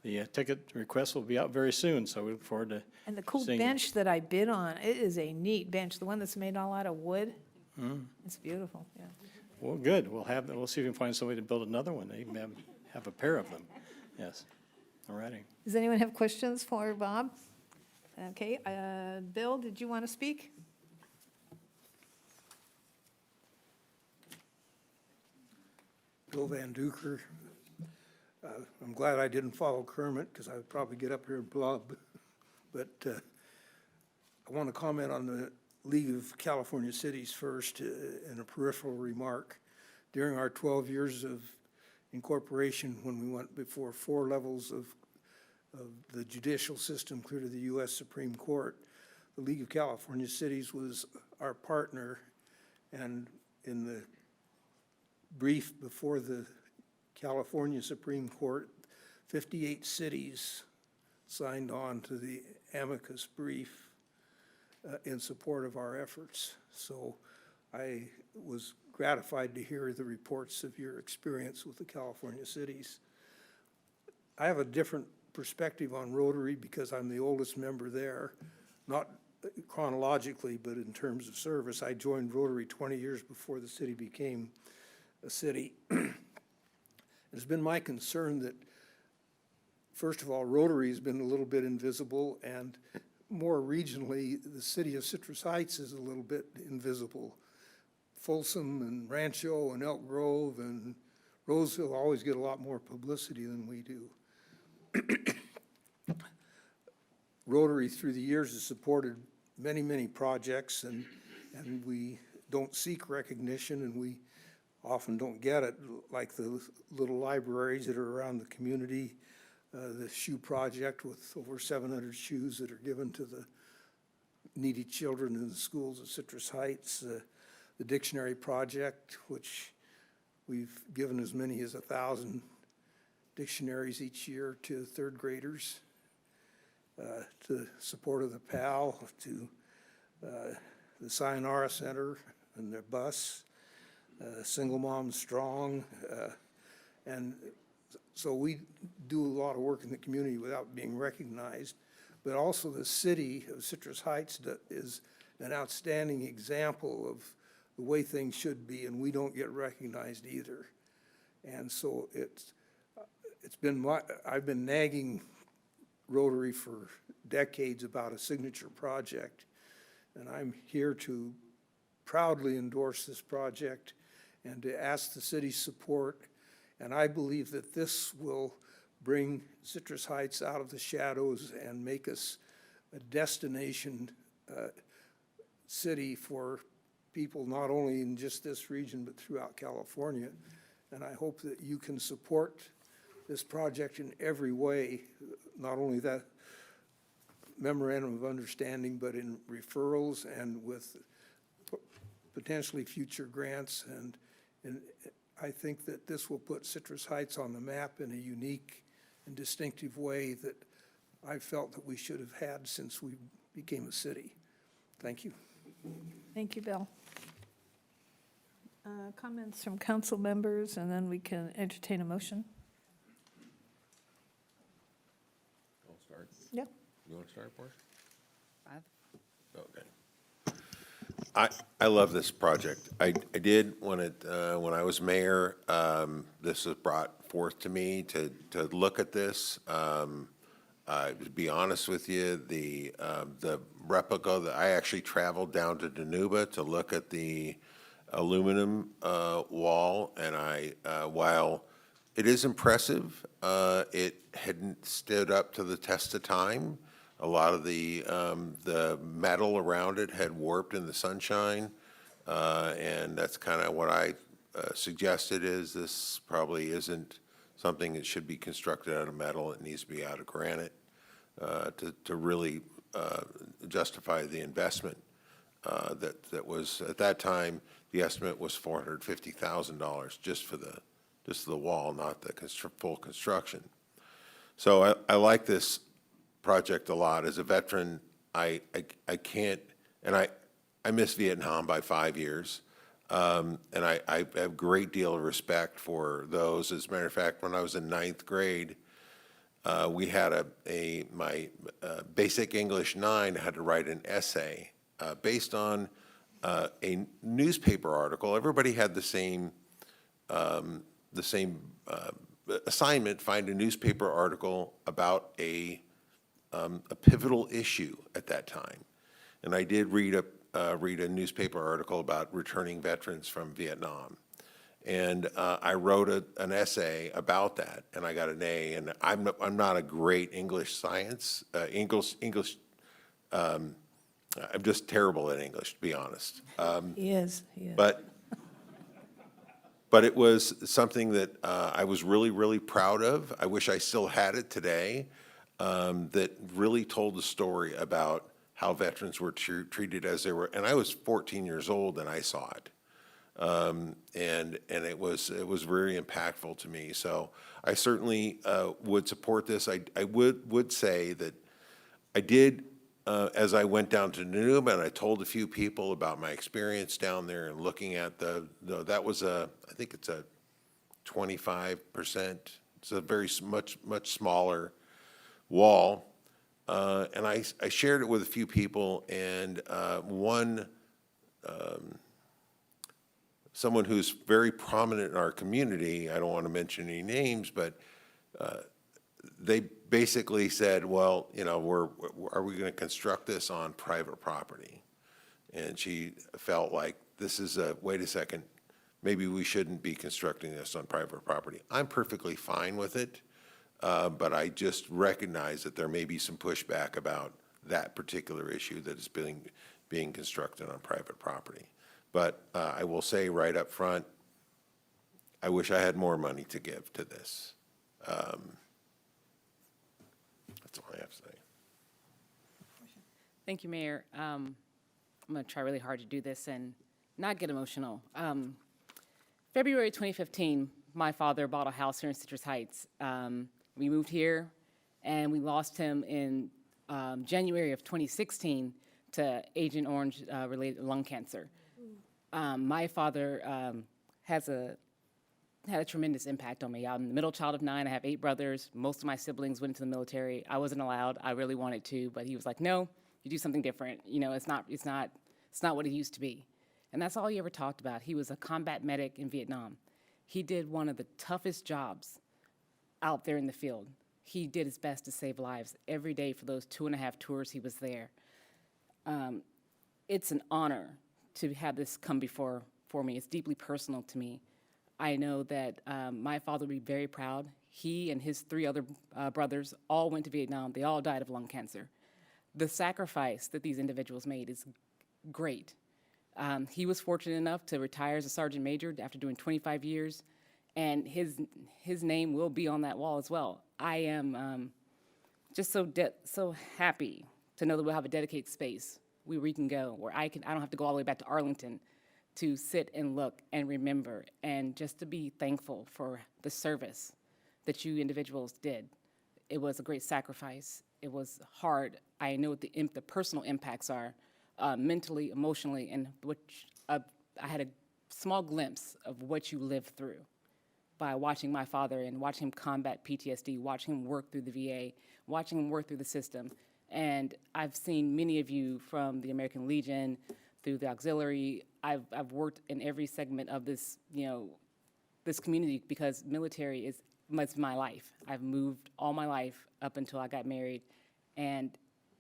the ticket request will be out very soon, so we look forward to And the cool seeing bench that I bid on, it is a neat bench, the one that's made all out of wood. It's beautiful, yeah. Well, good. We'll see if we can find somebody to build another one. They even have a pair of them. Yes. All righty. Does anyone have questions for Bob? Okay, Bill, did you want to speak? Bill Van Duker. I'm glad I didn't follow Kermit, because I would probably get up here and blub. But I want to comment on the League of California Cities first in a peripheral remark. During our 12 years of incorporation, when we went before 4 levels of the judicial system clear to the U.S. Supreme Court, the League of California Cities was our partner, and in the brief before the California Supreme Court, 58 cities signed on to the amicus brief in support of our efforts. So I was gratified to hear the reports of your experience with the California cities. I have a different perspective on Rotary because I'm the oldest member there, not chronologically, but in terms of service. I joined Rotary 20 years before the city became a city. It's been my concern that, first of all, Rotary has been a little bit invisible, and more regionally, the city of Citrus Heights is a little bit invisible. Folsom and Rancho and Elk Grove and Roseville always get a lot more publicity than we do. Rotary through the years has supported many, many projects, and we don't seek recognition, and we often don't get it, like the little libraries that are around the community, the shoe project with over 700 shoes that are given to the needy children in the schools of Citrus Heights, the dictionary project, which we've given as many as 1,000 dictionaries each year to third graders. to support of the PAL, to the Sayonara Center and their bus, Single Mom Strong. And so we do a lot of work in the community without being recognized. But also the city of Citrus Heights is an outstanding example of the way things should be, and we don't get recognized either. And so I've been nagging Rotary for decades about a signature project, and I'm here to proudly endorse this project and to ask the city's support. And I believe that this will bring Citrus Heights out of the shadows and make us a destination city for people not only in just this region but throughout California. And I hope that you can support this project in every way, not only that memorandum of understanding, but in referrals and with potentially future grants. And I think that this will put Citrus Heights on the map in a unique and distinctive way that I felt that we should have had since we became a city. Thank you. Thank you, Bill. Comments from council members, and then we can entertain a motion. I'll start. Yeah. You want to start, Portia? Okay. I love this project. I did when I was mayor, this was brought forth to me to look at this. To be honest with you, the replica, that I actually traveled down to Danuba to look at the aluminum wall, and while it is impressive, it hadn't stood up to the test of time. A lot of the metal around it had warped in the sunshine, and that's kind of what I suggested, is this probably isn't something that should be constructed out of metal. It needs to be out of granite to really justify the investment that was, at that time, the estimate was $450,000 just for the wall, not the full construction. So I like this project a lot. As a veteran, I can't, and I missed Vietnam by 5 years, and I have a great deal of respect for those. As a matter of fact, when I was in 9th grade, we had my basic English 9 had to write an essay based on a newspaper article. Everybody had the same assignment: find a newspaper article about a pivotal issue at that time. And I did read a newspaper article about returning veterans from Vietnam. And I wrote an essay about that, and I got an A. And I'm not a great English science, I'm just terrible at English, to be honest. He is. But it was something that I was really, really proud of. I wish I still had it today. That really told the story about how veterans were treated as they were. And I was 14 years old and I saw it. And it was very impactful to me. So I certainly would support this. I would say that I did, as I went down to Danuba, and I told a few people about my experience down there and looking at that was I think it's a 25%. It's a very much smaller wall. And I shared it with a few people, and someone who's very prominent in our community, I don't want to mention any names, but they basically said, well, are we going to construct this on private property? And she felt like this is wait a second, maybe we shouldn't be constructing this on private property. I'm perfectly fine with it, but I just recognize that there may be some pushback about that particular issue that is being constructed on private property. But I will say right up front, I wish I had more money to give to this. That's all I have to say. Thank you, Mayor. I'm going to try really hard to do this and not get emotional. February 2015, my father bought a house here in Citrus Heights. We moved here, and we lost him in January of 2016 to Agent Orange related lung cancer. My father had a tremendous impact on me. I'm the middle child of 9. I have 8 brothers. Most of my siblings went into the military. I wasn't allowed. I really wanted to, but he was like, "No, you do something different. You know, it's not what it used to be." And that's all he ever talked about. He was a combat medic in Vietnam. He did one of the toughest jobs out there in the field. He did his best to save lives every day for those 2.5 tours he was there. It's an honor to have this come for me. It's deeply personal to me. I know that my father would be very proud. He and his 3 other brothers all went to Vietnam. They all died of lung cancer. The sacrifice that these individuals made is great. He was fortunate enough to retire as a sergeant major after doing 25 years, and his name will be on that wall as well. I am just so happy to know that we'll have a dedicated space where we can go, where I don't have to go all the way back to Arlington to sit and look and remember, and just to be thankful for the service that you individuals did. It was a great sacrifice. It was hard. I know what the personal impacts are, mentally, emotionally, and I had a small glimpse of what you lived through by watching my father and watching him combat PTSD, watching him work through the VA, watching him work through the system. And I've seen many of you from the American Legion, through the auxiliary. I've worked in every segment of this, this community, because military is my life. I've moved all my life up until I got married, and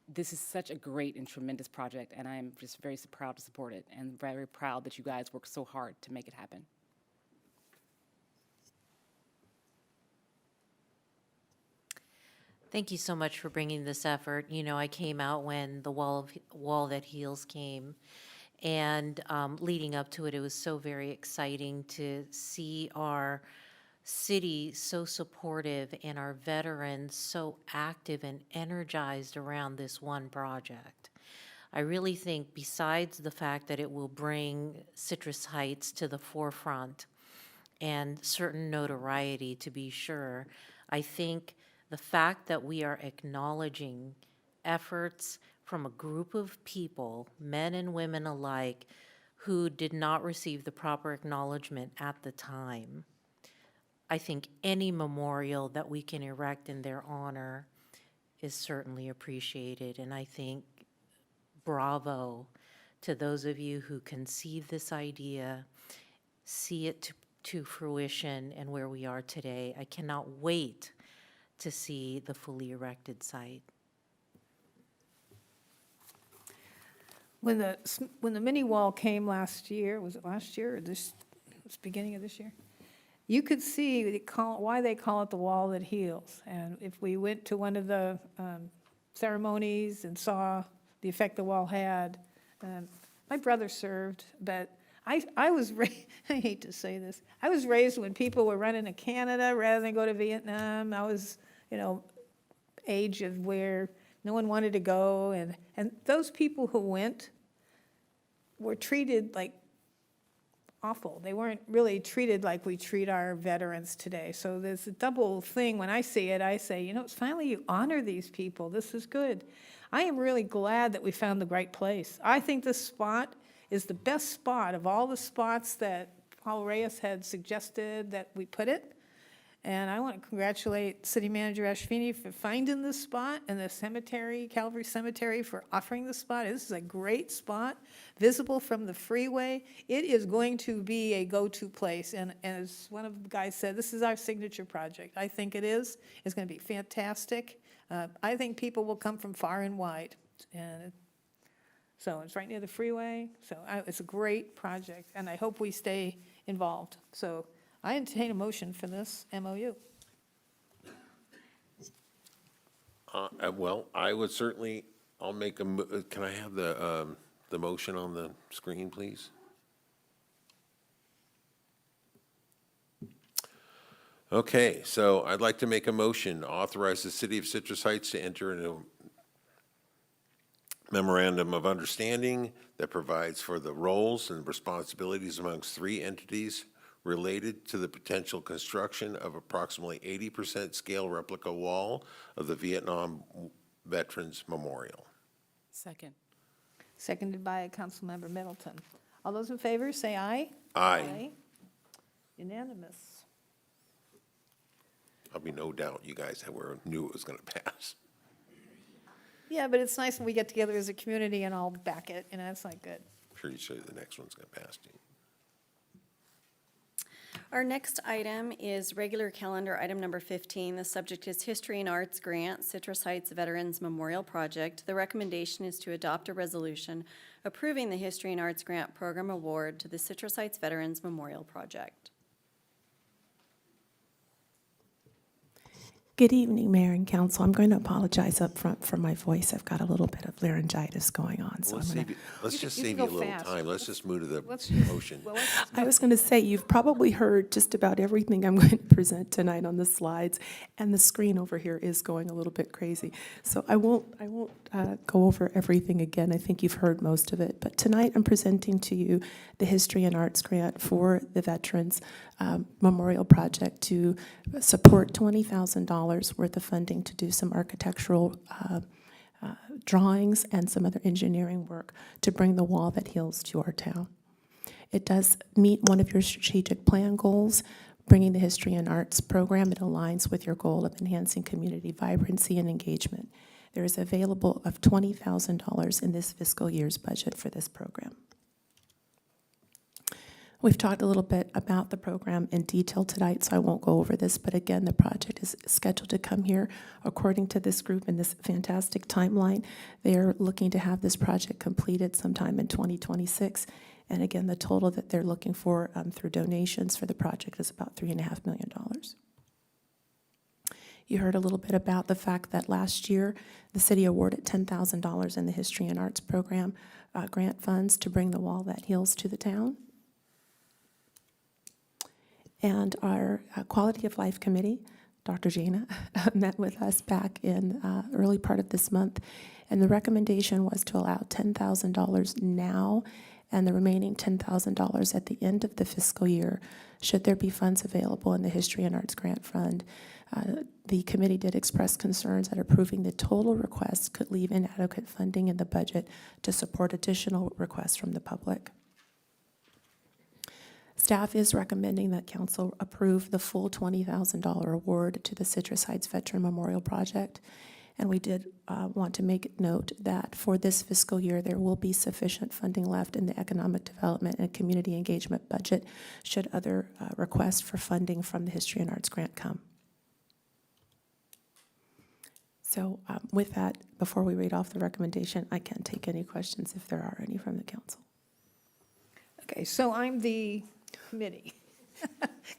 this is such a great and tremendous project, and I'm just very proud to support it, and very proud that you guys worked so hard to make it happen. Thank you so much for bringing this effort. You know, I came out when the Wall That Heals came, and leading up to it, it was so very exciting to see our city so supportive and our veterans so active and energized around this one project. I really think, besides the fact that it will bring Citrus Heights to the forefront and certain notoriety, to be sure, I think the fact that we are acknowledging efforts from a group of people, men and women alike, who did not receive the proper acknowledgement at the time. I think any memorial that we can erect in their honor is certainly appreciated, and I think bravo to those of you who conceived this idea, see it to fruition and where we are today. I cannot wait to see the fully erected site. When the mini wall came last year, was it last year or it was beginning of this year? You could see why they call it the Wall That Heals. And if we went to one of the ceremonies and saw the effect the wall had, my brother served, but I was I hate to say this, I was raised when people were running to Canada rather than go to Vietnam. I was, age of where no one wanted to go, and those people who went were treated like awful. They weren't really treated like we treat our veterans today. So there's a double thing. When I see it, I say, it's finally you honor these people. This is good. I am really glad that we found the right place. I think this spot is the best spot of all the spots that Paul Reyes had suggested that we put it. And I want to congratulate City Manager Ashvini for finding this spot, and the cemetery, Calvary Cemetery, for offering this spot. This is a great spot, visible from the freeway. It is going to be a go-to place, and as one of the guys said, this is our signature project. I think it is. It's going to be fantastic. I think people will come from far and wide, and so it's right near the freeway. So it's a great project, and I hope we stay involved. So I entertain a motion for this MOU. Well, I would certainly, I'll make can I have the motion on the screen, please? Okay, so I'd like to make a motion, authorize the City of Citrus Heights to enter into memorandum of understanding that provides for the roles and responsibilities amongst 3 entities related to the potential construction of approximately 80% scale replica wall of the Veterans Memorial. Second. Seconded by Councilmember Middleton. All those in favor, say aye. Aye. Unanimous. There'll be no doubt you guys knew it was going to pass. Yeah, but it's nice when we get together as a community and all back it, it's like good. Pretty sure the next one's going to pass, too. Our next item is regular calendar item number 15. The subject is History and Arts Grant, Citrus Heights Veterans Memorial Project. The recommendation is to adopt a resolution approving the History and Arts Grant Program Award to the Citrus Heights Veterans Memorial Project. Good evening, Mayor and Council. I'm going to apologize up front for my voice. I've got a little bit of laryngitis going on, so Let's just save you a little time. Let's just move to the motion. I was going to say, you've probably heard just about everything I'm going to present tonight on the slides, and the screen over here is going a little bit crazy. So I won't go over everything again. I think you've heard most of it. But tonight I'm presenting to you the History and Arts Grant for the Veterans Memorial Project to support $20,000 worth of funding to do some architectural drawings and some other engineering work to bring the wall that heals to our town. It does meet one of your strategic plan goals, bringing the History and Arts program. It aligns with your goal of enhancing community vibrancy and engagement. There is available of $20,000 in this fiscal year's budget for this program. We've talked a little bit about the program in detail tonight, so I won't go over this, but again, the project is scheduled to come here according to this group in this fantastic timeline. They are looking to have this project completed sometime in 2026, and again, the total that they're looking for through donations for the project is about $3.5 million. You heard a little bit about the fact that last year, the city awarded $10,000 in the History and Arts program grant funds to bring the wall that heals to the town. And our Quality of Life Committee, Dr. Jana, met with us back in early part of this month, and the recommendation was to allow $10,000 now and the remaining $10,000 at the end of the fiscal year, should there be funds available in the History and Arts Grant Fund. The committee did express concerns that approving the total request could leave inadequate funding in the budget to support additional requests from the public. Staff is recommending that council approve the full $20,000 award to the Citrus Heights Veteran Memorial Project. And we did want to make note that for this fiscal year, there will be sufficient funding left in the economic development and community engagement budget should other requests for funding from the History and Arts Grant come. So with that, before we read off the recommendation, I can take any questions if there are any from the council. Okay, so I'm the committee,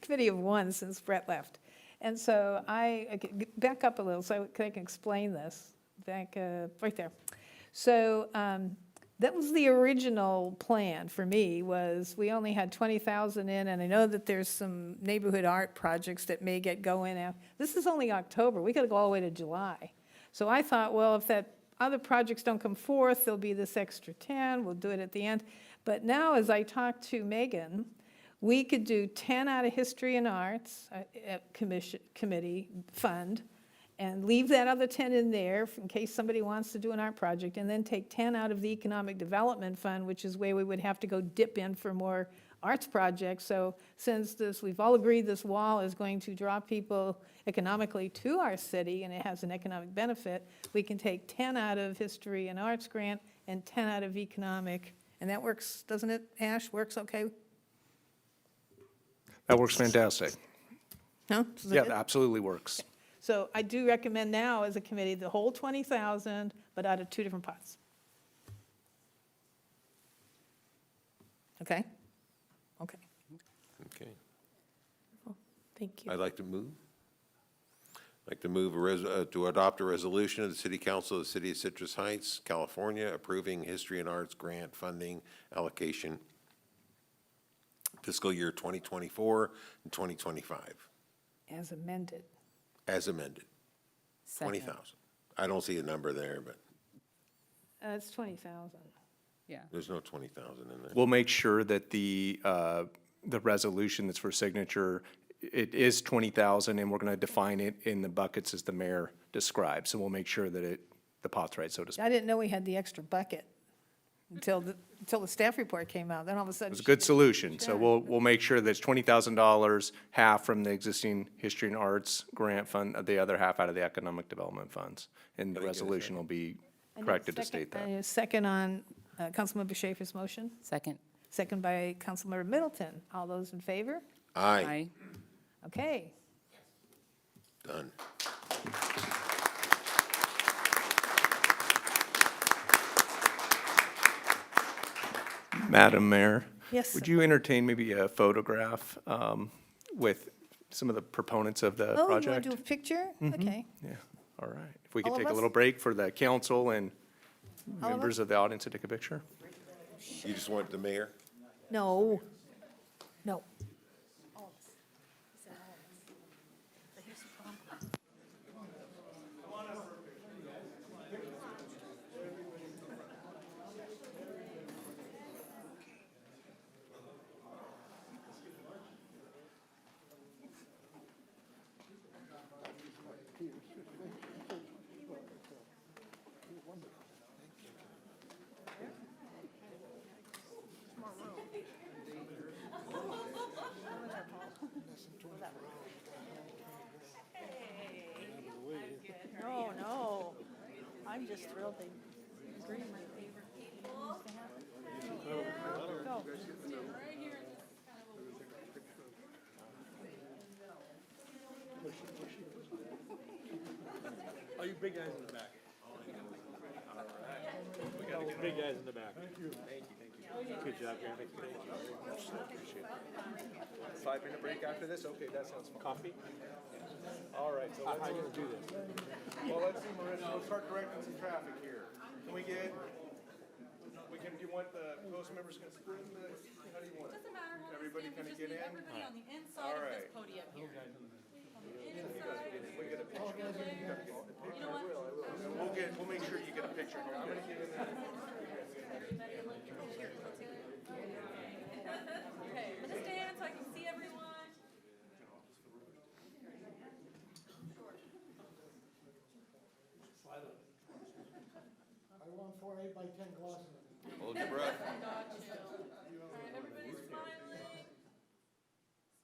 committee of one since Brett left. And so I back up a little so I can explain this. Back right there. So that was the original plan for me, was we only had 20,000 in, and I know that there's some neighborhood art projects that may get going now. This is only October. We got to go all the way to July. So I thought, well, if that other projects don't come forth, there'll be this extra 10. We'll do it at the end. But now, as I talked to Megan, we could do 10 out of History and Arts committee fund and leave that other 10 in there in case somebody wants to do an art project, and then take 10 out of the Economic Development Fund, which is where we would have to go dip in for more arts projects. So since we've all agreed this wall is going to draw people economically to our city and it has an economic benefit, we can take 10 out of History and Arts grant and 10 out of economic. And that works, doesn't it, Ash? Works okay? That works fantastic. No? Yeah, that absolutely works. So I do recommend now as a committee the whole 20,000, but out of two different pots. Okay? Okay. Okay. Thank you. I'd like to move to adopt a resolution of the City Council of the City of Citrus Heights, California, approving History and Arts grant funding allocation fiscal year 2024 and 2025. As amended. As amended. 20,000. I don't see a number there, but It's 20,000. Yeah. there's no 20,000 in there. We'll make sure that the resolution that's for signature, it is 20,000, and we're going to define it in the buckets as the mayor described. So we'll make sure that the pot's right, so to speak. I didn't know we had the extra bucket until the staff report came out. Then all of a sudden. It's a she good did- solution, so Sure. we'll make sure that's $20,000, half from the existing History and Arts grant fund, the other half out of the Economic Development Funds. And the resolution will be I need a corrected to second- state that. I need a second on Councilmember Schaefer's motion. Second. Second by Councilmember Middleton. All those in favor? Aye. Okay. Done. Madam Mayor? Yes, Would sir. you entertain maybe a photograph with some of the proponents of the Oh, you want project? to do a picture? Okay. Yeah, all right. If we could All of take a us? little break for the council and All of members of the audience to take a picture? You just want the mayor? No. No. No, no, I'm just thrilled they agree my favorite Oh, you big guys in the back. We got the big guys in the back. Thank you. Thank you. Good job, Gavin. Thank you. 5-minute break after this? Okay, that sounds fun. Coffee? All right, so How are you gonna do this? well, let's see, Marissa, we'll start directing some traffic here. Can we get, do you want the, those members can split the, how do you want it? Doesn't matter how Everybody kind of get in? everybody on the inside All of right. this podium here. We get a picture. You know what? We'll make sure you get a picture here. I'm gonna get in there. Okay, I'm gonna stand so I can see everyone. I want 4 8x10 glasses. Hold your breath. Everybody's smiling.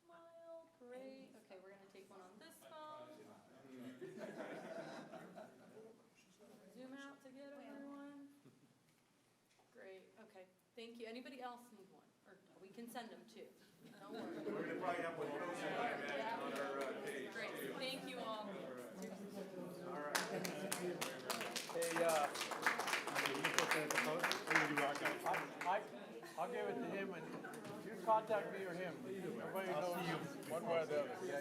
Smile, great. Okay, we're gonna take one on this phone. Zoom out to get everyone. Great, okay, thank you. Anybody else need one? Or we can send them too. Don't worry. We're gonna probably have one of those on our page. Great, thank you all. Hey, I'll give it to him and you contact me or him. Everybody knows one way or the other. Yeah,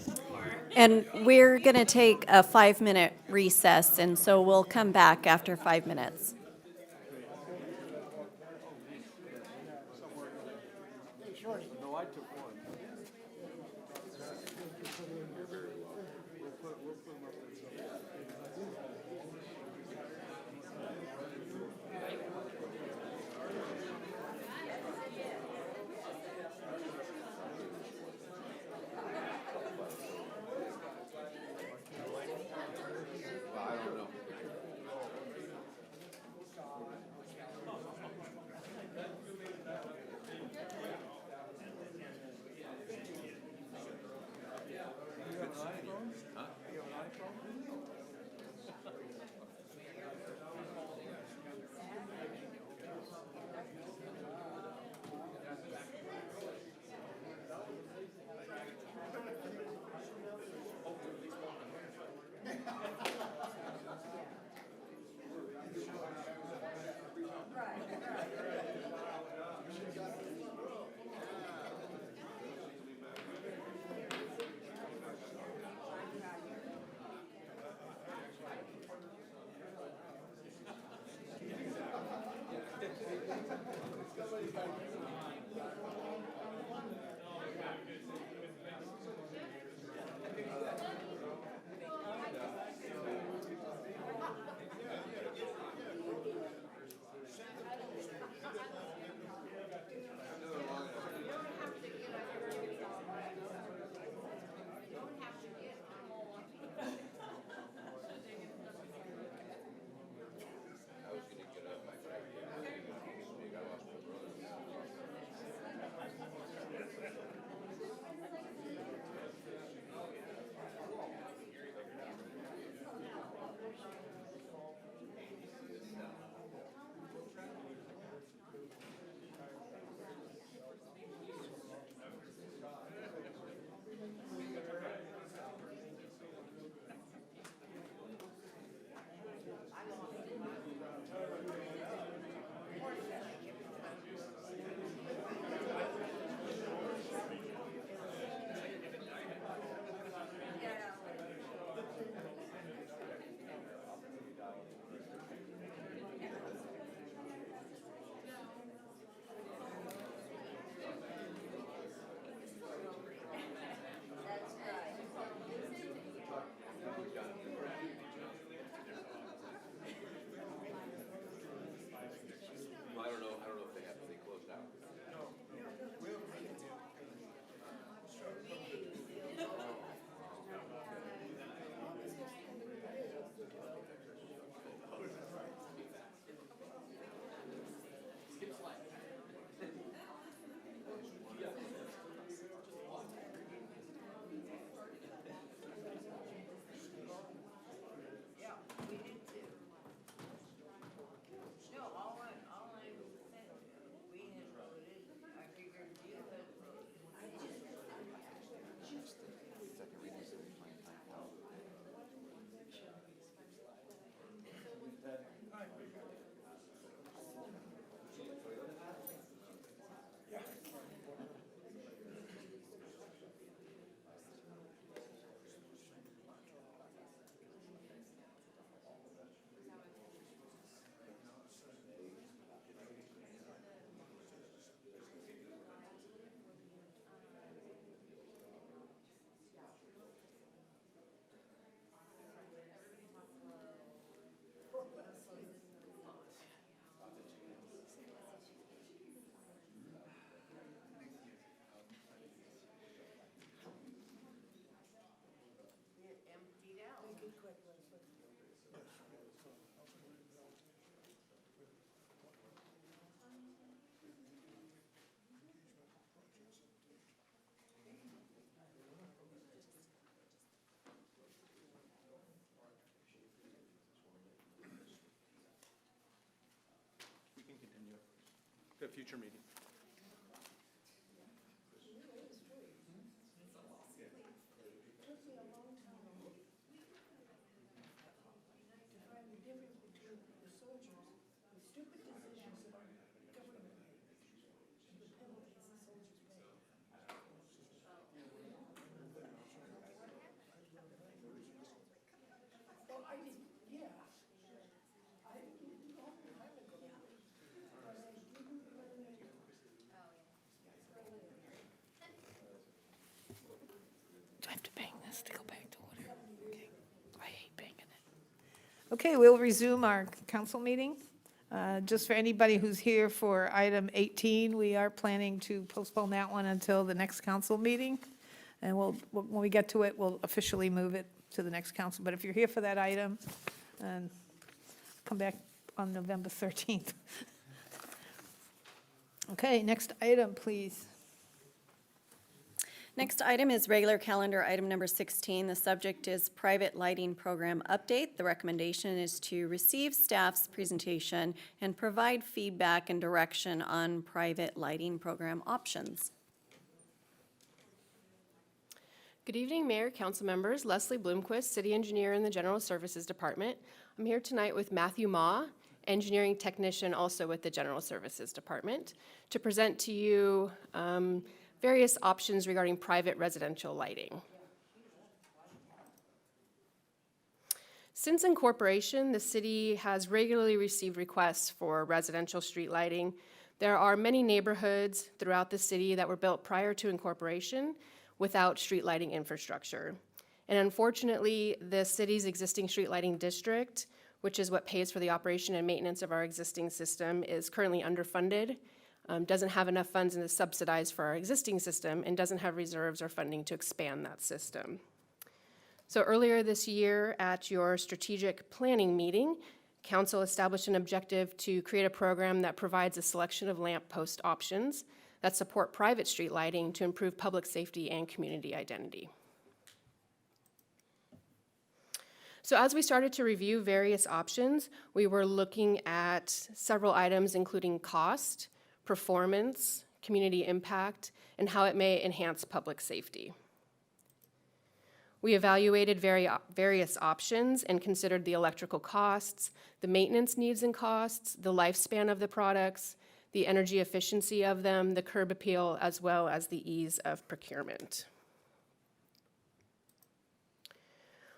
okay. And we're going to take a 5-minute recess, and so we'll come back after 5 minutes. No, I took one. I don't know. the future meeting. Do I have to bang this to go back to order? Okay. I hate banging it. Okay, we'll resume our council meeting. Just for anybody who's here for item 18, we are planning to postpone that one until the next council meeting. And when we get to it, we'll officially move it to the next council. But if you're here for that item, come back on November 13th. Okay, next item, please. Next item is regular calendar item number 16. The subject is private lighting program update. The recommendation is to receive staff's presentation and provide feedback and direction on private lighting program options. Good evening, Mayor, council members. Leslie Bloomquist, City Engineer in the General Services Department. I'm here tonight with Matthew Ma, Engineering Technician also with the General Services Department, to present to you various options regarding private residential lighting. Since incorporation, the city has regularly received requests for residential street lighting. There are many neighborhoods throughout the city that were built prior to incorporation without street lighting infrastructure. And unfortunately, the city's existing street lighting district, which is what pays for the operation and maintenance of our existing system, is currently underfunded, doesn't have enough funds to subsidize for our existing system, and doesn't have reserves or funding to expand that system. So earlier this year at your strategic planning meeting, council established an objective to create a program that provides a selection of lamp post options that support private street lighting to improve public safety and community identity. So as we started to review various options, we were looking at several items including cost, performance, community impact, and how it may enhance public safety. We evaluated various options and considered the electrical costs, the maintenance needs and costs, the lifespan of the products, the energy efficiency of them, the curb appeal, as well as the ease of procurement.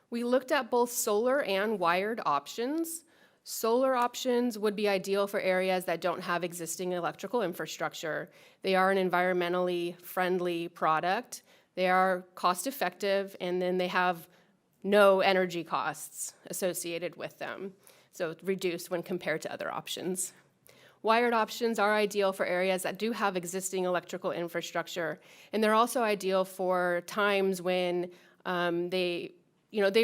We looked at both solar and wired options. Solar options would be ideal for areas that don't have existing electrical infrastructure. They are an environmentally friendly product. They are cost effective, and then they have no energy costs associated with them. So reduced when compared to other options. Wired options are ideal for areas that do have existing electrical infrastructure, and they're also ideal for times when they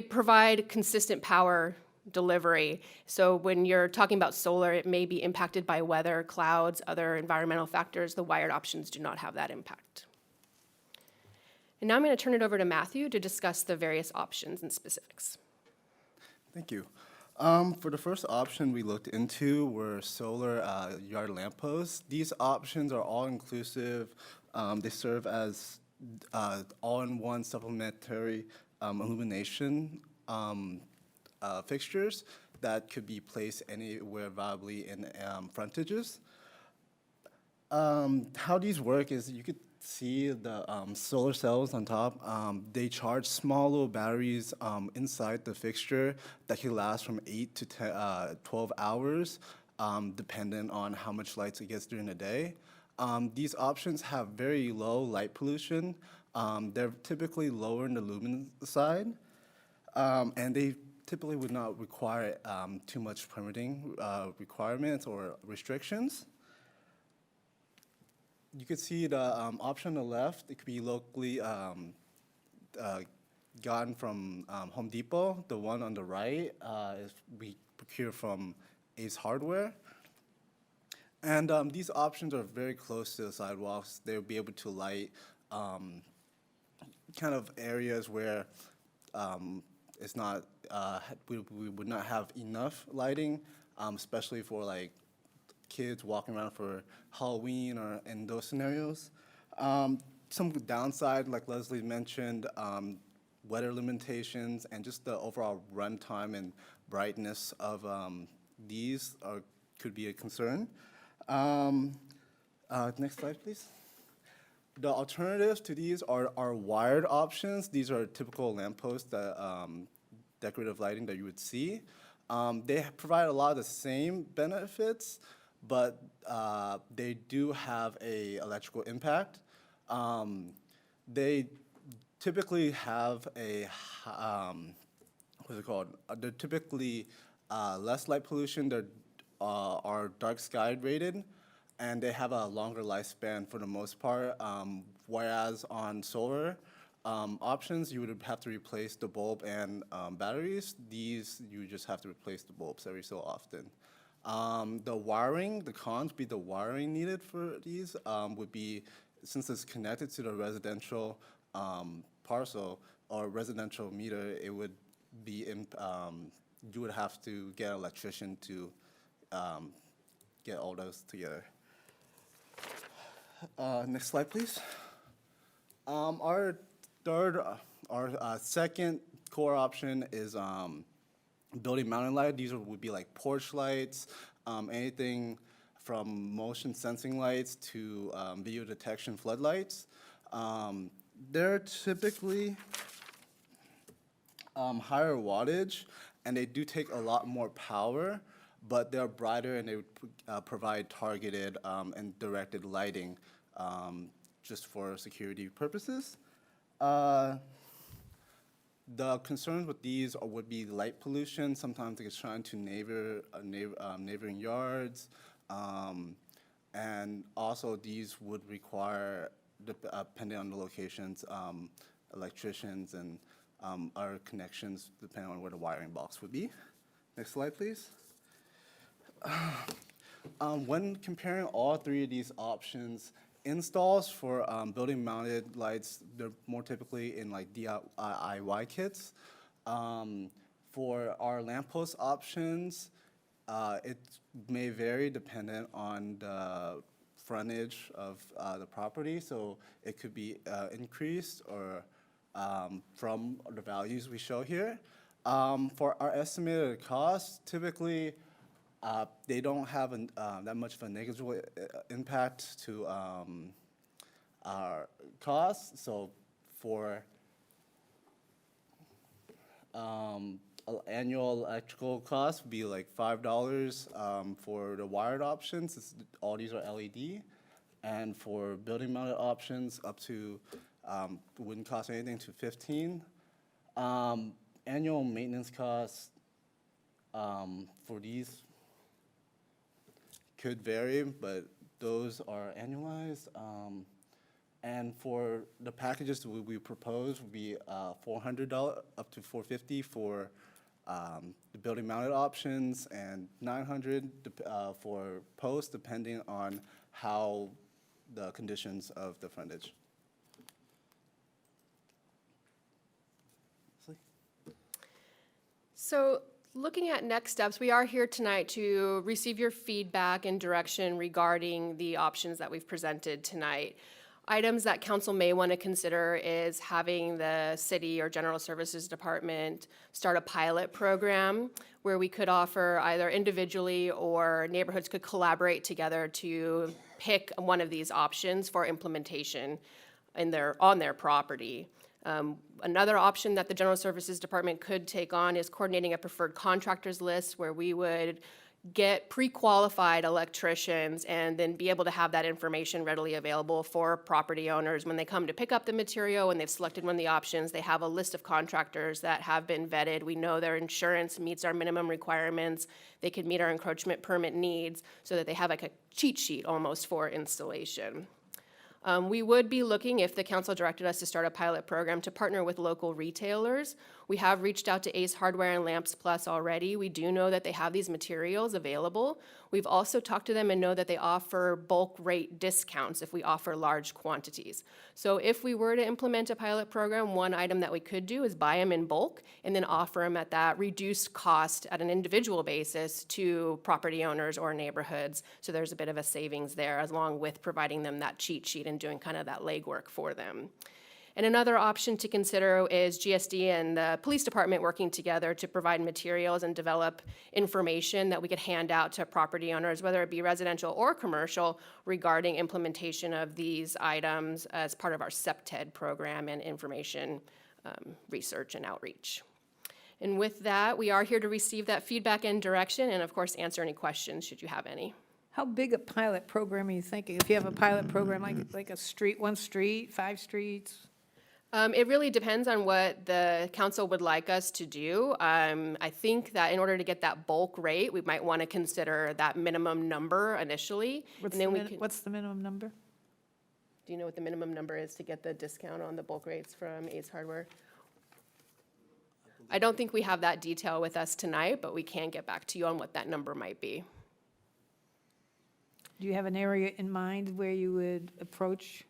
provide consistent power delivery. So when you're talking about solar, it may be impacted by weather, clouds, other environmental factors. The wired options do not have that impact. And now I'm going to turn it over to Matthew to discuss the various options and specifics. Thank you. For the first option we looked into were solar yard lamp posts. These options are all-inclusive. They serve as all-in-one supplementary illumination fixtures that could be placed anywhere viably in frontages. How these work is you could see the solar cells on top. They charge small little batteries inside the fixture that can last from 8 to 12 hours, dependent on how much light it gets during the day. These options have very low light pollution. They're typically lower in the lumen side, and they typically would not require too much permitting requirements or restrictions. You could see the option on the left. It could be locally gotten from Home Depot. The one on the right is we procure from Ace Hardware. And these options are very close to the sidewalks. They'll be able to light kind of areas where it's not, we would not have enough lighting, especially for like kids walking around for Halloween or in those scenarios. Some downside, like Leslie mentioned, weather limitations and just the overall runtime and brightness of these could be a concern. Next slide, please. The alternatives to these are wired options. These are typical lampposts that decorative lighting that you would see. They provide a lot of the same benefits, but they do have a electrical impact. They typically have a, what's it called? They're typically less light pollution. They're are dark sky rated, and they have a longer lifespan for the most part. Whereas on solar options, you would have to replace the bulb and batteries. These, you just have to replace the bulbs every so often. The wiring, the cons would be the wiring needed for these would be, since it's connected to the residential parcel or residential meter, it would be, you would have to get an electrician to get all those together. Next slide, please. Our second core option is building mounted light. These would be like porch lights, anything from motion sensing lights to video detection floodlights. They're typically higher wattage, and they do take a lot more power, but they're brighter and they would provide targeted and directed lighting just for security purposes. The concerns with these would be light pollution. Sometimes they shine to neighboring yards. And also these would require, depending on the locations, electricians and our connections depending on where the wiring box would be. Next slide, please. When comparing all three of these options, installs for building mounted lights, they're more typically in like DIY kits. For our lamppost options, it may vary dependent on the frontage of the property, so it could be increased or from the values we show here. For our estimated cost, typically they don't have that much of a negligible impact to our costs. So for annual electrical costs would be like $5 for the wired options. All these are LED. And for building mounted options, up to, wouldn't cost anything to $15. Annual maintenance costs for these could vary, but those are annualized. And for the packages that we propose would be $400 up to $450 for the building mounted options, and $900 for post, depending on how the conditions of the frontage. So looking at next steps, we are here tonight to receive your feedback and direction regarding the options that we've presented tonight. Items that council may want to consider is having the city or general services department start a pilot program where we could offer either individually or neighborhoods could collaborate together to pick one of these options for implementation on their property. Another option that the General Services Department could take on is coordinating a preferred contractors list where we would get pre-qualified electricians and then be able to have that information readily available for property owners when they come to pick up the material and they've selected one of the options. They have a list of contractors that have been vetted. We know their insurance meets our minimum requirements. They could meet our encroachment permit needs so that they have like a cheat sheet almost for installation. We would be looking, if the council directed us to start a pilot program, to partner with local retailers. We have reached out to Ace Hardware and Lamps Plus already. We do know that they have these materials available. We've also talked to them and know that they offer bulk rate discounts if we offer large quantities. So if we were to implement a pilot program, one item that we could do is buy them in bulk and then offer them at that reduced cost at an individual basis to property owners or neighborhoods. So there's a bit of a savings there, along with providing them that cheat sheet and doing kind of that legwork for them. And another option to consider is GSD and the police department working together to provide materials and develop information that we could hand out to property owners, whether it be residential or commercial, regarding implementation of these items as part of our SEPTED program and information research and outreach. And with that, we are here to receive that feedback and direction, and of course, answer any questions should you have any. How big a pilot program are you thinking? If you have a pilot program like a street, 1 street, 5 streets? It really depends on what the council would like us to do. I think that in order to get that bulk rate, we might want to consider that minimum number initially. What's the minimum number? Do you know what the minimum number is to get the discount on the bulk rates from Ace Hardware? I don't think we have that detail with us tonight, but we can get back to you on what that number might be. Do you have an area in mind where you would approach?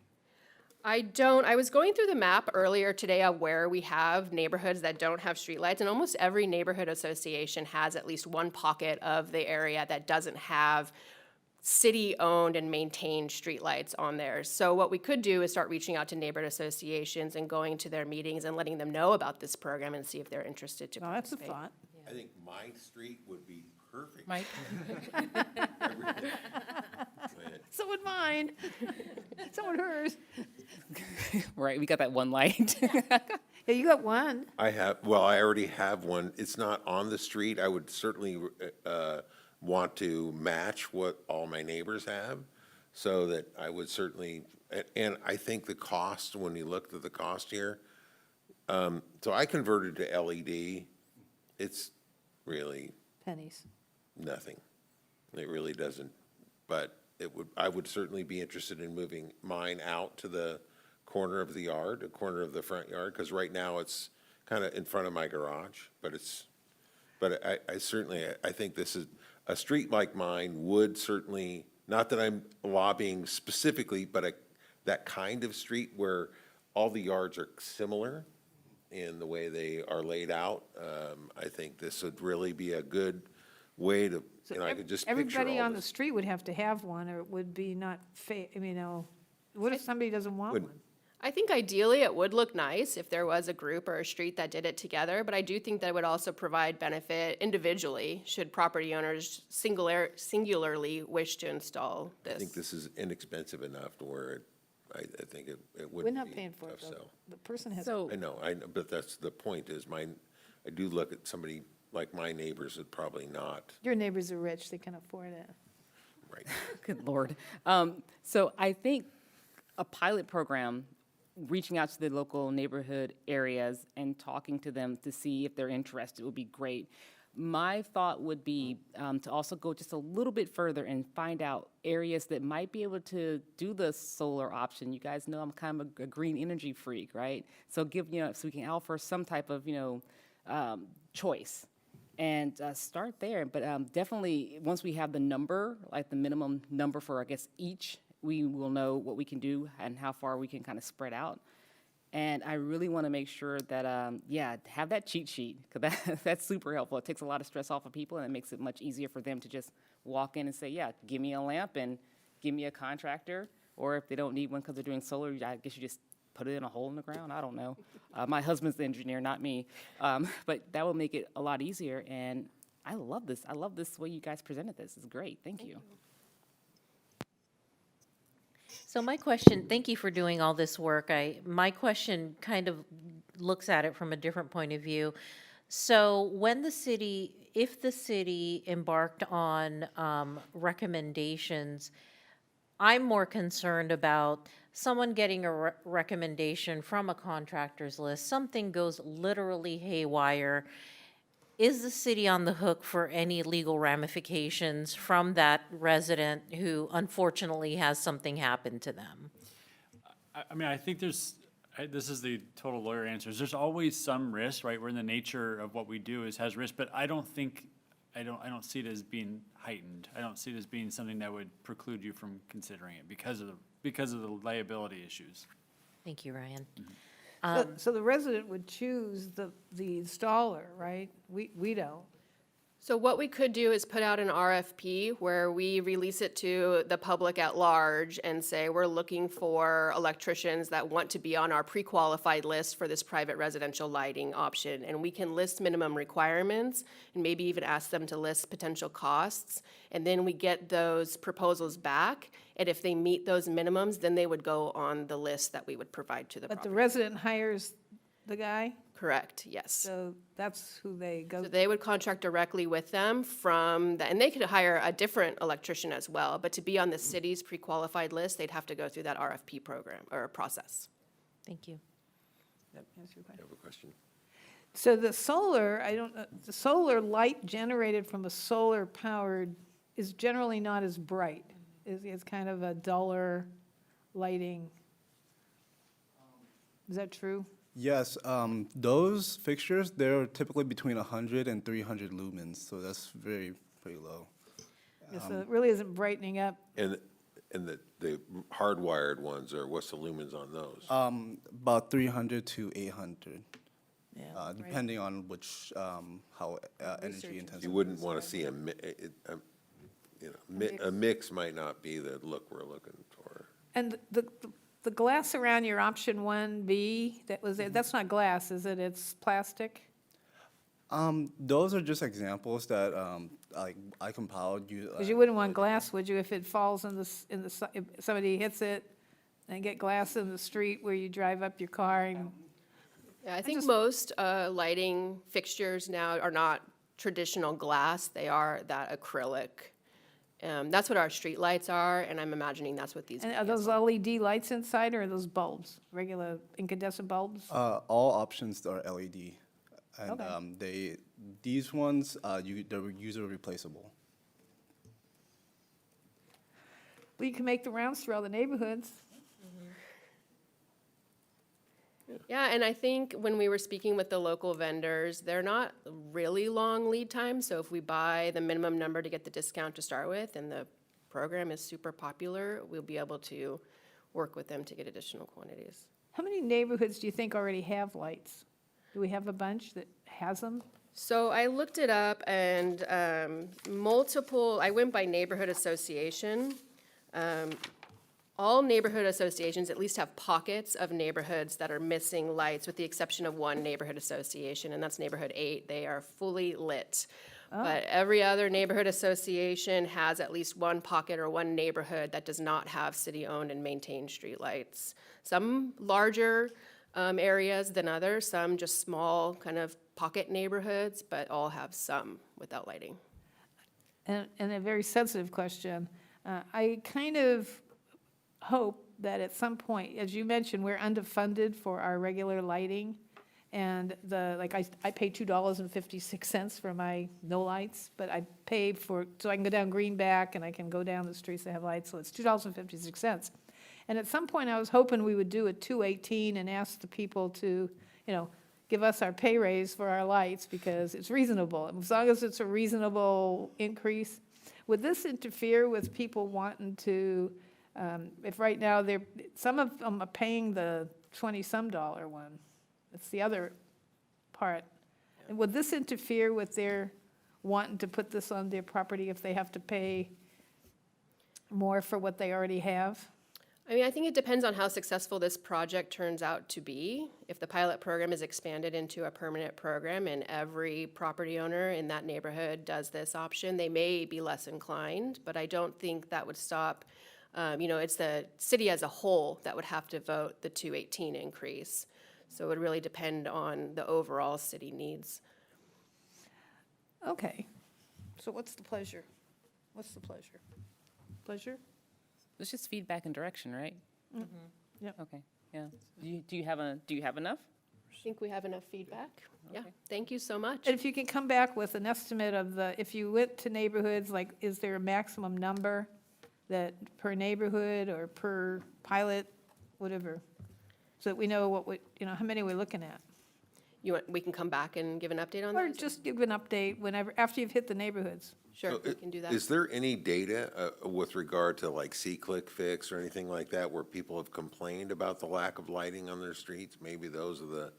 I don't. I was going through the map earlier today of where we have neighborhoods that don't have streetlights, and almost every neighborhood association has at least one pocket of the area that doesn't have city-owned and maintained streetlights on there. So what we could do is start reaching out to neighborhood associations and going to their meetings and letting them know about this program and see if they're interested to That's a participate. thought. I think my street would be perfect. Mike? So would mine. So would hers. Right, we got that one light. Yeah, you got one. I already have one. It's not on the street. I would certainly want to match what all my neighbors have, so that I would certainly, and I think the cost, when you looked at the cost here, so I converted to LED. It's really Pennies. nothing. It really doesn't, but I would certainly be interested in moving mine out to the corner of the yard, a corner of the front yard, because right now it's kind of in front of my garage, but I certainly, I think this is, a street like mine would certainly, not that I'm lobbying specifically, but that kind of street where all the yards are similar in the way they are laid out, I think this would really be a good way to, I could just picture Everybody all on the this. street would have to have one, or it would be not fair, what if somebody doesn't want one? I think ideally it would look nice if there was a group or a street that did it together, but I do think that it would also provide benefit individually should property owners singularly wish to install this. I think this is inexpensive enough to where I think it wouldn't be. We're not paying for it, tough though. sell. The person has. So, I know, but that's the point is I do look at somebody like my neighbors would probably not, Your neighbors are rich, they can afford it. right? good Lord. So I think a pilot program, reaching out to the local neighborhood areas and talking to them to see if they're interested would be great. My thought would be to also go just a little bit further and find out areas that might be able to do the solar option. You guys know I'm kind of a green energy freak, right? So so we can offer some type of, choice and start there. But definitely, once we have the number, like the minimum number for, I guess, each, we will know what we can do and how far we can kind of spread out. And I really want to make sure that, have that cheat sheet, because that's super helpful. It takes a lot of stress off of people, and it makes it much easier for them to just walk in and say, yeah, give me a lamp and give me a contractor. Or if they don't need one because they're doing solar, I guess you just put it in a hole in the ground. I don't know. My husband's the engineer, not me. But that will make it a lot easier. And I love this. I love this way you guys presented this. It's great. Thank you. So my question, thank you for doing all this work. My question kind of looks at it from a different point of view. So if the city embarked on recommendations, I'm more concerned about someone getting a recommendation from a contractor's list, something goes literally haywire. Is the city on the hook for any legal ramifications from that resident who unfortunately has something happen to them? I mean, I think there's This is the total lawyer answers. There's always some risk, right? We're in the nature of what we do has risk, but I don't see it as being heightened. I don't see it as being something that would preclude you from considering it because of the liability issues. Thank you, Ryan. So the resident would choose the installer, right? We don't. So what we could do is put out an RFP where we release it to the public at large and say, we're looking for electricians that want to be on our pre-qualified list for this private residential lighting option. And we can list minimum requirements and maybe even ask them to list potential costs. And then we get those proposals back. And if they meet those minimums, then they would go on the list that we would provide to the But the property. resident hires the guy? Correct, yes. So that's who they go. So they would contract directly with them and they could hire a different electrician as well, but to be on the city's pre-qualified list, they'd have to go through that RFP program or process. Thank you. I have a question. So the solar, the solar light generated from a solar powered is generally not as bright. It's kind of a duller lighting. Is that true? Yes, those fixtures, they're typically between 100 and 300 lumens, so that's pretty low. Yeah, so it really isn't brightening up. And the hardwired ones, or what's the lumens on those? About 300 to 800, Yeah, depending on which, how energy intensive. You wouldn't want to see a mix might not be the look we're looking for. And the glass around your option 1B, that's not glass, is it? It's plastic? Those are just examples that I compiled. Because you wouldn't want glass, would you, if it falls if somebody hits it and get glass in the street where you drive up your car and. Yeah, I think most lighting fixtures now are not traditional glass, they are that acrylic. That's what our street lights are, and I'm imagining that's what these. And are those LED lights inside, or are those bulbs, regular incandescent bulbs? All options are LED, and Okay. these ones they're user replaceable. Well, you can make the rounds through all the neighborhoods. Yeah, and I think when we were speaking with the local vendors, they're not really long lead times. So if we buy the minimum number to get the discount to start with, and the program is super popular, we'll be able to work with them to get additional quantities. How many neighborhoods do you think already have lights? Do we have a bunch that has them? So I looked it up, and I went by neighborhood association. All neighborhood associations at least have pockets of neighborhoods that are missing lights, with the exception of one neighborhood association, and that's neighborhood 8. They are fully lit. But every other neighborhood association has at least one pocket or one neighborhood that does not have city-owned and maintained streetlights. Some larger areas than others, some just small kind of pocket neighborhoods, but all have some without lighting. And a very sensitive question. I kind of hope that at some point, as you mentioned, we're underfunded for our regular lighting. And I pay $2.56 for my no lights, but I pay so I can go down Greenback and I can go down the streets that have lights, so it's $2.56. And at some point, I was hoping we would do a 218 and ask the people to, give us our pay raise for our lights, because it's reasonable. As long as it's a reasonable increase. Would this interfere with people wanting to, if right now some of them are paying the $20-some one? That's the other part. And would this interfere with their wanting to put this on their property if they have to pay more for what they already have? I mean, I think it depends on how successful this project turns out to be. If the pilot program is expanded into a permanent program and every property owner in that neighborhood does this option, they may be less inclined, but I don't think that would stop. It's the city as a whole that would have to vote the 218 increase. So it would really depend on the overall city needs. Okay. So what's the pleasure? What's the pleasure? Pleasure? It's just feedback and direction, right? Yep. Okay, yeah. Do you have enough? I think we have enough feedback. Yeah, thank you so much. And if you can come back with an estimate of if you went to neighborhoods, is there a maximum number that per neighborhood or per pilot, whatever? so that we know what we, how many we're looking at. We can come back and give an update on Or that? just give an update whenever, after you've hit the neighborhoods. Sure, So we can do that. Is there any data with regard to like See-Click Fix or anything like that where people have complained about the lack of lighting on their streets? Maybe those are the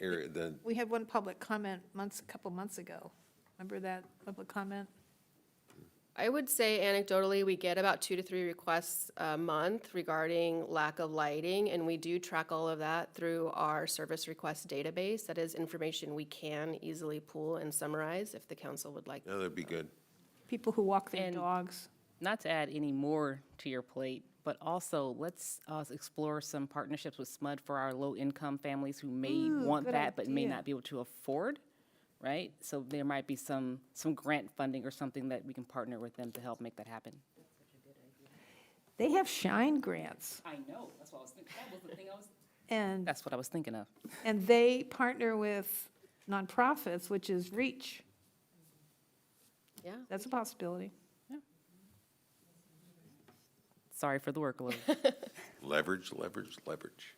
area, We had one public comment a couple months ago. Remember that public comment? I would say anecdotally, we get about 2 to 3 requests a month regarding lack of lighting, and we do track all of that through our service request database. That is information we can easily pull and summarize if the council would like. no, that'd be good. People who walk their And- dogs. Not to add any more to your plate, but also let's explore some partnerships with SMUD for our low-income families who may Ooh, want good that but may idea. not be able to afford, right? So there might be some grant funding or something that we can partner with them to help make that happen. They have Shine grants, I know, that's what I was thinking. That was the thing I was. and, That's what I was thinking of. and they partner with nonprofits, which is Reach. Yeah. That's a possibility. Sorry for the workload. Leverage, leverage, leverage.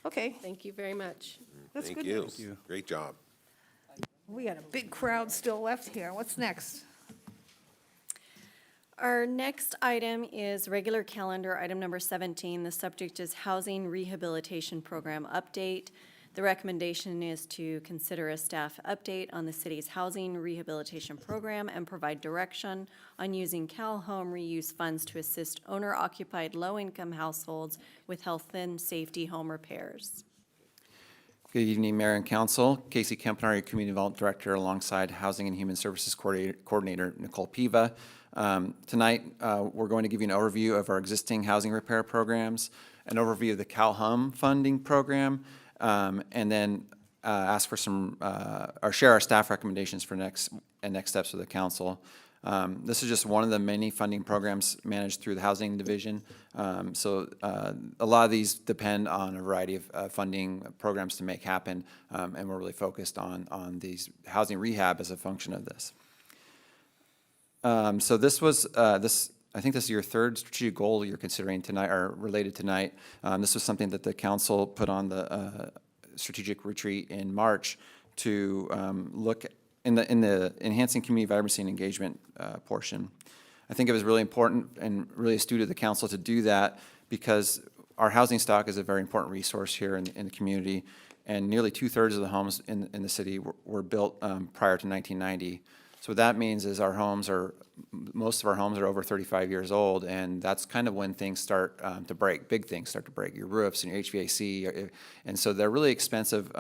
Okay, Thank you very much. that's Thank good you. news. Great job. We got a big crowd still left here. What's next? Our next item is regular calendar, item number 17. The subject is Housing Rehabilitation Program Update. The recommendation is to consider a staff update on the city's housing rehabilitation program and provide direction on using Cal Home reuse funds to assist owner-occupied low-income households with health and safety home repairs. Good evening, Mayor and Council. Casey Kempenari, Community Development Director, alongside Housing and Human Services Coordinator Nicole Piva. Tonight, we're going to give you an overview of our existing housing repair programs, an overview of the Cal Hum funding program, and then ask for some, or share our staff recommendations for next steps with the council. This is just one of the many funding programs managed through the Housing Division. So a lot of these depend on a variety of funding programs to make happen, and we're really focused on these housing rehab as a function of this. So this was, I think this is your third strategic goal you're considering tonight, or related tonight. This was something that the council put on the strategic retreat in March to look in the enhancing community vibrancy and engagement portion. I think it was really important and really astute of the council to do that because our housing stock is a very important resource here in the community, and nearly 2/3 of the homes in the city were built prior to 1990. So what that means is most of our homes are over 35 years old, and that's kind of when things start to break, big things start to break, your roofs and your HVAC, and so they're really expensive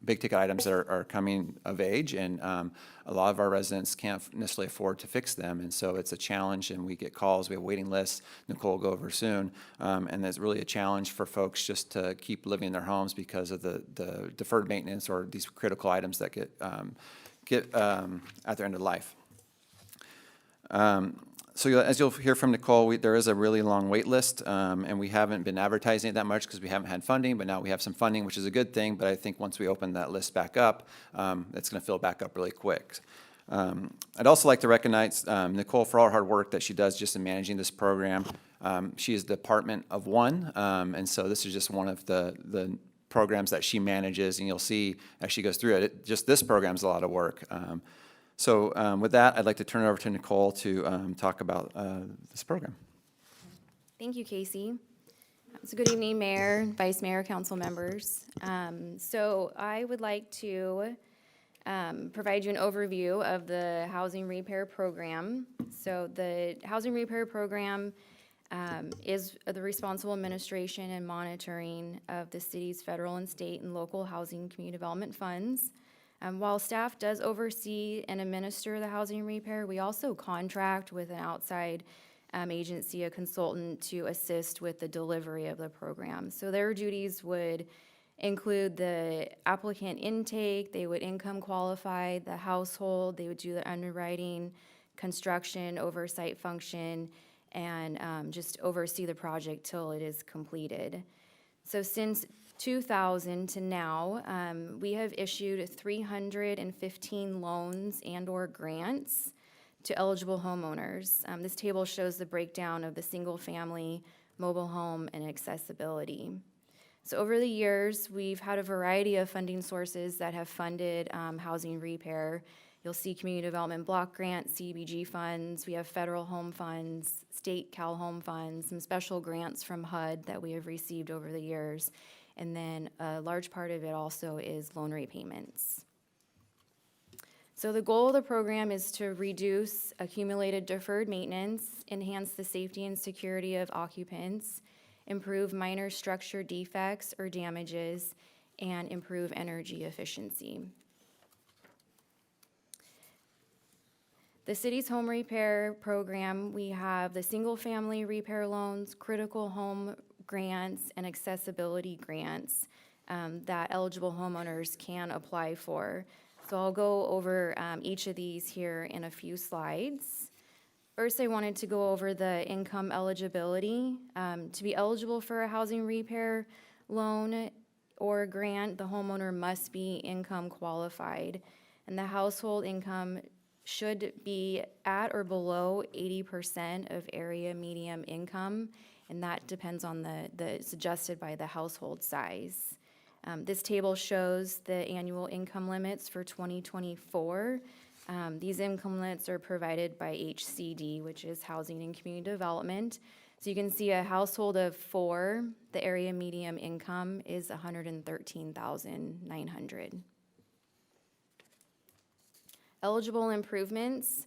big-ticket items that are coming of age, and a lot of our residents can't necessarily afford to fix them, and so it's a challenge, and we get calls, we have waiting lists, Nicole will go over soon, and it's really a challenge for folks just to keep living in their homes because of the deferred maintenance or these critical items that get at their end of life. So as you'll hear from Nicole, there is a really long wait list, and we haven't been advertising it that much because we haven't had funding, but now we have some funding, which is a good thing, but I think once we open that list back up, it's going to fill back up really quick. I'd also like to recognize Nicole for all her hard work that she does just in managing this program. She is department of one, and so this is just one of the programs that she manages, and you'll see as she goes through it, just this program's a lot of work. So with that, I'd like to turn it over to Nicole to talk about this program. Thank you, Casey. So good evening, Mayor, Vice Mayor, council members. So I would like to provide you an overview of the Housing Repair Program. So the Housing Repair Program is the responsible administration and monitoring of the city's federal and state and local housing community development funds. While staff does oversee and administer the housing repair, we also contract with an outside agency, a consultant, to assist with the delivery of the program. So their duties would include the applicant intake, they would income qualify the household, they would do the underwriting, construction, oversight function, and just oversee the project till it is completed. So since 2000 to now, we have issued 315 loans and/or grants to eligible homeowners. This table shows the breakdown of the single-family, mobile home, and accessibility. So over the years, we've had a variety of funding sources that have funded housing repair. You'll see community development block grants, CDBG funds, we have federal home funds, state Cal home funds, some special grants from HUD that we have received over the years. And then a large part of it also is loan repayments. So the goal of the program is to reduce accumulated deferred maintenance, enhance the safety and security of occupants, improve minor structure defects or damages, and improve energy efficiency. The city's home repair program, we have the single-family repair loans, critical home grants, and accessibility grants that eligible homeowners can apply for. So I'll go over each of these here in a few slides. First, I wanted to go over the income eligibility. To be eligible for a housing repair loan or grant, the homeowner must be income qualified, and the household income should be at or below 80% of area median income, and that depends on it's adjusted by the household size. This table shows the annual income limits for 2024. These income limits are provided by HCD, which is Housing and Community Development. So you can see a household of 4, the area median income is $113,900. Eligible improvements,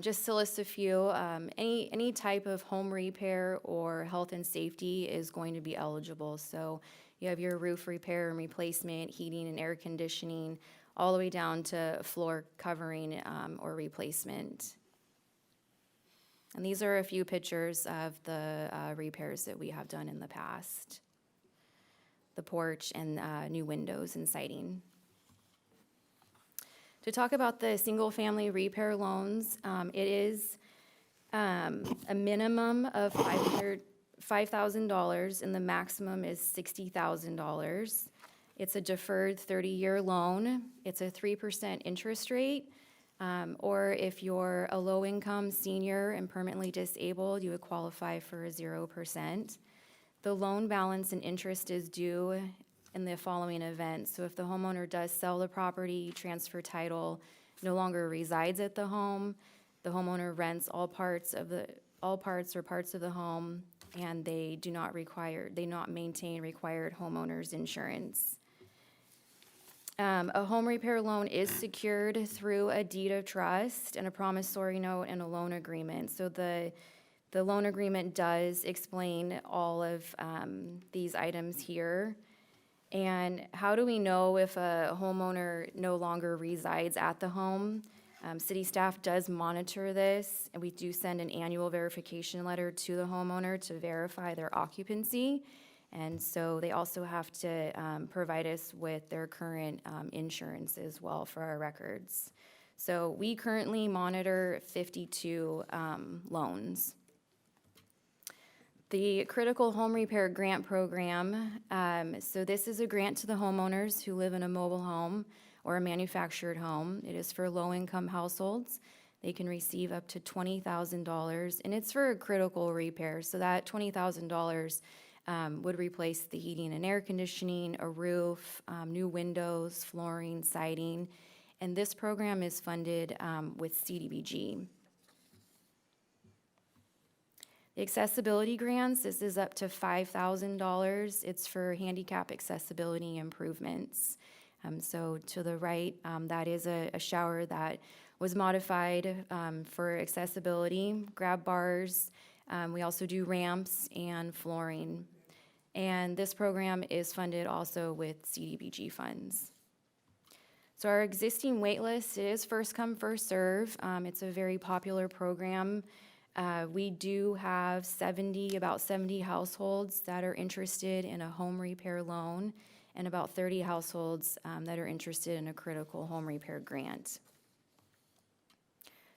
just to list a few, any type of home repair or health and safety is going to be eligible. So you have your roof repair and replacement, heating and air conditioning, all the way down to floor covering or replacement. And these are a few pictures of the repairs that we have done in the past. The porch and new windows and siding. To talk about the single-family repair loans, it is a minimum of $5,000 and the maximum is $60,000. It's a deferred 30-year loan. It's a 3% interest rate. Or if you're a low-income senior and permanently disabled, you would qualify for a 0%. The loan balance and interest is due in the following events. So if the homeowner does sell the property, transfer title, no longer resides at the home, the homeowner rents all parts or parts of the home, and they do not maintain required homeowners insurance. A home repair loan is secured through a deed of trust and a promissory note and a loan agreement. So the loan agreement does explain all of these items here. And how do we know if a homeowner no longer resides at the home? City staff does monitor this, and we do send an annual verification letter to the homeowner to verify their occupancy. And so they also have to provide us with their current insurance as well for our records. So we currently monitor 52 loans. The Critical Home Repair Grant Program, so this is a grant to the homeowners who live in a mobile home or a manufactured home. It is for low-income households. They can receive up to $20,000, and it's for a critical repair. So that $20,000 would replace the heating and air conditioning, a roof, new windows, flooring, siding, and this program is funded with CDBG. The accessibility grants, this is up to $5,000. It's for handicap accessibility improvements. So to the right, that is a shower that was modified for accessibility, grab bars. We also do ramps and flooring. And this program is funded also with CDBG funds. So our existing wait list is first come, first serve. It's a very popular program. We do have about 70 households that are interested in a home repair loan and about 30 households that are interested in a critical home repair grant.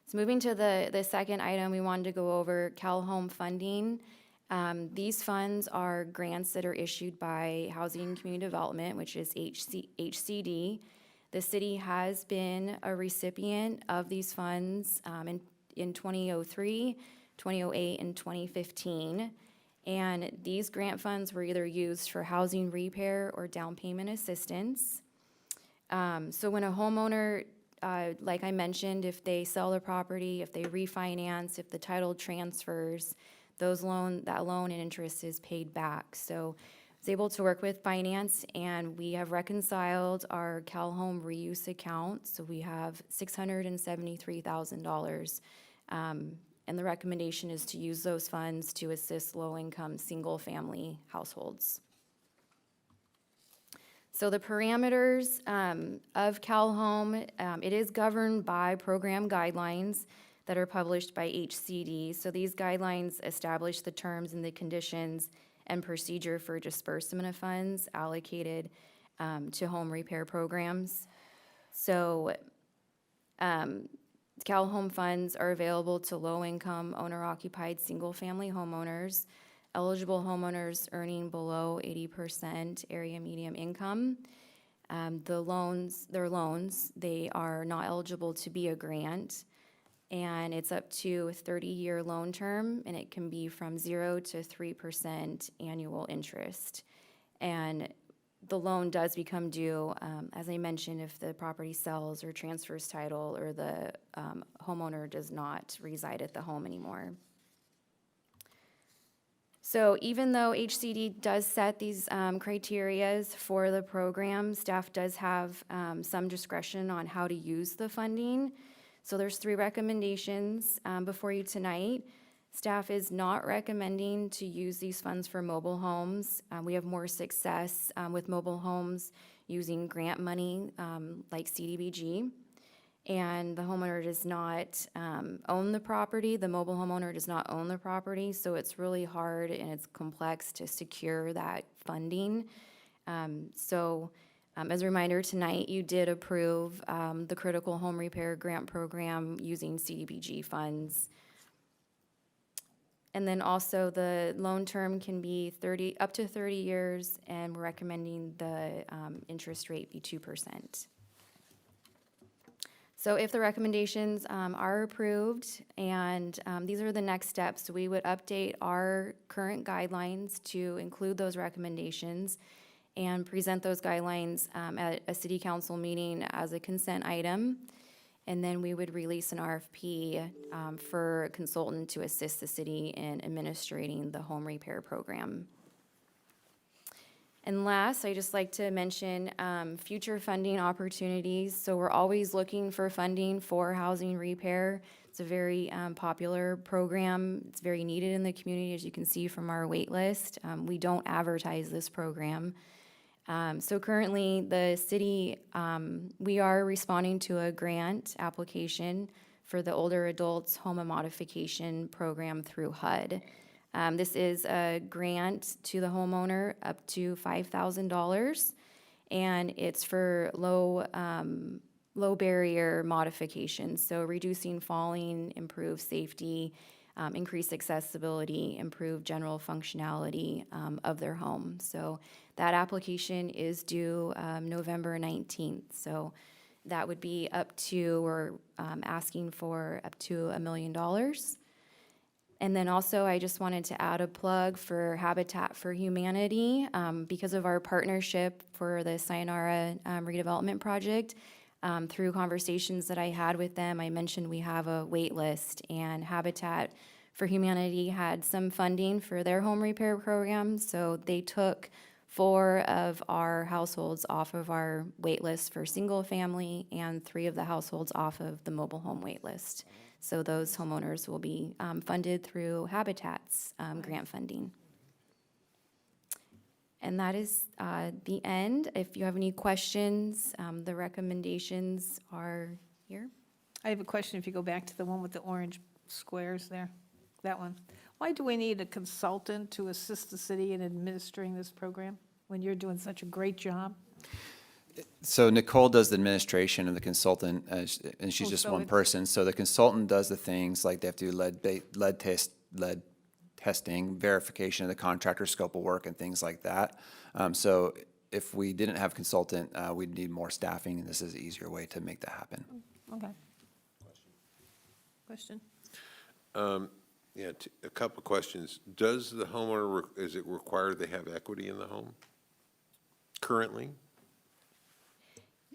So moving to the second item, we wanted to go over Cal Home funding. These funds are grants that are issued by Housing and Community Development, which is HCD. The city has been a recipient of these funds in 2003, 2008, and 2015. And these grant funds were either used for housing repair or down payment assistance. So when a homeowner, like I mentioned, if they sell their property, if they refinance, if the title transfers, that loan and interest is paid back. So I was able to work with finance, and we have reconciled our Cal Home reuse account. So we have $673,000. And the recommendation is to use those funds to assist low-income, single-family households. So the parameters of Cal Home, it is governed by program guidelines that are published by HCD. So these guidelines establish the terms and the conditions and procedure for disbursement of funds allocated to home repair programs. So Cal Home funds are available to low-income, owner-occupied, single-family homeowners, eligible homeowners earning below 80% area median income. Their loans, they are not eligible to be a grant, and it's up to a 30-year loan term, and it can be from 0 to 3% annual interest. And the loan does become due, as I mentioned, if the property sells or transfers title or the homeowner does not reside at the home anymore. So even though HCD does set these criterias for the program, staff does have some discretion on how to use the funding. So there's 3 recommendations before you tonight. Staff is not recommending to use these funds for mobile homes. We have more success with mobile homes using grant money like CDBG. And the homeowner does not own the property. The mobile homeowner does not own the property, so it's really hard and it's complex to secure that funding. As a reminder, tonight you did approve the Critical Home Repair Grant Program using CDBG funds. And then also the loan term can be up to 30 years, and we're recommending the interest rate be 2%. So if the recommendations are approved, and these are the next steps, we would update our current guidelines to include those recommendations and present those guidelines at a city council meeting as a consent item. And then we would release an RFP for a consultant to assist the city in administrating the home repair program. And last, I just like to mention future funding opportunities. So we're always looking for funding for housing repair. It's a very popular program. It's very needed in the community, as you can see from our wait list. We don't advertise this program. So currently, the city, we are responding to a grant application for the Older Adults Home Modification Program through HUD. This is a grant to the homeowner up to $5,000, and it's for low barrier modifications, so reducing falling, improve safety, increase accessibility, improve general functionality of their home. So that application is due November 19th. So that would be up to, we're asking for up to $1 million. And then also, I just wanted to add a plug for Habitat for Humanity. Because of our partnership for the Sayonara redevelopment project, through conversations that I had with them, I mentioned we have a wait list, and Habitat for Humanity had some funding for their home repair program, so they took 4 of our households off of our wait list for single family and 3 of the households off of the mobile home wait list. So those homeowners will be funded through Habitat's grant funding. And that is the end. If you have any questions, the recommendations are here. I have a question if you go back to the one with the orange squares there, that one. Why do we need a consultant to assist the city in administering this program when you're doing such a great job? So Nicole does the administration and the consultant, and she's just so one it's- person. So the consultant does the things like they have to do lead testing, verification of the contractor scope of work, and things like that. So if we didn't have consultant, we'd need more staffing, and this is an easier way to make that happen. Okay. Question? Yeah, a couple of questions. Does the homeowner, is it required they have equity in the home currently?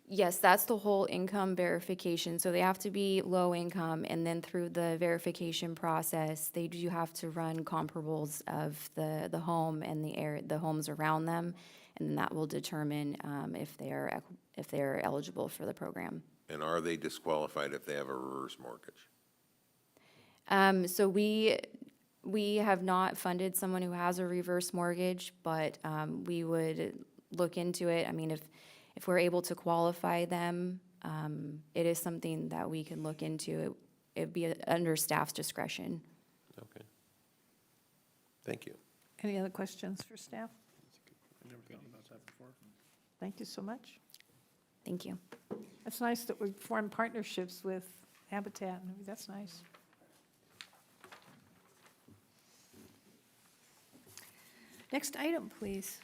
Yes, that's the whole income verification. So they have to be low income, and then through the verification process, they do have to run comparables of the home and the homes around them, and then that will determine if they're eligible for the program. And are they disqualified if they have a reverse mortgage? So we have not funded someone who has a reverse mortgage, but we would look into it. I mean, if we're able to qualify them, it is something that we can look into. It'd be under staff's discretion. Okay. Thank you. Any other questions for staff? I've never thought about that before. Thank you so much. Thank you. It's nice that we form partnerships with Habitat. That's nice. Next item, please.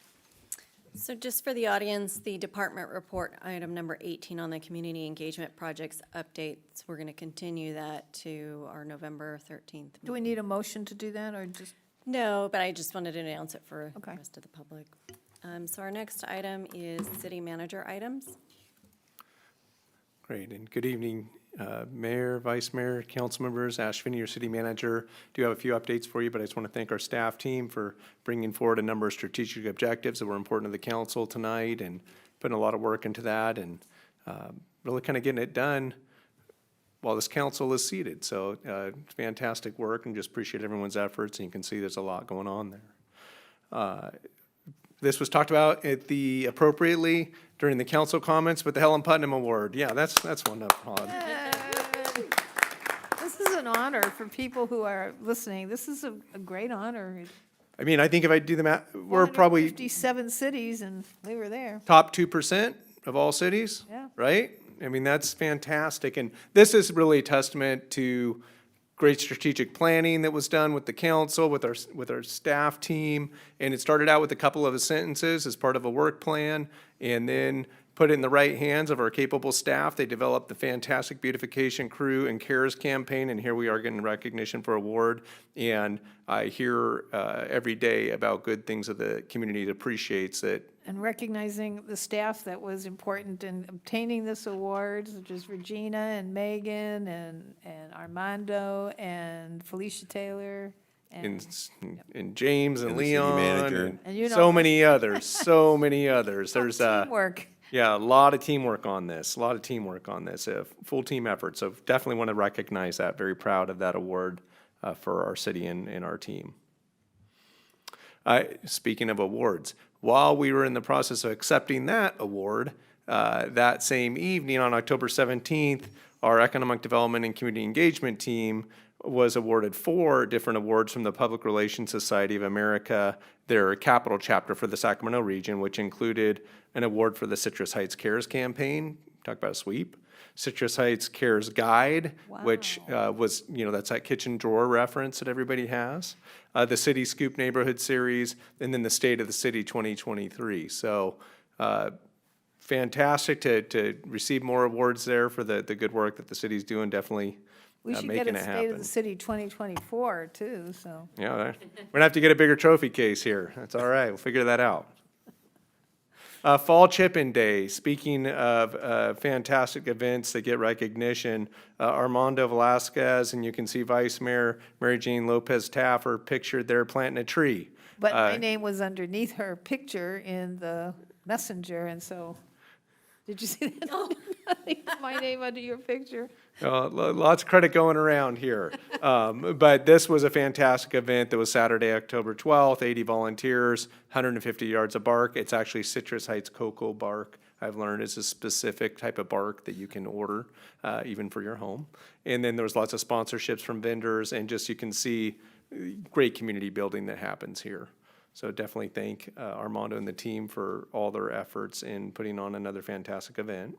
So just for the audience, the department report, item number 18 on the community engagement projects updates, we're going to continue that to our November 13th. Do we need a motion to do that, or just? No, but I just wanted to announce it for the Okay. rest of the public. So our next item is city manager items. Great, and good evening, Mayor, Vice Mayor, council members. Ash Finney, your city manager. Do have a few updates for you, but I just want to thank our staff team for bringing forward a number of strategic objectives that were important to the council tonight and putting a lot of work into that and really kind of getting it done while this council is seated. So it's fantastic work and just appreciate everyone's efforts, and you can see there's a lot going on there. This was talked about at the appropriately during the council comments, but the Helen Putnam Award, yeah, that's one to applaud. This is an honor for people who are listening. This is a great honor. I mean, I think if I do the math, we're probably 57 cities, and we were there. top 2% of all cities, Yeah. right? I mean, that's fantastic, and this is really a testament to great strategic planning that was done with the council, with our staff team, and it started out with a couple of sentences as part of a work plan, and then put it in the right hands of our capable staff. They developed the fantastic beautification crew and CARES campaign, and here we are getting recognition for award. And I hear every day about good things that the community appreciates that. And recognizing the staff that was important in obtaining this award, such as Regina and Megan and Armando and Felicia Taylor. And James and And the city Leon manager. And you know- so many others, so many others. There's Teamwork. yeah, a lot of teamwork on this, a full team effort. So definitely want to recognize that. Very proud of that award for our city and our team. Speaking of awards, while we were in the process of accepting that award, that same evening on October 17th, our Economic Development and Community Engagement team was awarded 4 different awards from the Public Relations Society of America, their capital chapter for the Sacramento region, which included an award for the Citrus Heights CARES campaign. Talk about a sweep. Citrus Heights CARES Guide, which was, that's that kitchen drawer reference that everybody has. The City Scoop Neighborhood Series, and then the State of the City 2023. So fantastic to receive more awards there for the good work that the city's doing, definitely We should making get a it State of happen. the City 2024, too, so. Yeah, we're gonna have to get a bigger trophy case here. That's all right, we'll figure that out. Fall Chip-In Day, speaking of fantastic events that get recognition, Armando Velasquez, and you can see Vice Mayor Mary Jane Lopez Taft are pictured there planting a tree. But my name was underneath her picture in the messenger, and so, did you see that? No. My name under your picture. Lots of credit going around here. But this was a fantastic event that was Saturday, October 12th, 80 volunteers, 150 yards of bark. It's actually Citrus Heights cocoa bark. I've learned is a specific type of bark that you can order even for your home. And then there was lots of sponsorships from vendors, and just you can see great community building that happens here. So definitely thank Armando and the team for all their efforts in putting on another fantastic event.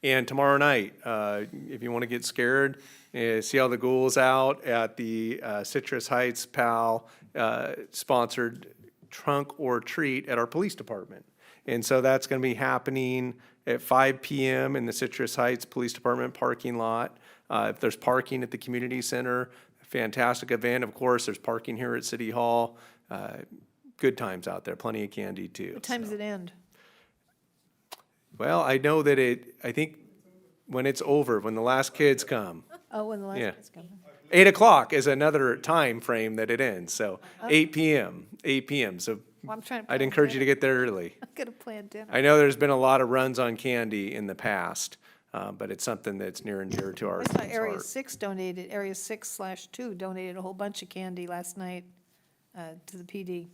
And tomorrow night, if you want to get scared, see how the ghouls out at the Citrus Heights PAL sponsored trunk or treat at our police department. And so that's going to be happening at 5 p.m. in the Citrus Heights Police Department parking lot. If there's parking at the community center, fantastic event. Of course, there's parking here at City Hall. Good times out there, plenty of candy too. What time does it end? Well, I know that I think when it's over, when the last kids come. Oh, when the last Yeah. kids come. 8 o'clock is another time frame that it ends, so 8 PM, 8 PM. So Well, I'm trying to I'd plan encourage you to dinner. get there early. I'm gonna plan dinner. I know there's been a lot of runs on candy in the past, but it's something that's near and dear to our I saw team's Area heart. 6 donated, Area 6/2 donated a whole bunch of candy last night to the PD.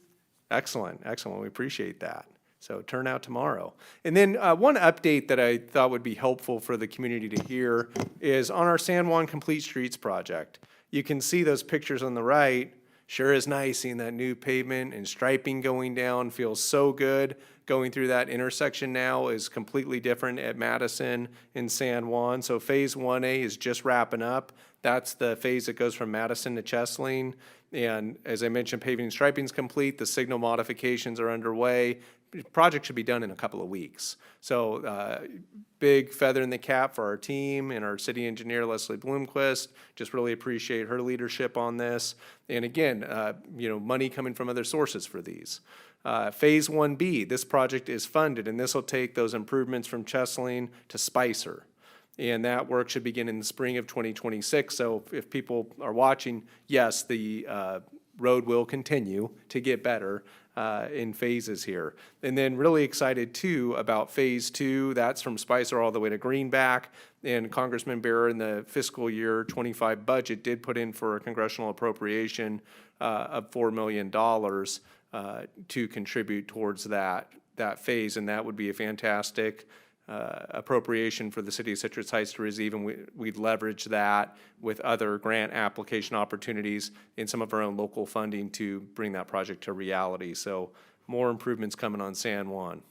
Excellent, excellent. We appreciate that. So turn out tomorrow. And then one update that I thought would be helpful for the community to hear is on our San Juan Complete Streets project. You can see those pictures on the right. Sure is nice seeing that new pavement and striping going down. Feels so good. Going through that intersection now is completely different at Madison and San Juan. So Phase 1A is just wrapping up. That's the phase that goes from Madison to Chesaling. And as I mentioned, paving and striping is complete. The signal modifications are underway. The project should be done in a couple of weeks. So big feather in the cap for our team and our city engineer, Leslie Bloomquist. Just really appreciate her leadership on this. And again, money coming from other sources for these. Phase 1B, this project is funded, and this will take those improvements from Chesaling to Spicer. And that work should begin in the spring of 2026. So if people are watching, yes, the road will continue to get better in phases here. And then really excited too about Phase 2. That's from Spicer all the way to Greenback. And Congressman Bear in the fiscal year 25 budget did put in for a congressional appropriation of $4 million to contribute towards that phase. And that would be a fantastic appropriation for the city of Citrus Heights to receive, and we'd leverage that with other grant application opportunities in some of our own local funding to bring that project to reality. So more improvements coming on San Juan.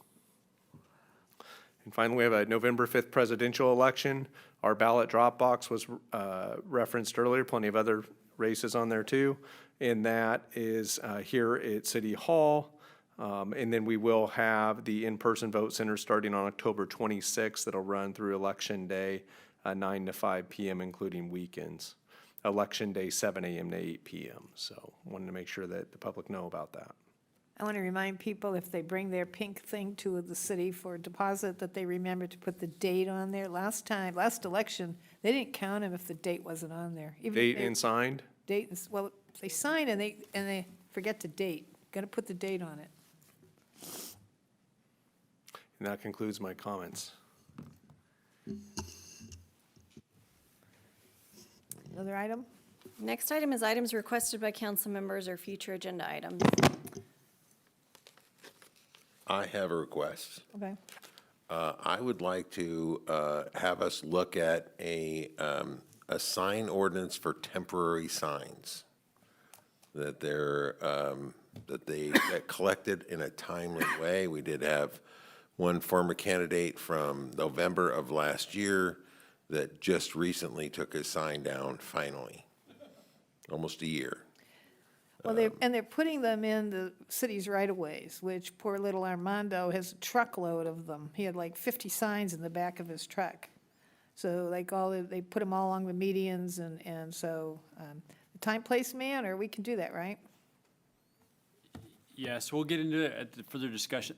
And finally, we have a November 5th presidential election. Our ballot drop box was referenced earlier, plenty of other races on there too. And that is here at City Hall. And then we will have the in-person vote center starting on October 26th. That'll run through Election Day, 9 to 5 p.m., including weekends. Election Day, 7 a.m. to 8 p.m. So wanted to make sure that the public know about that. I want to remind people, if they bring their pink thing to the city for a deposit, that they remember to put the date on there. Last election, they didn't count them if the date wasn't on there. Even if Date they- and signed? Date, well, they sign and they forget the date. Got to put the date on it. And that concludes my comments. Another item? Next item is items requested by council members or future agenda items. I have a request. Okay. I would like to have us look at a sign ordinance for temporary signs that they get collected in a timely way. We did have one former candidate from November of last year that just recently took his sign down finally, almost a year. Well, they're putting them in the city's right-of-ways, which poor little Armando has a truckload of them. He had like 50 signs in the back of his truck. So like they put them all along the medians, and so time, place, manner, we can do that, right? Yes, we'll get into it at the further discussion.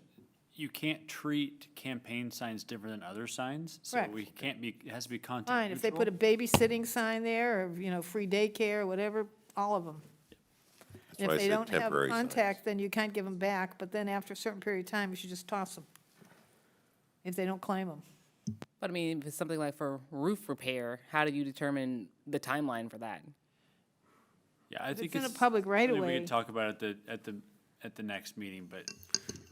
You can't treat campaign signs different than other signs, so Correct. it has to be content Fine, if they put a neutral. babysitting sign there, or, free daycare, or whatever, all of them. That's why I If they said don't have temporary signs. contact, then you can't give them back, but then after a certain period of time, you should just toss them, if they don't claim them. But I mean, if it's something like for roof repair, how do you determine the timeline for that? Yeah, I think it's in a public something right-of-way. We can talk about it at the next meeting, but.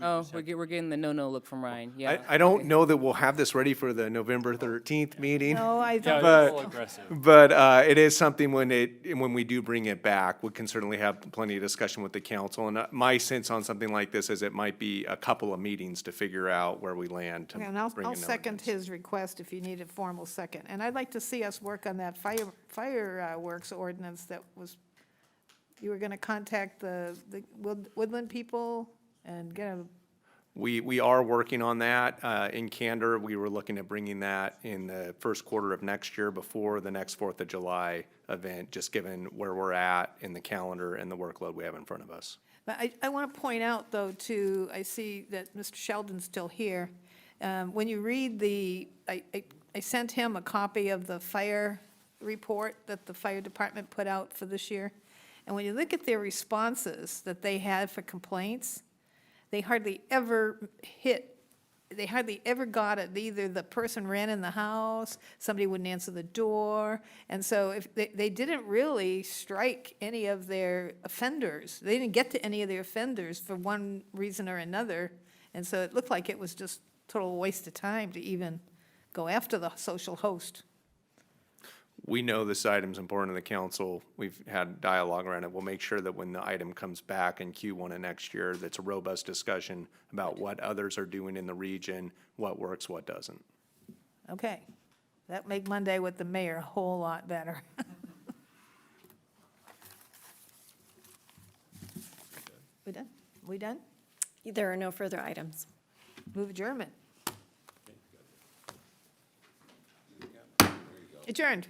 Oh, we're getting the no look from Ryan, yeah. I don't know that we'll have this ready for the November 13th meeting. No, I Yeah, don't. it's a But, little aggressive. but it is something when we do bring it back, we can certainly have plenty of discussion with the council. And my sense on something like this is it might be a couple of meetings to figure out where we land to Okay, bring and an I'll second ordinance. his request if you need a formal second. And I'd like to see us work on that fireworks ordinance that was, you were going to contact the Woodland people and get a We are working on that. In candor, we were looking at bringing that in the first quarter of next year before the next 4th of July event, just given where we're at in the calendar and the workload we have in front of us. But I want to point out, though, too, I see that Mr. Sheldon's still here. When you read I sent him a copy of the fire report that the fire department put out for this year. And when you look at their responses that they had for complaints, they hardly ever got it. Either the person ran in the house, somebody wouldn't answer the door. And so if they didn't really strike any of their offenders. They didn't get to any of their offenders for one reason or another. And so it looked like it was just total waste of time to even go after the social host. We know this item's important to the council. We've had dialogue around it. We'll make sure that when the item comes back in Q1 of next year, that's a robust discussion about what others are doing in the region, what works, what doesn't. Okay. That make Monday with the mayor a whole lot better. We done? We done? There are no further items. Move adjournment. Adjourned.